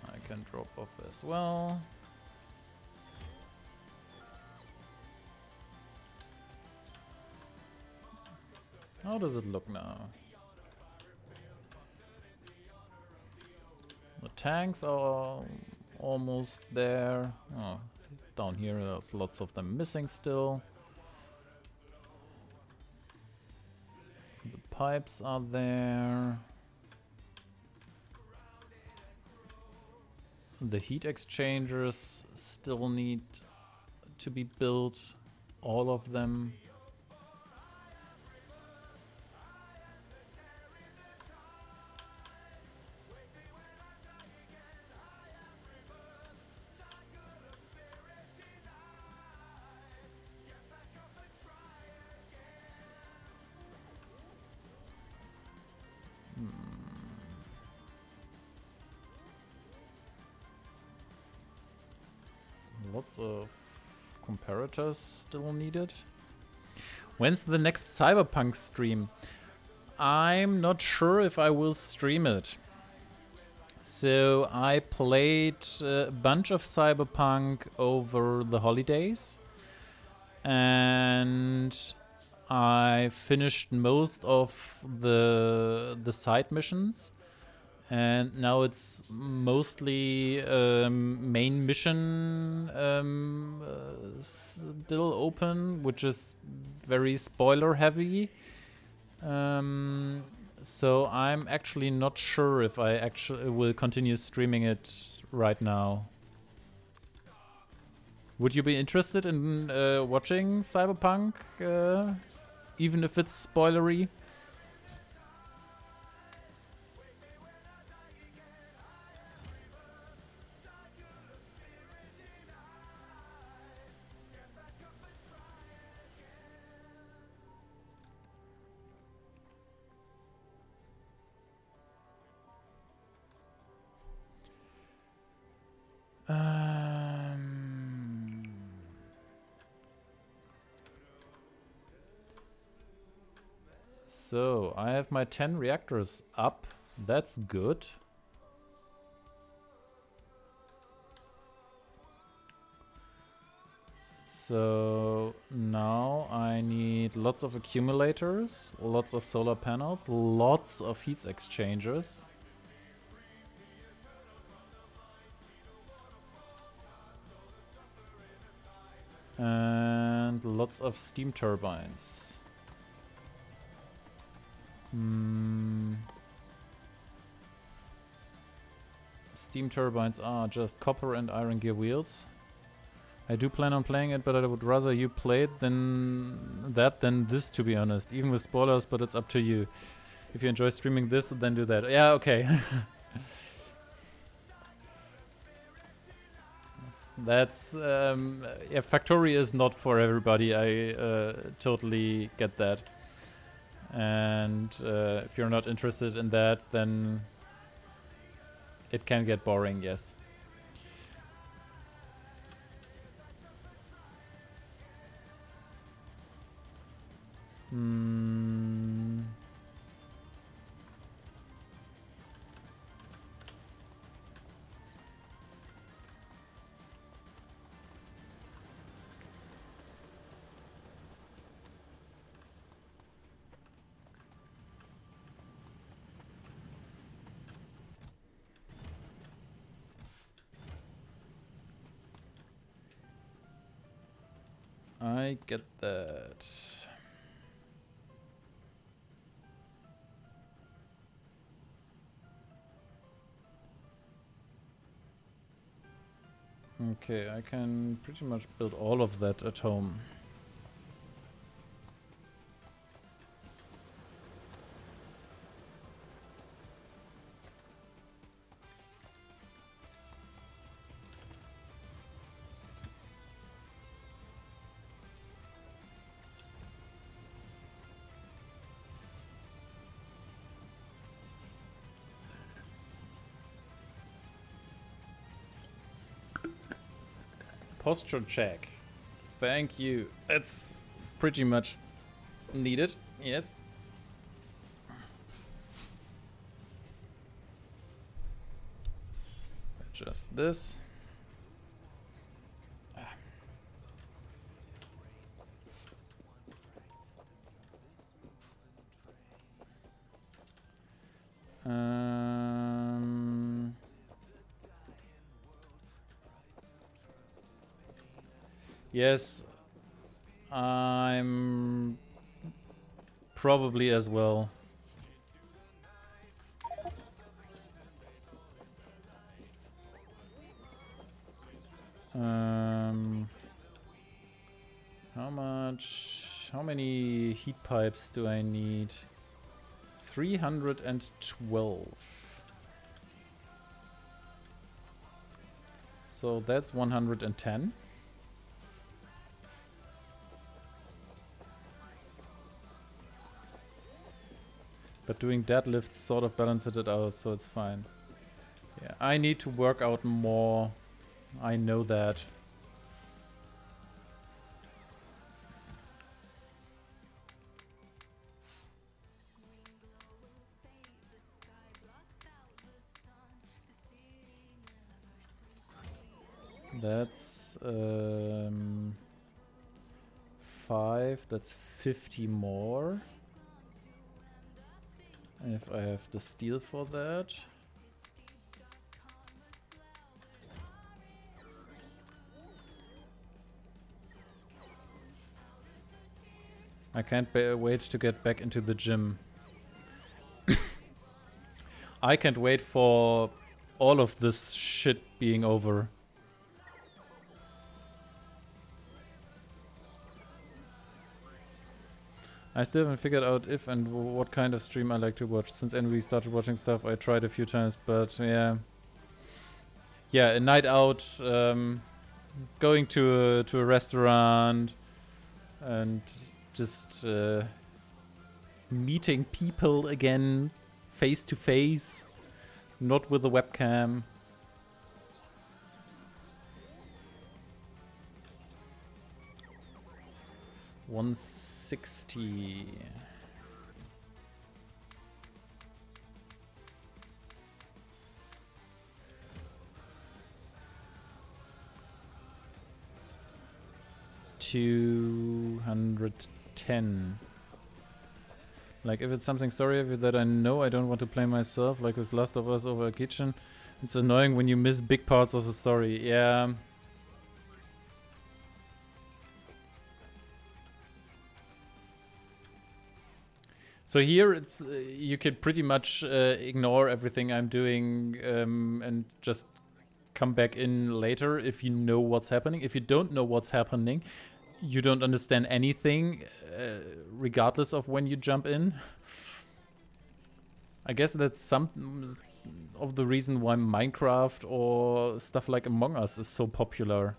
I can drop off as well. How does it look now? The tanks are almost there. Oh, down here there's lots of them missing still. The pipes are there. The heat exchangers still need to be built, all of them. Lots of comparators still needed. When's the next Cyberpunk stream? I'm not sure if I will stream it. So I played a bunch of Cyberpunk over the holidays. And I finished most of the side missions. And now it's mostly main mission still open, which is very spoiler heavy. So I'm actually not sure if I actually will continue streaming it right now. Would you be interested in watching Cyberpunk, even if it's spoilery? So, I have my 10 reactors up. That's good. So, now I need lots of accumulators, lots of solar panels, lots of heat exchangers. And lots of steam turbines. Steam turbines are just copper and iron gear wheels. I do plan on playing it, but I would rather you play it than this, to be honest. Even with spoilers, but it's up to you. If you enjoy streaming this, then do that. Yeah, okay. That's yeah, Factory is not for everybody. I totally get that. And if you're not interested in that, then it can get boring, yes. I get that. Okay, I can pretty much build all of that at home. Posture check. Thank you. That's pretty much needed. Yes. Adjust this. Yes, I'm probably as well. How many heat pipes do I need? 312. So that's 110. But doing deadlifts sort of balances it out, so it's fine. Yeah, I need to work out more. I know that. That's 5. That's 50 more. If I have the steel for that. I can't wait to get back into the gym. I can't wait for all of this shit being over. I still haven't figured out if and what kind of stream I like to watch. Since NV started watching stuff, I tried a few times, but yeah. Yeah, a night out, going to a restaurant, and just meeting people again, face to face, not with a webcam. $160. $210. Like, if it's something story that I know I don't want to play myself, like with Last of Us over a kitchen, it's annoying when you miss big parts of the story. Yeah. So here it's you can pretty much ignore everything I'm doing and just come back in later if you know what's happening. If you don't know what's happening, you don't understand anything, regardless of when you jump in. I guess that's some of the reason why Minecraft or stuff like Among Us is so popular.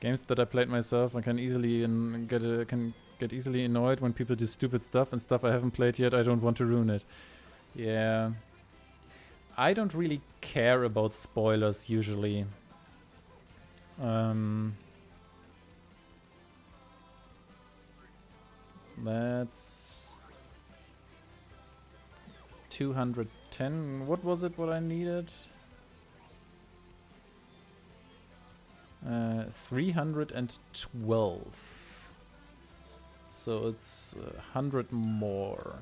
Games that I played myself, I can easily get easily annoyed when people do stupid stuff, and stuff I haven't played yet. I don't want to ruin it. Yeah, I don't really care about spoilers usually. That's 210. What was it? What I needed? 312. So it's 100 more.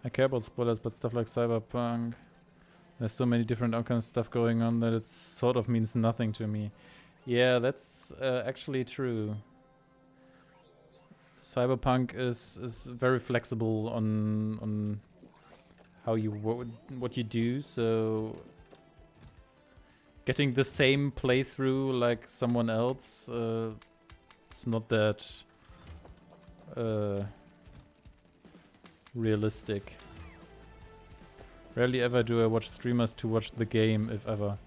I care about spoilers, but stuff like Cyberpunk, there's so many different outcomes stuff going on that it sort of means nothing to me. Yeah, that's actually true. Cyberpunk is very flexible on how you what you do, so getting the same playthrough like someone else, it's not that realistic. Rarely ever do I watch streamers to watch the game, if ever.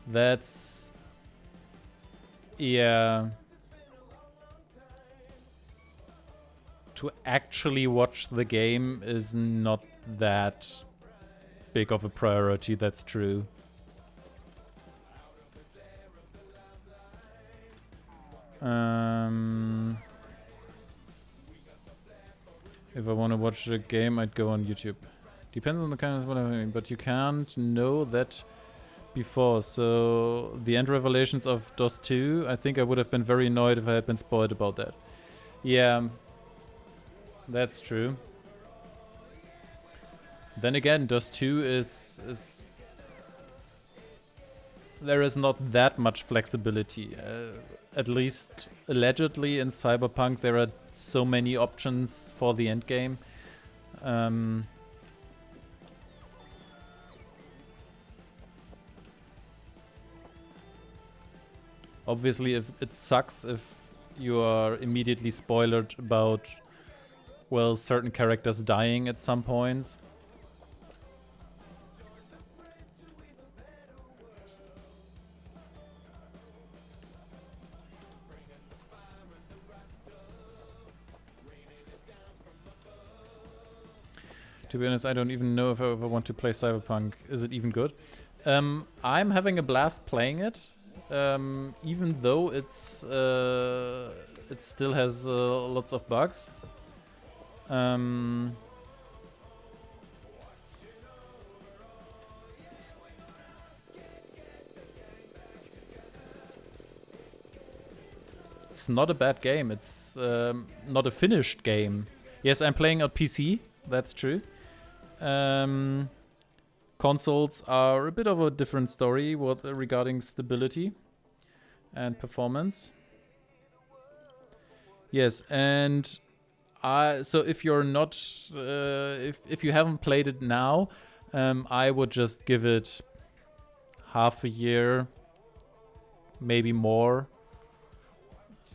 That's... yeah. To actually watch the game is not that big of a priority, that's true. If I want to watch a game, I'd go on YouTube. Depends on the kind of what I'm doing, but you can't know that before. So the end revelations of DOS 2, I think I would have been very annoyed if I had been spoiled about that. Yeah, that's true. Then again, DOS 2 is there is not that much flexibility. At least allegedly in Cyberpunk there are so many options for the end game. Obviously, if it sucks if you are immediately spoiled about, well, certain characters dying at some points. To be honest, I don't even know if I ever want to play Cyberpunk. Is it even good? I'm having a blast playing it, even though it's it still has lots of bugs. It's not a bad game. It's not a finished game. Yes, I'm playing on PC. That's true. Consoles are a bit of a different story regarding stability and performance. Yes, and so if you're not, if you haven't played it now, I would just give it half a year, maybe more,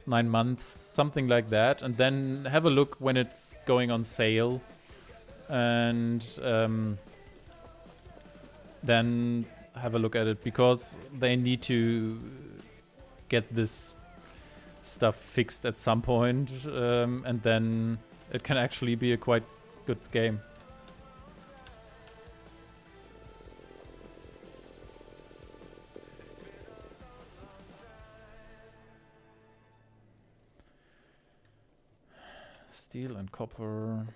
9 months, something like that, and then have a look when it's going on sale. And then have a look at it, because they need to get this stuff fixed at some point, and then it can actually be a quite good game. Steel and copper.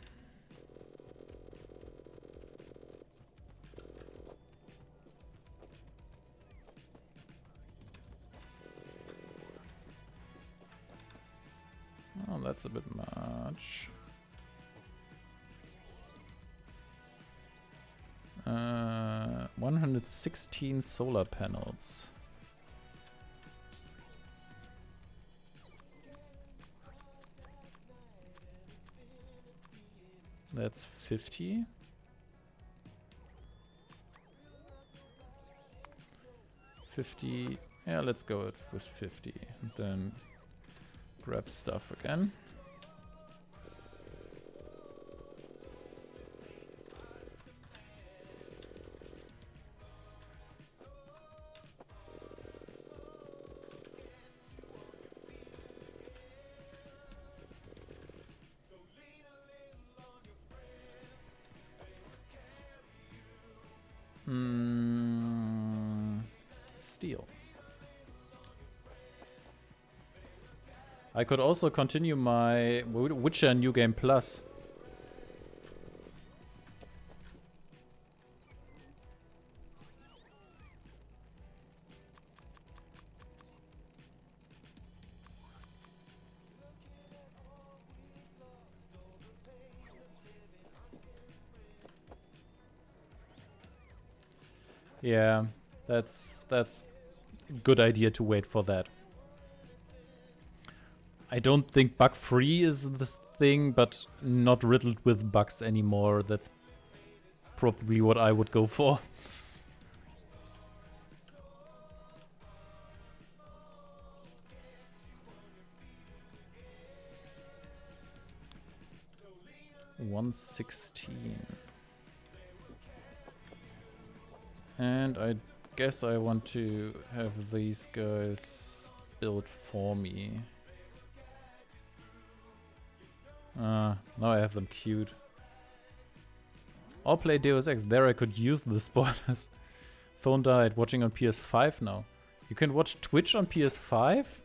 Oh, that's a bit much. 116 solar panels. That's 50. 50. Yeah, let's go with 50. And then grab stuff again. Steel. I could also continue my Witcher New Game Plus. Yeah, that's a good idea to wait for that. I don't think bug-free is the thing, but not riddled with bugs anymore. That's probably what I would go for. $116. And I guess I want to have these guys built for me. Now I have them queued. I'll play Deus Ex. There I could use the spoilers. Phone died. Watching on PS5 now. You can watch Twitch on PS5?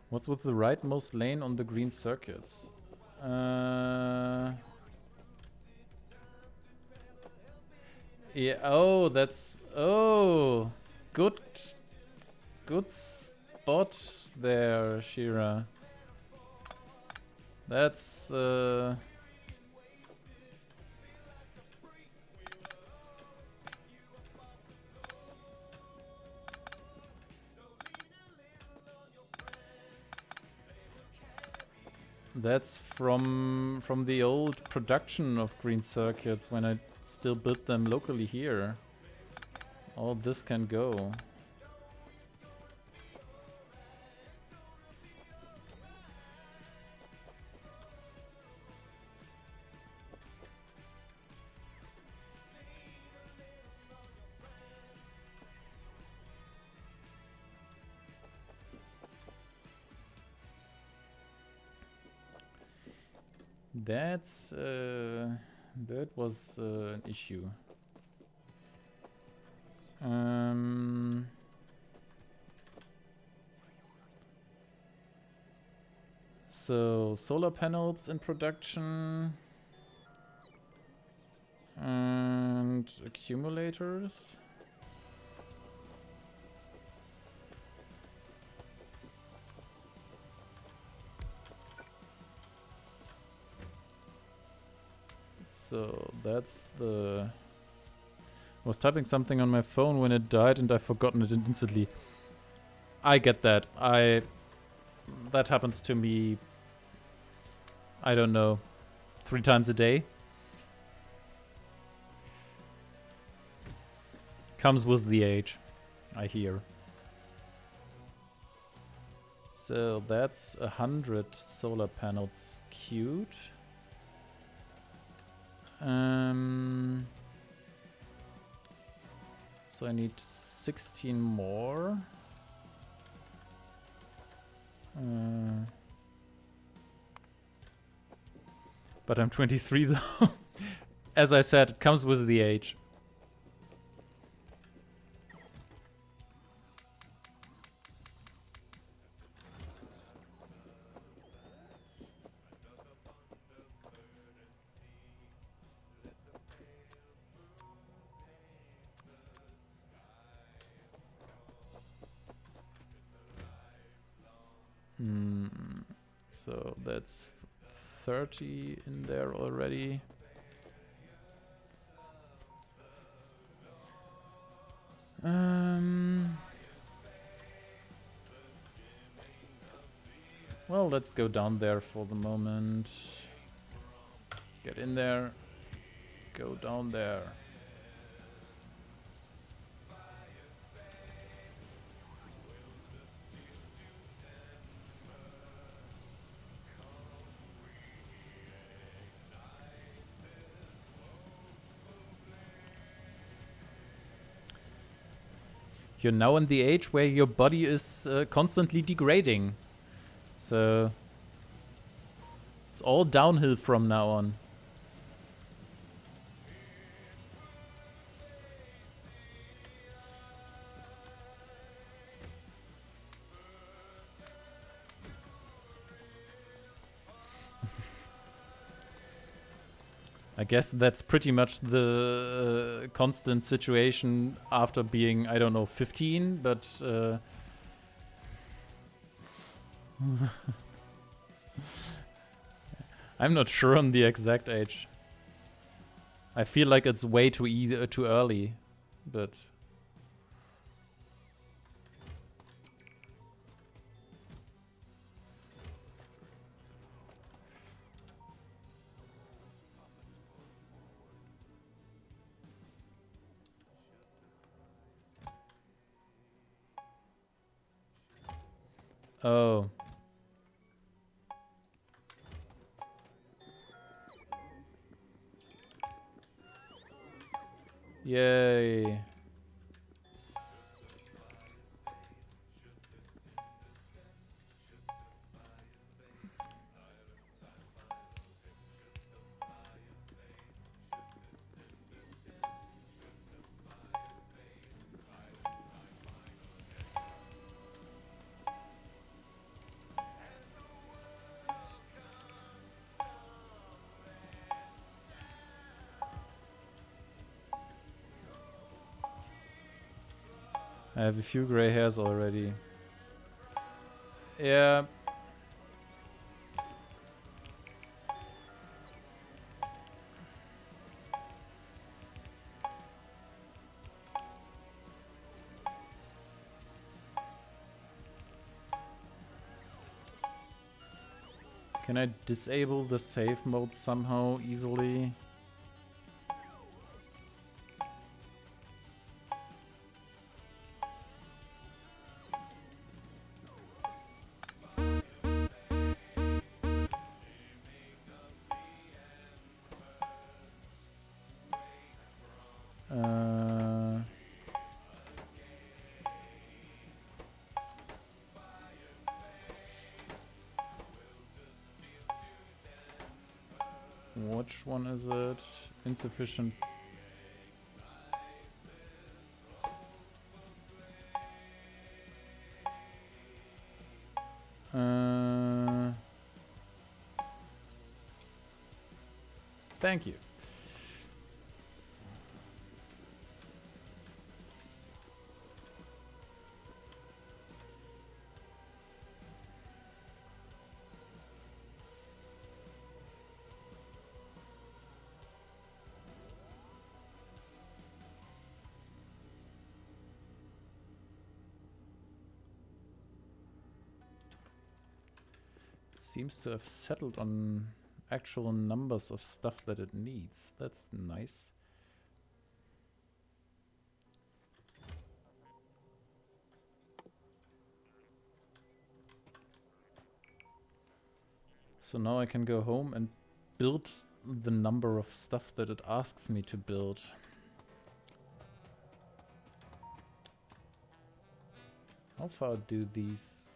What's with the rightmost lane on the green circuits? Yeah, oh, that's... Oh! Good spot there, Shira. That's... That's from the old production of green circuits when I still built them locally here. All this can go. That was an issue. So solar panels in production and accumulators. So that's the... I was typing something on my phone when it died and I've forgotten it instantly. I get that. That happens to me, I don't know, 3 times a day. Comes with the age, I hear. So that's 100 solar panels queued. So I need 16 more. But I'm 23 though. As I said, it comes with the age. So that's 30 in there already. Well, let's go down there for the moment. Get in there. Go down there. You're now in the age where your body is constantly degrading. So it's all downhill from now on. I guess that's pretty much the constant situation after being, I don't know, 15, but I'm not sure on the exact age. I feel like it's way too easy, too early, but oh. Yay. I have a few gray hairs already. Yeah. Can I disable the save mode somehow easily? Which one is it? Insufficient. Thank you. Seems to have settled on actual numbers of stuff that it needs. That's nice. So now I can go home and build the number of stuff that it asks me to build. How far do these...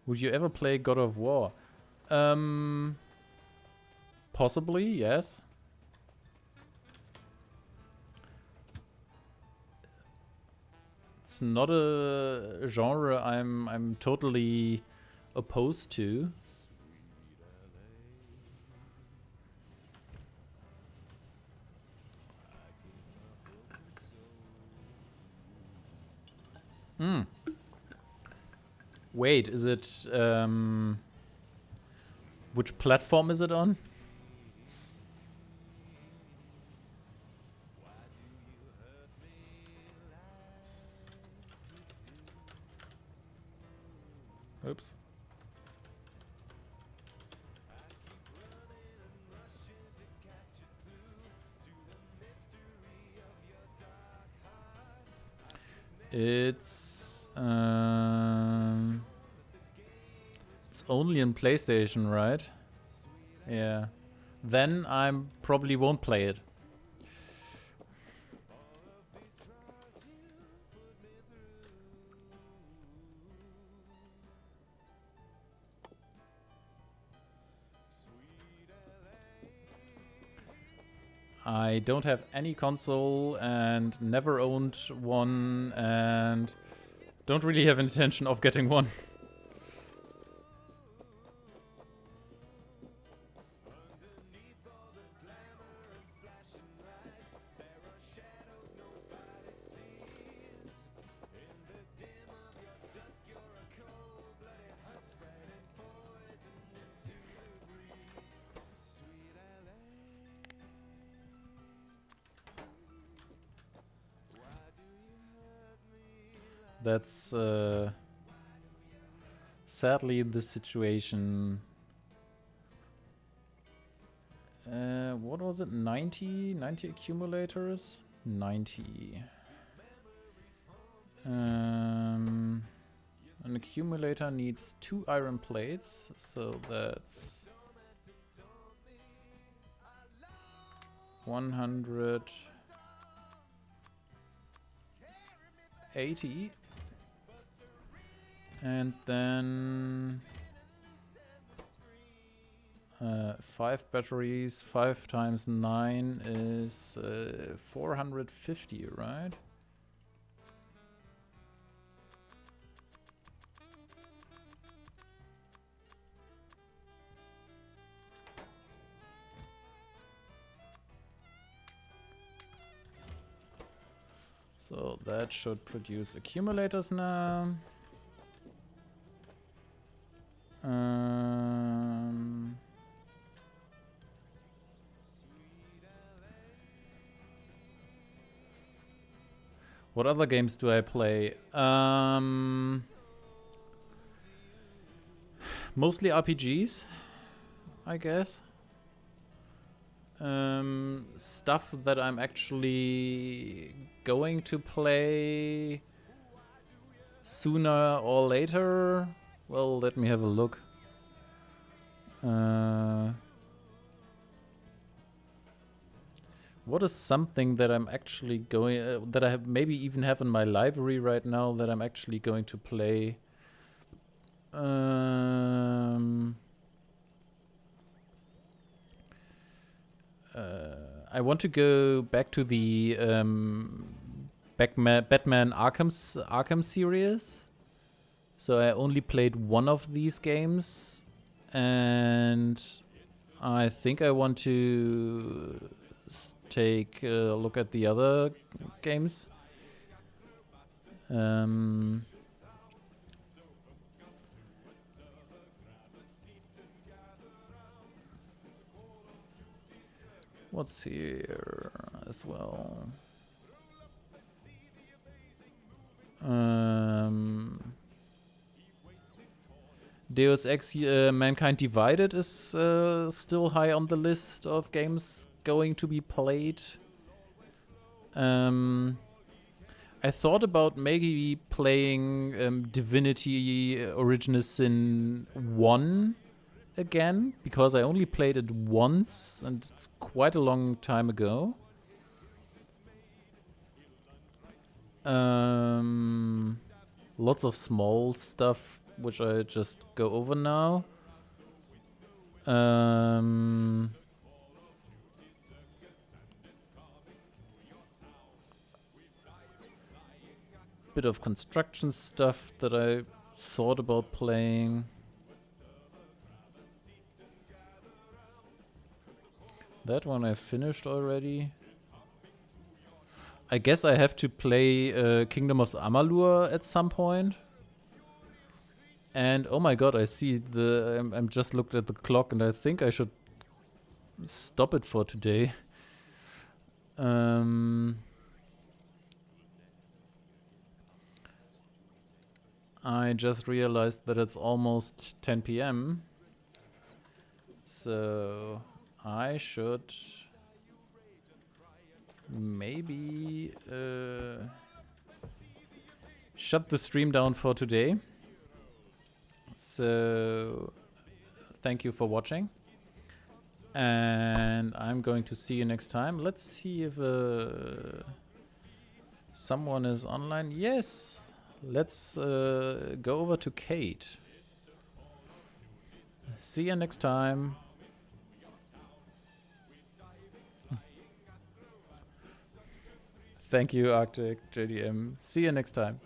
Would you ever play God of War? Possibly, yes. It's not a genre I'm totally opposed to. Wait, is it which platform is it on? Oops. It's only on PlayStation, right? Yeah. Then I probably won't play it. I don't have any console and never owned one and don't really have intention of getting one. That's sadly the situation. What was it? 90 accumulators? 90. An accumulator needs 2 iron plates, so that's 180. And then 5 batteries, 5 times 9 is 450, right? So that should produce accumulators now. What other games do I play? Mostly RPGs, I guess. Stuff that I'm actually going to play sooner or later. Well, let me have a look. What is something that I'm actually going that I have maybe even have in my library right now that I'm actually going to play? I want to go back to the Batman Arkham series. So I only played one of these games, and I think I want to take a look at the other games. What's here as well? Deus Ex Mankind Divided is still high on the list of games going to be played. I thought about maybe playing Divinity Original Sin 1 again, because I only played it once, and it's quite a long time ago. Lots of small stuff, which I just go over now. Bit of construction stuff that I thought about playing. That one I finished already. I guess I have to play Kingdom of Amalur at some point. And oh my god, I see I'm just looked at the clock, and I think I should stop it for today. I just realized that it's almost 10 p.m. So I should maybe shut the stream down for today. So thank you for watching, and I'm going to see you next time. Let's see if someone is online. Yes, let's go over to Kate. See you next time. Thank you, Arctic JDM. See you next time.